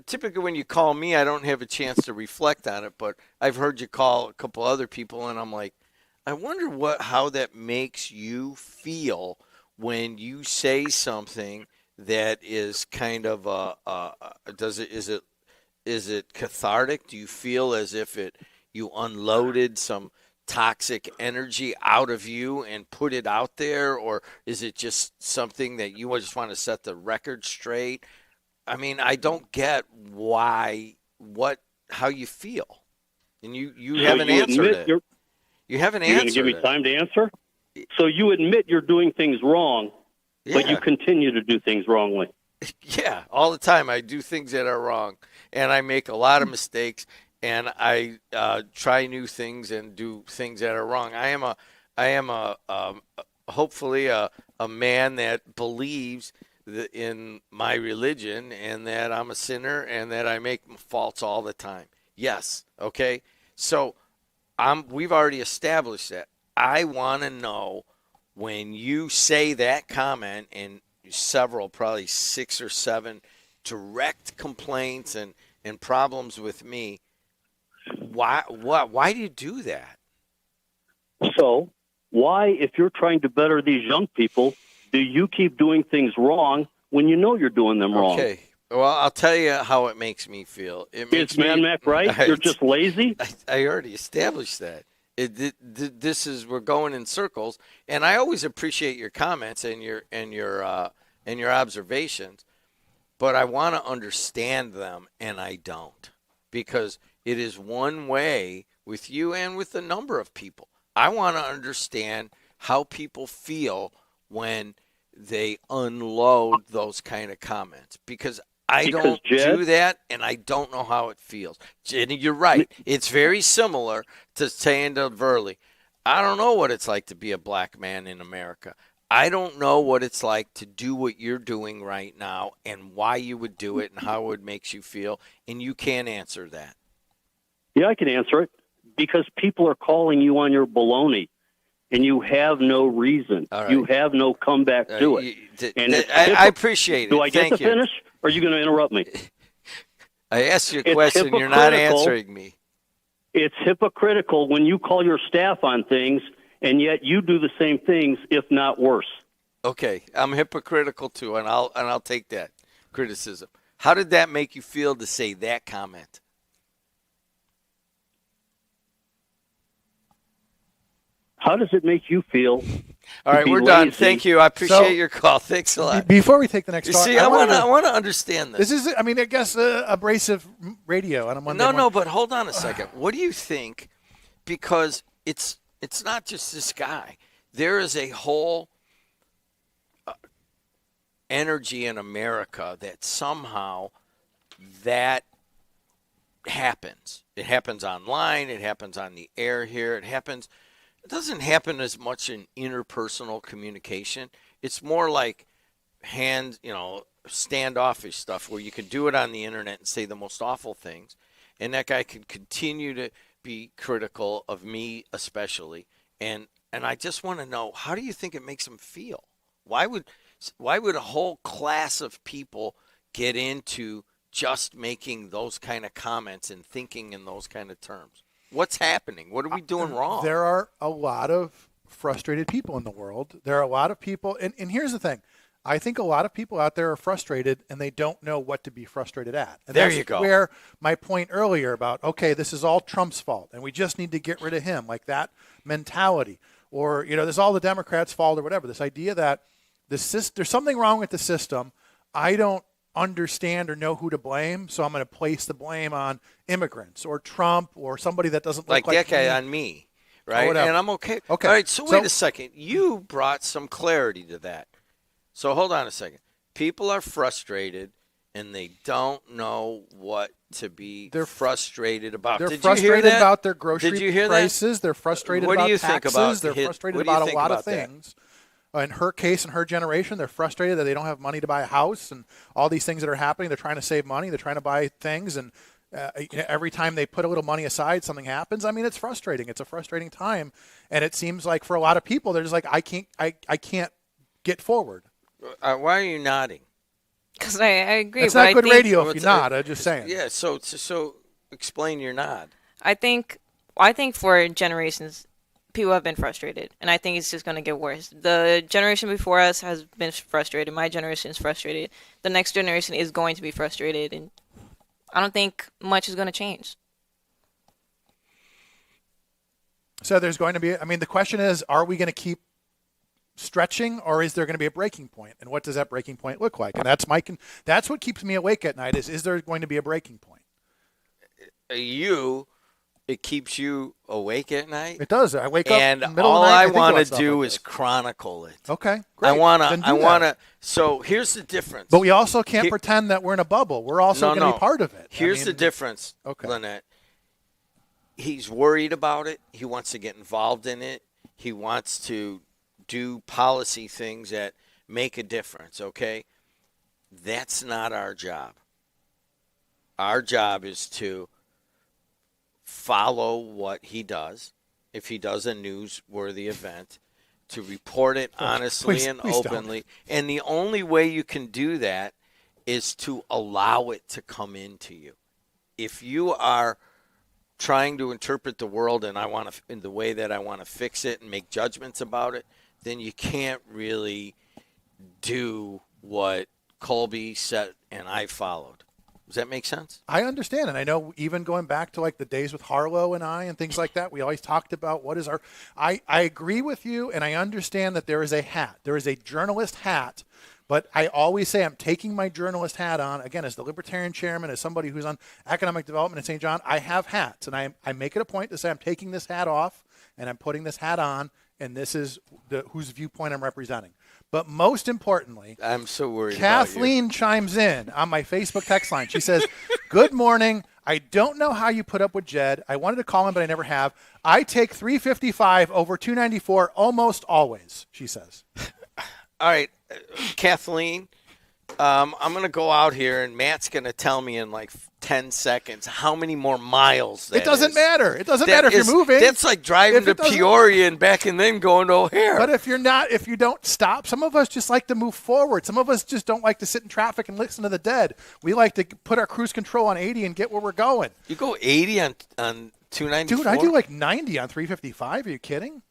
Typically, when you call me, I don't have a chance to reflect on it, but I've heard you call a couple other people, and I'm like, I wonder how that makes you feel when you say something that is kind of is it cathartic? Do you feel as if you unloaded some toxic energy out of you and put it out there, or is it just something that you just want to set the record straight? I mean, I don't get how you feel, and you So haven't you answered admit it. you're- You haven't You're going answered to give me it. time to answer? So you admit you're doing things wrong, but you Yeah. continue to do things wrongly. Yeah, all the time I do things that are wrong, and I make a lot of mistakes, and I try new things and do things that are wrong. I am hopefully a man that believes in my religion, and that I'm a sinner, and that I make faults all the time. Yes, okay. So we've already established that. I want to know when you say that comment and several, probably 6 or 7 direct complaints and problems with me, why do you do that? So why, if you're trying to better these young people, do you keep doing things wrong when you know you're doing them wrong? Okay. Well, I'll tell you how it makes me feel. It makes Is Man Mac right? You're just lazy? I already established that. We're going in circles, and I always appreciate your comments and your observations, but I want to understand them, and I don't, because it is one way with you and with a number of people. I want to understand how people feel when they unload those kind of comments, because I don't Jed, do that, and I don't know how it feels. Jenny, you're right. It's very similar to saying to Verley, I don't know what it's like to be a black man in America. I don't know what it's like to do what you're doing right now and why you would do it and how it makes you feel, and you can't answer that. Yeah, I can answer it. Because people are calling you on your baloney, and you have no reason. All right. You have no comeback to it. I appreciate it. Do I get Thank to you. finish, or are you going to interrupt me? I asked you a It's question. You're not hypocritical. answering me. It's hypocritical when you call your staff on things, and yet you do the same things, if not worse. Okay, I'm hypocritical too, and I'll take that criticism. How did that make you feel to say that comment? How does it make you feel? All right, we're done. Thank you. I appreciate your call. Thanks a lot. Before we take the next You call, see, I want to understand this. This is, I mean, I guess abrasive radio on a Monday. No, but hold on a second. What do you think? Because it's not just this guy. There is a whole energy in America that somehow that happens. It happens online. It happens on the air here. It doesn't happen as much in interpersonal communication. It's more like standoffish stuff where you can do it on the internet and say the most awful things, and that guy can continue to be critical of me especially. And I just want to know, how do you think it makes him feel? Why would a whole class of people get into just making those kind of comments and thinking in those kind of terms? What's happening? What are we doing wrong? There are a lot of frustrated people in the world. There are a lot of people, and here's the thing. I think a lot of people out there are frustrated and they don't know what to be frustrated at. And There that's you go. where my point earlier about, okay, this is all Trump's fault and we just need to get rid of him, like that mentality. Or, this is all the Democrats' fault or whatever. This idea that there's something wrong with the system. I don't understand or know who to blame, so I'm going to place the blame on immigrants or Trump or somebody that doesn't look like that guy me. on me, right? whatever. And I'm okay. Okay. All right, so wait a second. You brought some clarity to that. So hold on a second. People are frustrated, and they don't know what to be frustrated about. They're Did you hear frustrated that? about their grocery Did you hear prices. That? They're frustrated What about do you taxes. think about They're frustrated what do you about a think lot of about that? things. In her case, in her generation, they're frustrated that they don't have money to buy a house and all these things that are happening. They're trying to save money. They're trying to buy things. And every time they put a little money aside, something happens. I mean, it's frustrating. It's a frustrating time. And it seems like for a lot of people, they're just like, I can't get forward. Why are you nodding? Because I agree. It's but not good I think, radio if you nod. I'm just saying. Yeah, so explain your nod. I think for generations, people have been frustrated, and I think it's just going to get worse. The generation before us has been frustrated. My generation is frustrated. The next generation is going to be frustrated, and I don't think much is going to change. So there's going to be, the question is, are we going to keep stretching, or is there going to be a breaking point? And what does that breaking point look like? And that's what keeps me awake at night is there going to be a breaking point? It keeps you awake at night? It does. I wake up and in the middle all of the night. I and want to think about do stuff like is this. chronicle it. Okay, great. I want Then do to. that. So here's the difference. But we also can't pretend that we're in a bubble. We're also going to be part of it. Here's the difference, Lynette. He's worried about it. He wants to get involved in it. He wants to do policy things that make a difference, okay? That's not our job. Our job is to follow what he does. If he does a newsworthy event, to report it honestly and openly. Don't. And the only way you can do that is to allow it to come into you. If you are trying to interpret the world and in the way that I want to fix it and make judgments about it, then you can't really do what Colby said and I followed. Does that make sense? I understand. And I know even going back to like the days with Harlow and I and things like that, we always talked about what is I agree with you, and I understand that there is a hat. There is a journalist hat. But I always say I'm taking my journalist hat on, again, as the Libertarian chairman, as somebody who's on economic development in St. John. I have hats, and I make it a point to say I'm taking this hat off, and I'm putting this hat on, and this is whose viewpoint I'm representing. But most importantly, I'm so worried Kathleen chimes in on my Facebook text line. She says, "Good morning. I don't know how you put up with Jed. I wanted to call him, but I never have. I take 355 over 294 almost always," she says. All right, Kathleen, I'm going to go out here, and Matt's going to tell me in like 10 seconds how many more miles that It doesn't is. matter. It doesn't matter if you're moving. That's like driving to Peoria and back and then going to O'Hare. But if you don't stop, some of us just like to move forward. Some of us just don't like to sit in traffic and listen to the dead. We like to put our cruise control on 80 and get where we're going. You go 80 on 294? Dude, I do like 90 on 355. Are you kidding?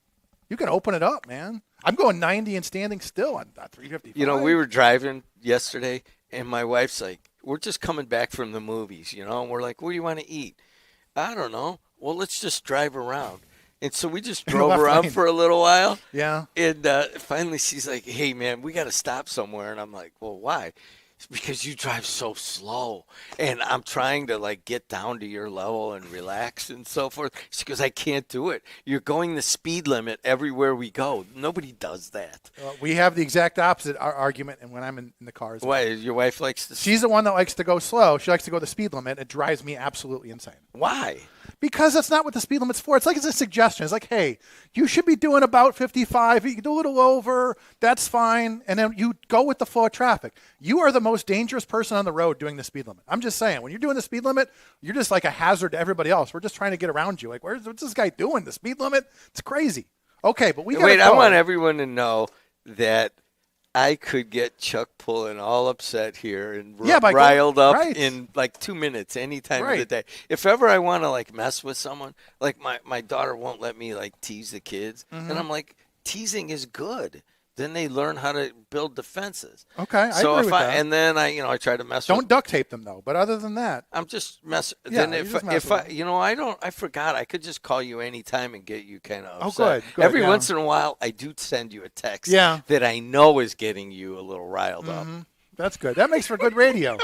You can open it up, man. I'm going 90 and standing still on 355. You know, we were driving yesterday, and my wife's like, we're just coming back from the movies, and we're like, what do you want to eat? I don't know. Well, let's just drive around. And so we just drove around for a little while. Yeah. And finally she's like, hey, man, we got to stop somewhere. And I'm like, well, why? It's because you drive so slow. And I'm trying to, like, get down to your level and relax and so forth. She goes, I can't do it. You're going the speed limit everywhere we go. Nobody does that. We have the exact opposite argument, and when I'm in the car. Why? Your wife likes to... She's the one that likes to go slow. She likes to go the speed limit. It drives me absolutely insane. Why? Because that's not what the speed limit's for. It's like it's a suggestion. It's like, hey, you should be doing about 55. You can do a little over. That's fine. And then you go with the flow of traffic. You are the most dangerous person on the road doing the speed limit. I'm just saying, when you're doing the speed limit, you're just like a hazard to everybody else. We're just trying to get around you. Like, what's this guy doing? The speed limit? It's crazy. Okay, but we got to Wait, go. I want everyone to know that I could get Chuck Pullen all upset here and riled up in like 2 minutes any time of the day. If ever I want to like mess with someone, like my daughter won't let me like tease the kids. And I'm like, teasing is good. Then they learn how to build defenses. Okay, I so agree if with that. And then I try to mess. Don't duct tape them though. But other than that, I'm just messing. Yeah, then you just mess if with I I forgot I could just call you anytime and get you kind of Oh, upset. good, Every yeah. once in a while, I do send you a text. Yeah. That I know is getting you a little riled up. that's good. That makes for good radio.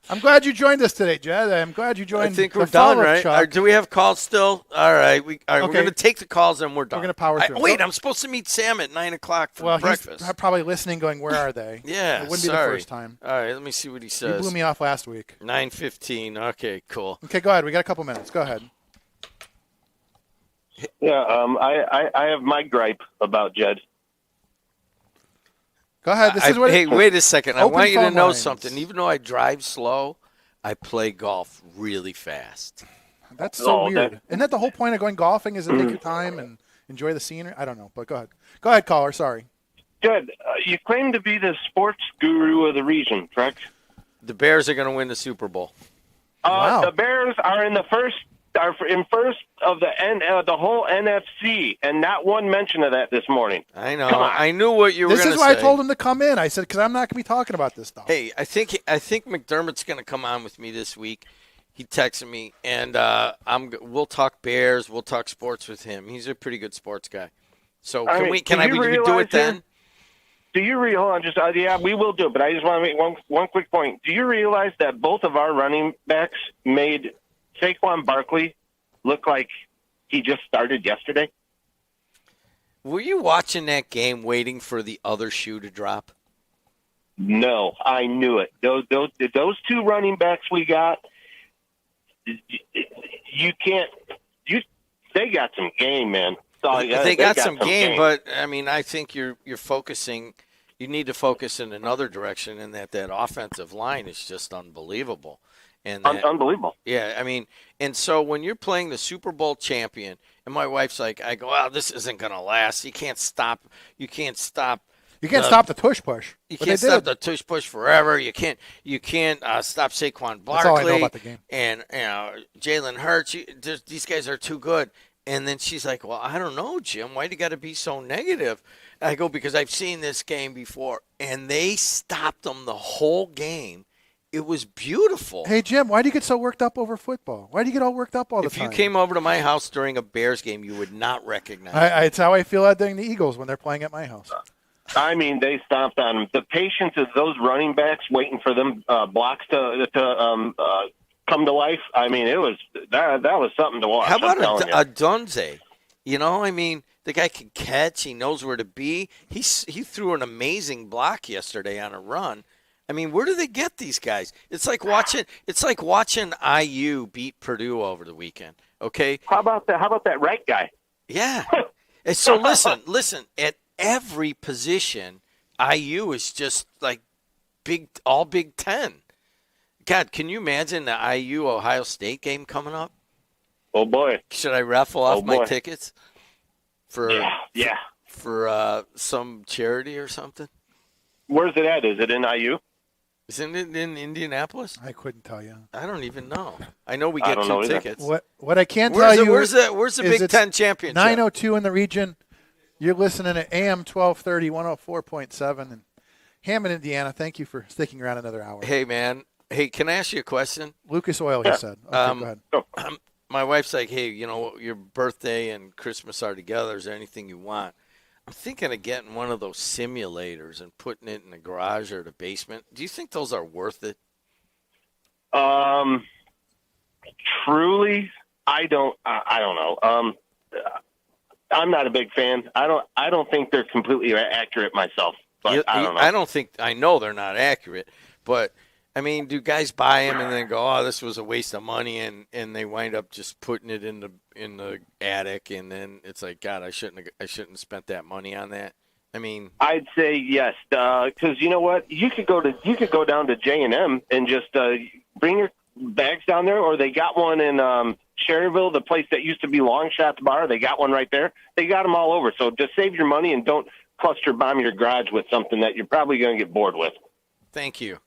I'm glad you joined us today, Jed. I'm glad you joined. I think the we're done, follow-up, right? Chuck. Do we have calls still? All right, we're Okay. going to take the calls and we're done. We're gonna power through. Wait, I'm supposed to meet Sam at 9:00 for Well, breakfast. he's probably listening, going, "Where are they?" Yeah, it wouldn't sorry. be the first time. All right, let me see what he You says. blew me off last week. 9:15. Okay, cool. Okay, go ahead. We got a couple minutes. Go ahead. Yeah, I have my gripe about Jed. Go ahead. This is what. Hey, wait a second. I Open want you to phone know lines. something. Even though I drive slow, I play golf really fast. That's so Oh, weird. that- Isn't that the whole point of going golfing? Is to take your time and enjoy the scenery? I don't know, but go ahead. Go ahead, caller. Sorry. Jed, you claim to be the sports guru of the region, correct? The Bears are going to win the Super Bowl. Wow. The Bears are in first of the whole NFC, and not one mention of that this morning. I know. Come on. I knew what you were This going is to say. why I told him to come in. I said because I'm not going to be talking about this stuff. Hey, I think McDermott's going to come on with me this week. He texted me, and we'll talk Bears. We'll talk sports with him. He's a pretty good sports guy. So I mean, can we do it then? Do you hold on? Just yeah, we will do it. But I just want to make one quick point. Do you realize that both of our running backs made Saquon Barkley look like he just started yesterday? Were you watching that game waiting for the other shoe to drop? No, I knew it. Those two running backs we got, you can't. They got some game, man. They got some game, but I mean, I think you're focusing. You need to focus in another direction, in that offensive line is just unbelievable. And unbelievable. Yeah, I mean, and so when you're playing the Super Bowl champion, and my wife's like, I go, "Oh, this isn't gonna last. You can't stop. You can't stop. You can't stop the tush push. You But can't they stop did. the tush push forever. You can't stop Saquon Barkley. That's all I know about the game. And Jalen Hurts. These guys are too good. And then she's like, "Well, I don't know, Jim. Why do you got to be so negative?" I go, "Because I've seen this game before, and they stopped them the whole game. It was beautiful." Hey, Jim, why do you get so worked up over football? Why do you get all worked up all the If time? you came over to my house during a Bears game, you would not recognize me. It's how I feel during the Eagles when they're playing at my house. I mean, they stomped on them. The patience of those running backs waiting for them blocks to come to life. I mean, it was that was something to watch. How I'm about telling you. a Dunze? I mean, the guy can catch. He knows where to be. He threw an amazing block yesterday on a run. I mean, where do they get these guys? It's like watching IU beat Purdue over the weekend. Okay. How about that right guy? Yeah. And so listen. At every position, IU is just like all Big Ten. God, can you imagine the IU Ohio State game coming up? Oh boy! Should I raffle off my boy. tickets for for some charity or something? Where's it at? Is it in IU? Isn't it in Indianapolis? I couldn't tell you. I don't even know. I know we I get don't 2 know either. tickets. What I can Where's tell it- you where's the is Big it's Ten championship? 902 in the region. You're listening to AM 1230, 104.7 in Hammond, Indiana. Thank you for sticking around another hour. Hey, man. Hey, can I ask you a question? Lucas Oil, he said. Okay, go ahead. My wife's like, hey, your birthday and Christmas are together. Is there anything you want? I'm thinking of getting one of those simulators and putting it in the garage or the basement. Do you think those are worth it? Truly, I don't know. I'm not a big fan. I don't think they're completely accurate myself. But I don't know. I know they're not accurate, but I mean, do guys buy them and then go, "Oh, this was a waste of money," and they wind up just putting it in the attic, and then it's like, God, I shouldn't have spent that money on that. I mean, I'd say yes, because you know what? You could go down to J&M and just bring your bags down there, or they got one in Sherryville, the place that used to be Long Shots Bar. They got one right there. They got them all over. So just save your money and don't cluster bomb your garage with something that you're probably going to get bored with. thank you.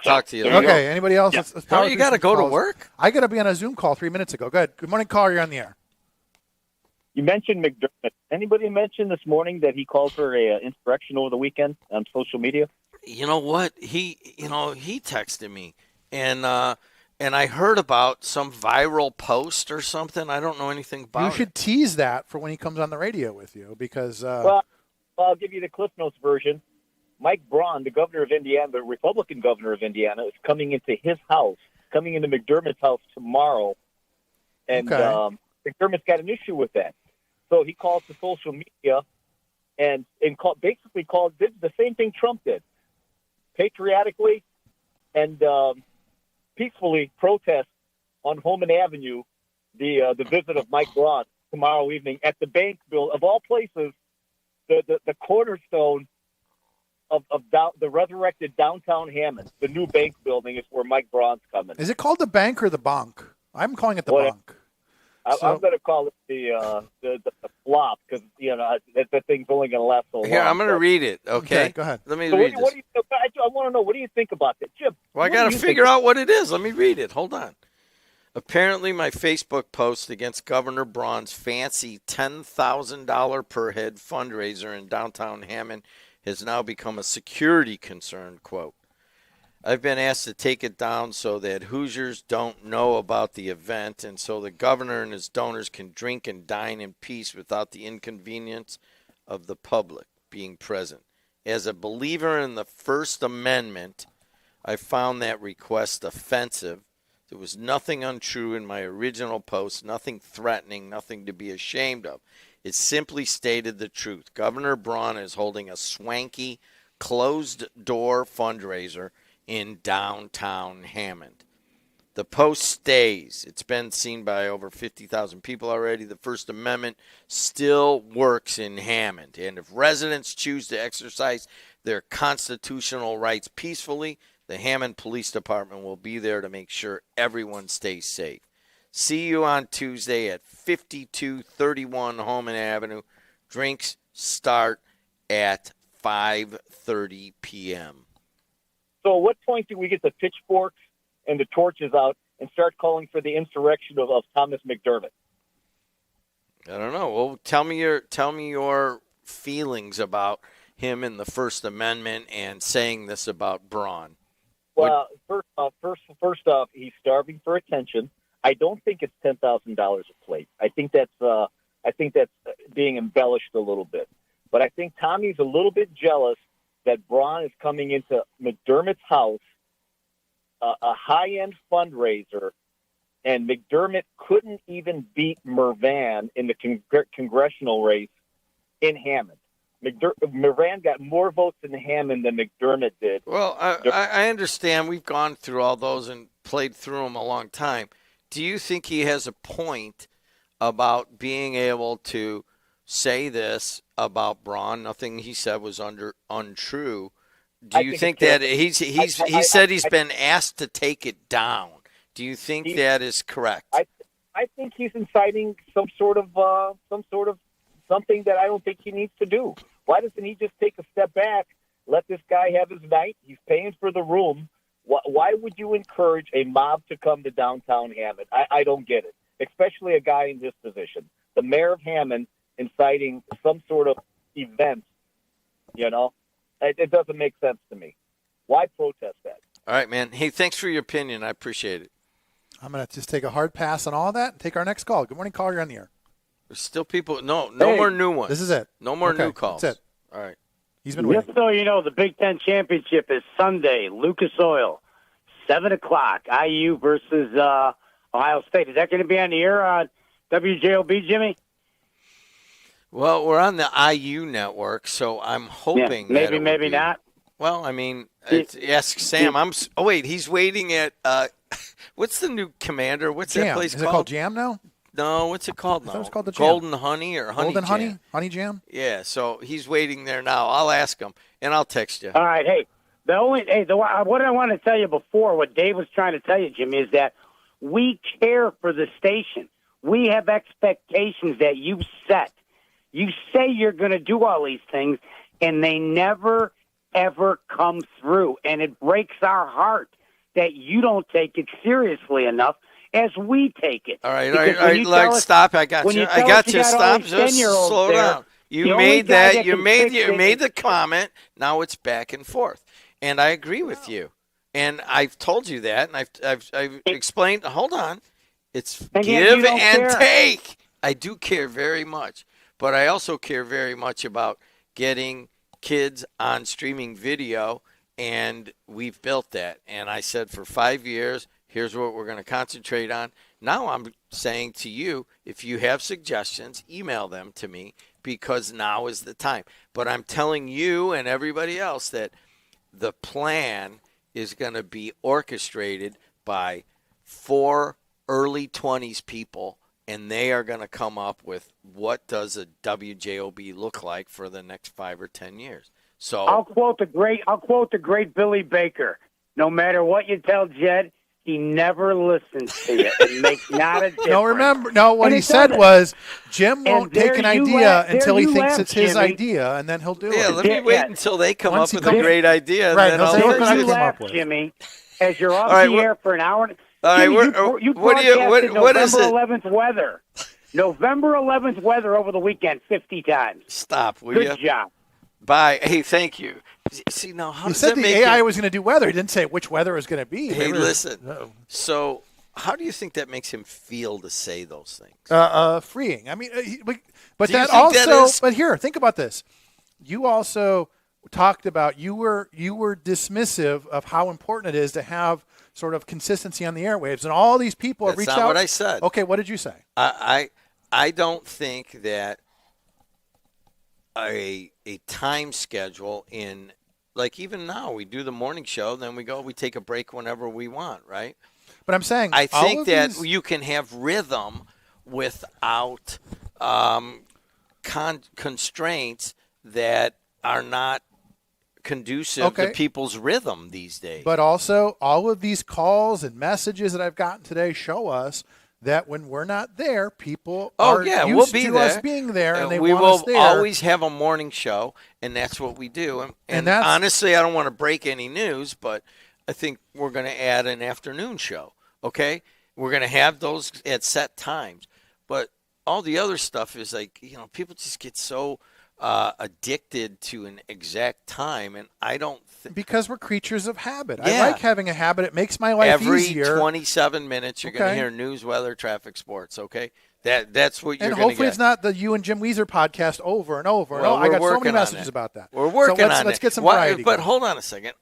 Talk to you. There you Okay, go. anybody else? Yeah. Let's power you through got to some go to calls. work? I got to be on a Zoom call 3 minutes ago. Go ahead. Good morning, caller. You're on the air. You mentioned McDermott. Anybody mention this morning that he called for a insurrection over the weekend on social media? You know what? He texted me, and I heard about some viral post or something. I don't know anything about You should tease that for when he comes on the radio with you, because Well, I'll give you the Cliff Notes version. Mike Braun, the governor of Indiana, the Republican governor of Indiana, is coming into his house, coming into McDermott's house tomorrow, and McDermott's got an issue with that. So he calls to social media and basically did the same thing Trump did, patriotically and peacefully protest on Holman Avenue the visit of Mike Braun tomorrow evening at the bank building, of all places, the cornerstone of the resurrected downtown Hammond. The new bank building is where Mike Braun's coming. is it called the bank or the bunk? I'm calling it the bunk. I'm going to call it the flop, because that thing's only going to last so long. Here, I'm going to read it. Okay, go ahead. Let me So read what this. do you, I want to know, what do you think about that, Jim? Well, I what got do to you figure think? out what it is. Let me read it. Hold on. Apparently, my Facebook post against Governor Braun's fancy $10,000 per head fundraiser in downtown Hammond has now become a security concern, quote. I've been asked to take it down so that Hoosiers don't know about the event and so the governor and his donors can drink and dine in peace without the inconvenience of the public being present. As a believer in the First Amendment, I found that request offensive. There was nothing untrue in my original post, nothing threatening, nothing to be ashamed of. It simply stated the truth. Governor Braun is holding a swanky, closed-door fundraiser in downtown Hammond. The post stays. It's been seen by over 50,000 people already. The First Amendment still works in Hammond. And if residents choose to exercise their constitutional rights peacefully, the Hammond Police Department will be there to make sure everyone stays safe. See you on Tuesday at 5231 Holman Avenue. Drinks start at 5:30 p.m. So at what point do we get the pitchforks and the torches out and start calling for the insurrection of Thomas McDermott? I don't know. Well, tell me your feelings about him in the First Amendment and saying this about Braun. Well, first off, he's starving for attention. I don't think it's $10,000 a plate. I think that's being embellished a little bit. But I think Tommy's a little bit jealous that Braun is coming into McDermott's house, a high-end fundraiser, and McDermott couldn't even beat Mervan in the congressional race in Hammond. Mervan got more votes in Hammond than McDermott did. Well, I understand. We've gone through all those and played through them a long time. Do you think he has a point about being able to say this about Braun? Nothing he said was untrue. Do you think that he said he's been asked to take it down? Do you think that is correct? I think he's inciting some sort of something that I don't think he needs to do. Why doesn't he just take a step back, let this guy have his night? He's paying for the room. Why would you encourage a mob to come to downtown Hammond? I don't get it, especially a guy in this position. The mayor of Hammond inciting some sort of event, it doesn't make sense to me. Why protest that? All right, man. Hey, thanks for your opinion. I appreciate it. I'm going to just take a hard pass on all that and take our next call. Good morning, caller. You're on the air. There's still people. No more new ones. This is it. No more Okay, new calls. that's it. All right. He's been waiting. Just so you know, the Big Ten Championship is Sunday, Lucas Oil, 7 o'clock, IU versus Ohio State. Is that going to be on the air on WJOB, Jimmy? Well, we're on the IU network, so I'm hoping maybe, that it maybe would be. not. Well, I mean, ask Sam. Wait, he's waiting at what's the new commander? What's that Jam. place Is called? it called Jam now? No, what's it called now? I thought it was called the Jam. Golden Honey or Honey Golden Jam? Honey? Honey Jam? Yeah, so he's waiting there now. I'll ask him, and I'll text you. All right, hey, what I want to tell you before, what Dave was trying to tell you, Jimmy, is that we care for the station. We have expectations that you set. You say you're going to do all these things, and they never, ever come through. And it breaks our heart that you don't take it seriously enough as we take it. All right, Because all right, tell us- stop. I got when you. you I tell got us you. got all Stop. these Just 10-year-olds slow there, down. the You only made guy that. that You can made fix you it made is- the comment. Now it's back and forth, and I agree with you. And I've told you that, and I've explained. Hold on, it's And yet give you don't and care. take. I do care very much, but I also care very much about getting kids on streaming video, and we've built that. And I said for 5 years, here's what we're going to concentrate on. Now I'm saying to you, if you have suggestions, email them to me because now is the time. But I'm telling you and everybody else that the plan is going to be orchestrated by 4 early 20s people, and they are going to come up with what does a WJOB look like for the next 5 or 10 years. So I'll quote the great Billy Baker. No matter what you tell Jed, he never listens to you. It makes not a difference. What And he it said doesn't. was Jim And won't take there an you idea laugh- there until he you thinks laugh, it's his Jimmy. idea, and then he'll do it. yeah, let me wait until they come Once up he with a comes- great idea. And Right, then he'll I'll say, "Look fix what I it." came You up laugh, with." Jimmy, as you're off All right, the air for an hour. All right, Jimmy, you what do you- broadcasted what is November it? 11th weather. November 11th weather over the weekend 50 times. Stop, will Good you? job. Bye. Hey, thank you. See, now, how He does said that the make AI him- was going to do weather. He didn't say which weather it was going to be. Hey, Maybe- listen. Uh-oh. So, how do you think that makes him feel to say those things? Freeing. I mean, but Do you that think also. that is- But here, think about this. You also talked about you were dismissive of how important it is to have sort of consistency on the airwaves, and all these people have That's reached not out. what I said. Okay, what did you say? I don't think that a time schedule in, like, even now we do the morning show, then we take a break whenever we want, right? But I'm saying I all think of that these- you can have rhythm without constraints that are not conducive to Okay. people's rhythm these days. But also, all of these calls and messages that I've gotten today show us that when we're not there, people are used we'll be to there. us being there, and they we want will us there. always have a morning show, and that's what we do. And that's- honestly, I don't want to break any news, but I think we're going to add an afternoon show. Okay, we're going to have those at set times, but all the other stuff is like, people just get so addicted to an exact time, and I don't think because we're creatures of habit. Yeah. I like having a habit. It makes my life every easier. 27 minutes you're going to Okay. hear news, weather, traffic, sports. Okay, that's what you're And going to hopefully get. it's not the you and Jim Weezer podcast over and over. Well, I we're got so working many on messages that. about that. We're working so on let's it. get some Why- variety. But going. hold on a second.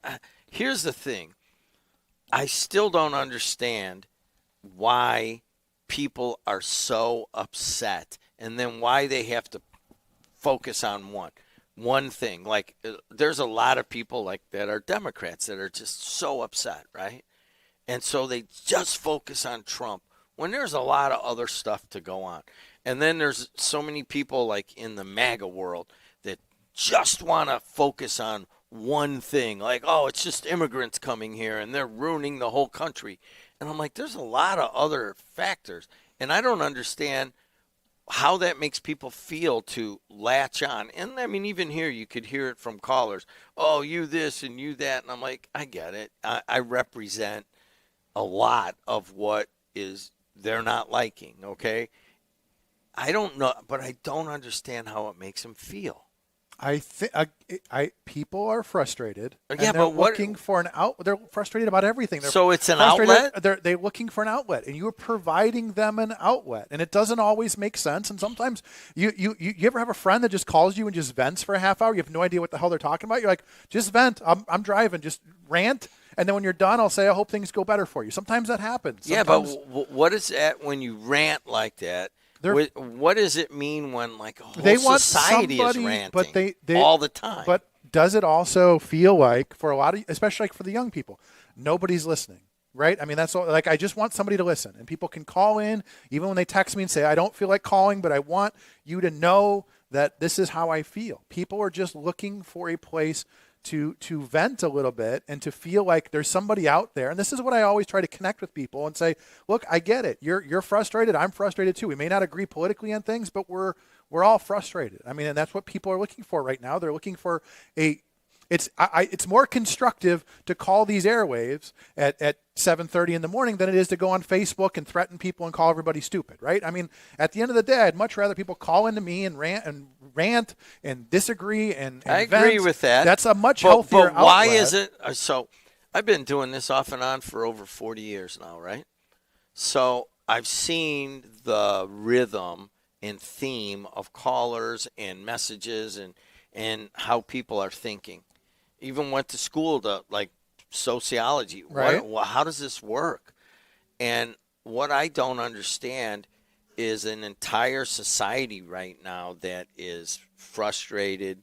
Here's the thing. I still don't understand why people are so upset, and then why they have to focus on one thing. Like, there's a lot of people like that are Democrats that are just so upset, right? And so they just focus on Trump when there's a lot of other stuff to go on. And then there's so many people like in the MAGA world that just want to focus on one thing. Like, oh, it's just immigrants coming here and they're ruining the whole country. And I'm like, there's a lot of other factors. And I don't understand how that makes people feel to latch on. And I mean, even here, you could hear it from callers. Oh, you this and you that. And I'm like, I get it. I represent a lot of what is they're not liking, okay? I don't know, but I don't understand how it makes them feel. I think people are frustrated. Yeah, and they're but what- looking for an out. They're frustrated about everything. They're So it's an frustrated- outlet? They're looking for an outlet, and you're providing them an outlet, and it doesn't always make sense. And sometimes you ever have a friend that just calls you and just vents for a half hour? You have no idea what the hell they're talking about. You're like, just vent. I'm driving. Just rant. And then when you're done, I'll say, I hope things go better for you. Sometimes that happens. Yeah, but Sometimes what is that when you rant like that? What does it mean when like a whole they want society somebody, is ranting but they all the time? But does it also feel like for a lot of, especially like for the young people, nobody's listening, right? I mean, that's all, like I just want somebody to listen, and people can call in even when they text me and say I don't feel like calling, but I want you to know that this is how I feel. People are just looking for a place to vent a little bit and to feel like there's somebody out there. And this is what I always try to connect with people and say, look, I get it. You're frustrated. I'm frustrated too. We may not agree politically on things, but we're all frustrated. I mean, and that's what people are looking for right now. They're looking for a it's more constructive to call these airwaves at 7:30 in the morning than it is to go on Facebook and threaten people and call everybody stupid, right? I mean, at the end of the day, I'd much rather people call into me and rant and disagree and I agree vent. with that. That's a much healthier But why outlet. is it so? I've been doing this off and on for over 40 years now, right? So I've seen the rhythm and theme of callers and messages and how people are thinking. Even went to school to like sociology. Right. How does this work? And what I don't understand is an entire society right now that is frustrated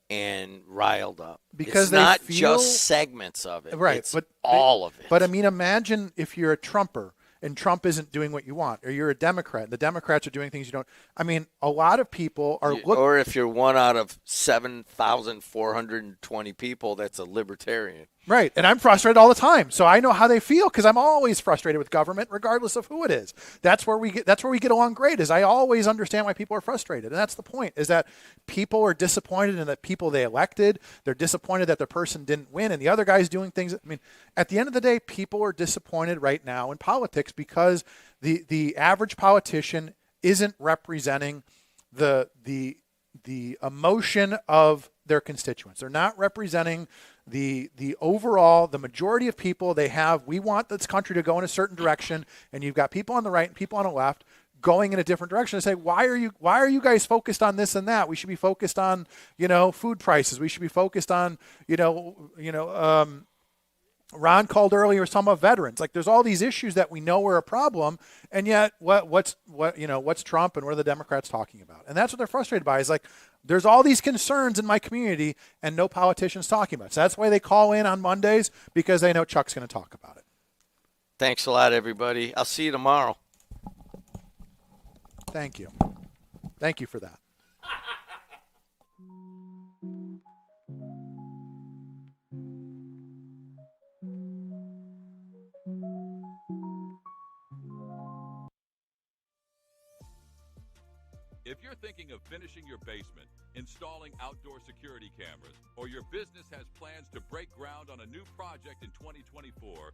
and riled up. Because it's they not feel- just segments of it. Right, It's but all of it. But I mean, imagine if you're a Trumper and Trump isn't doing what you want, or you're a Democrat. The Democrats are doing things you don't. I mean, a lot of people are looking. Or if you're one out of 7,420 people, that's a libertarian. Right, and I'm frustrated all the time, so I know how they feel because I'm always frustrated with government, regardless of who it is. That's where we get along great. Is I always understand why people are frustrated, and that's the point. Is that people are disappointed in the people they elected. They're disappointed that the person didn't win, and the other guy's doing things. I mean, at the end of the day, people are disappointed right now in politics because the average politician isn't representing the emotion of their constituents. They're not representing the overall, the majority of people they have. We want this country to go in a certain direction, and you've got people on the right and people on the left going in a different direction. And say, why are you guys focused on this and that? We should be focused on, food prices. We should be focused on, Ron called earlier some of veterans. Like, there's all these issues that we know are a problem, and yet what's Trump and what are the Democrats talking about? And that's what they're frustrated by. Is like, there's all these concerns in my community and no politicians talking about it. So that's why they call in on Mondays, because they know Chuck's going to talk about it. Thanks a lot, everybody. I'll see you tomorrow. Thank you. Thank you for that. If you're thinking of finishing your basement, installing outdoor security cameras, or your business has plans to break ground on a new project in 2024,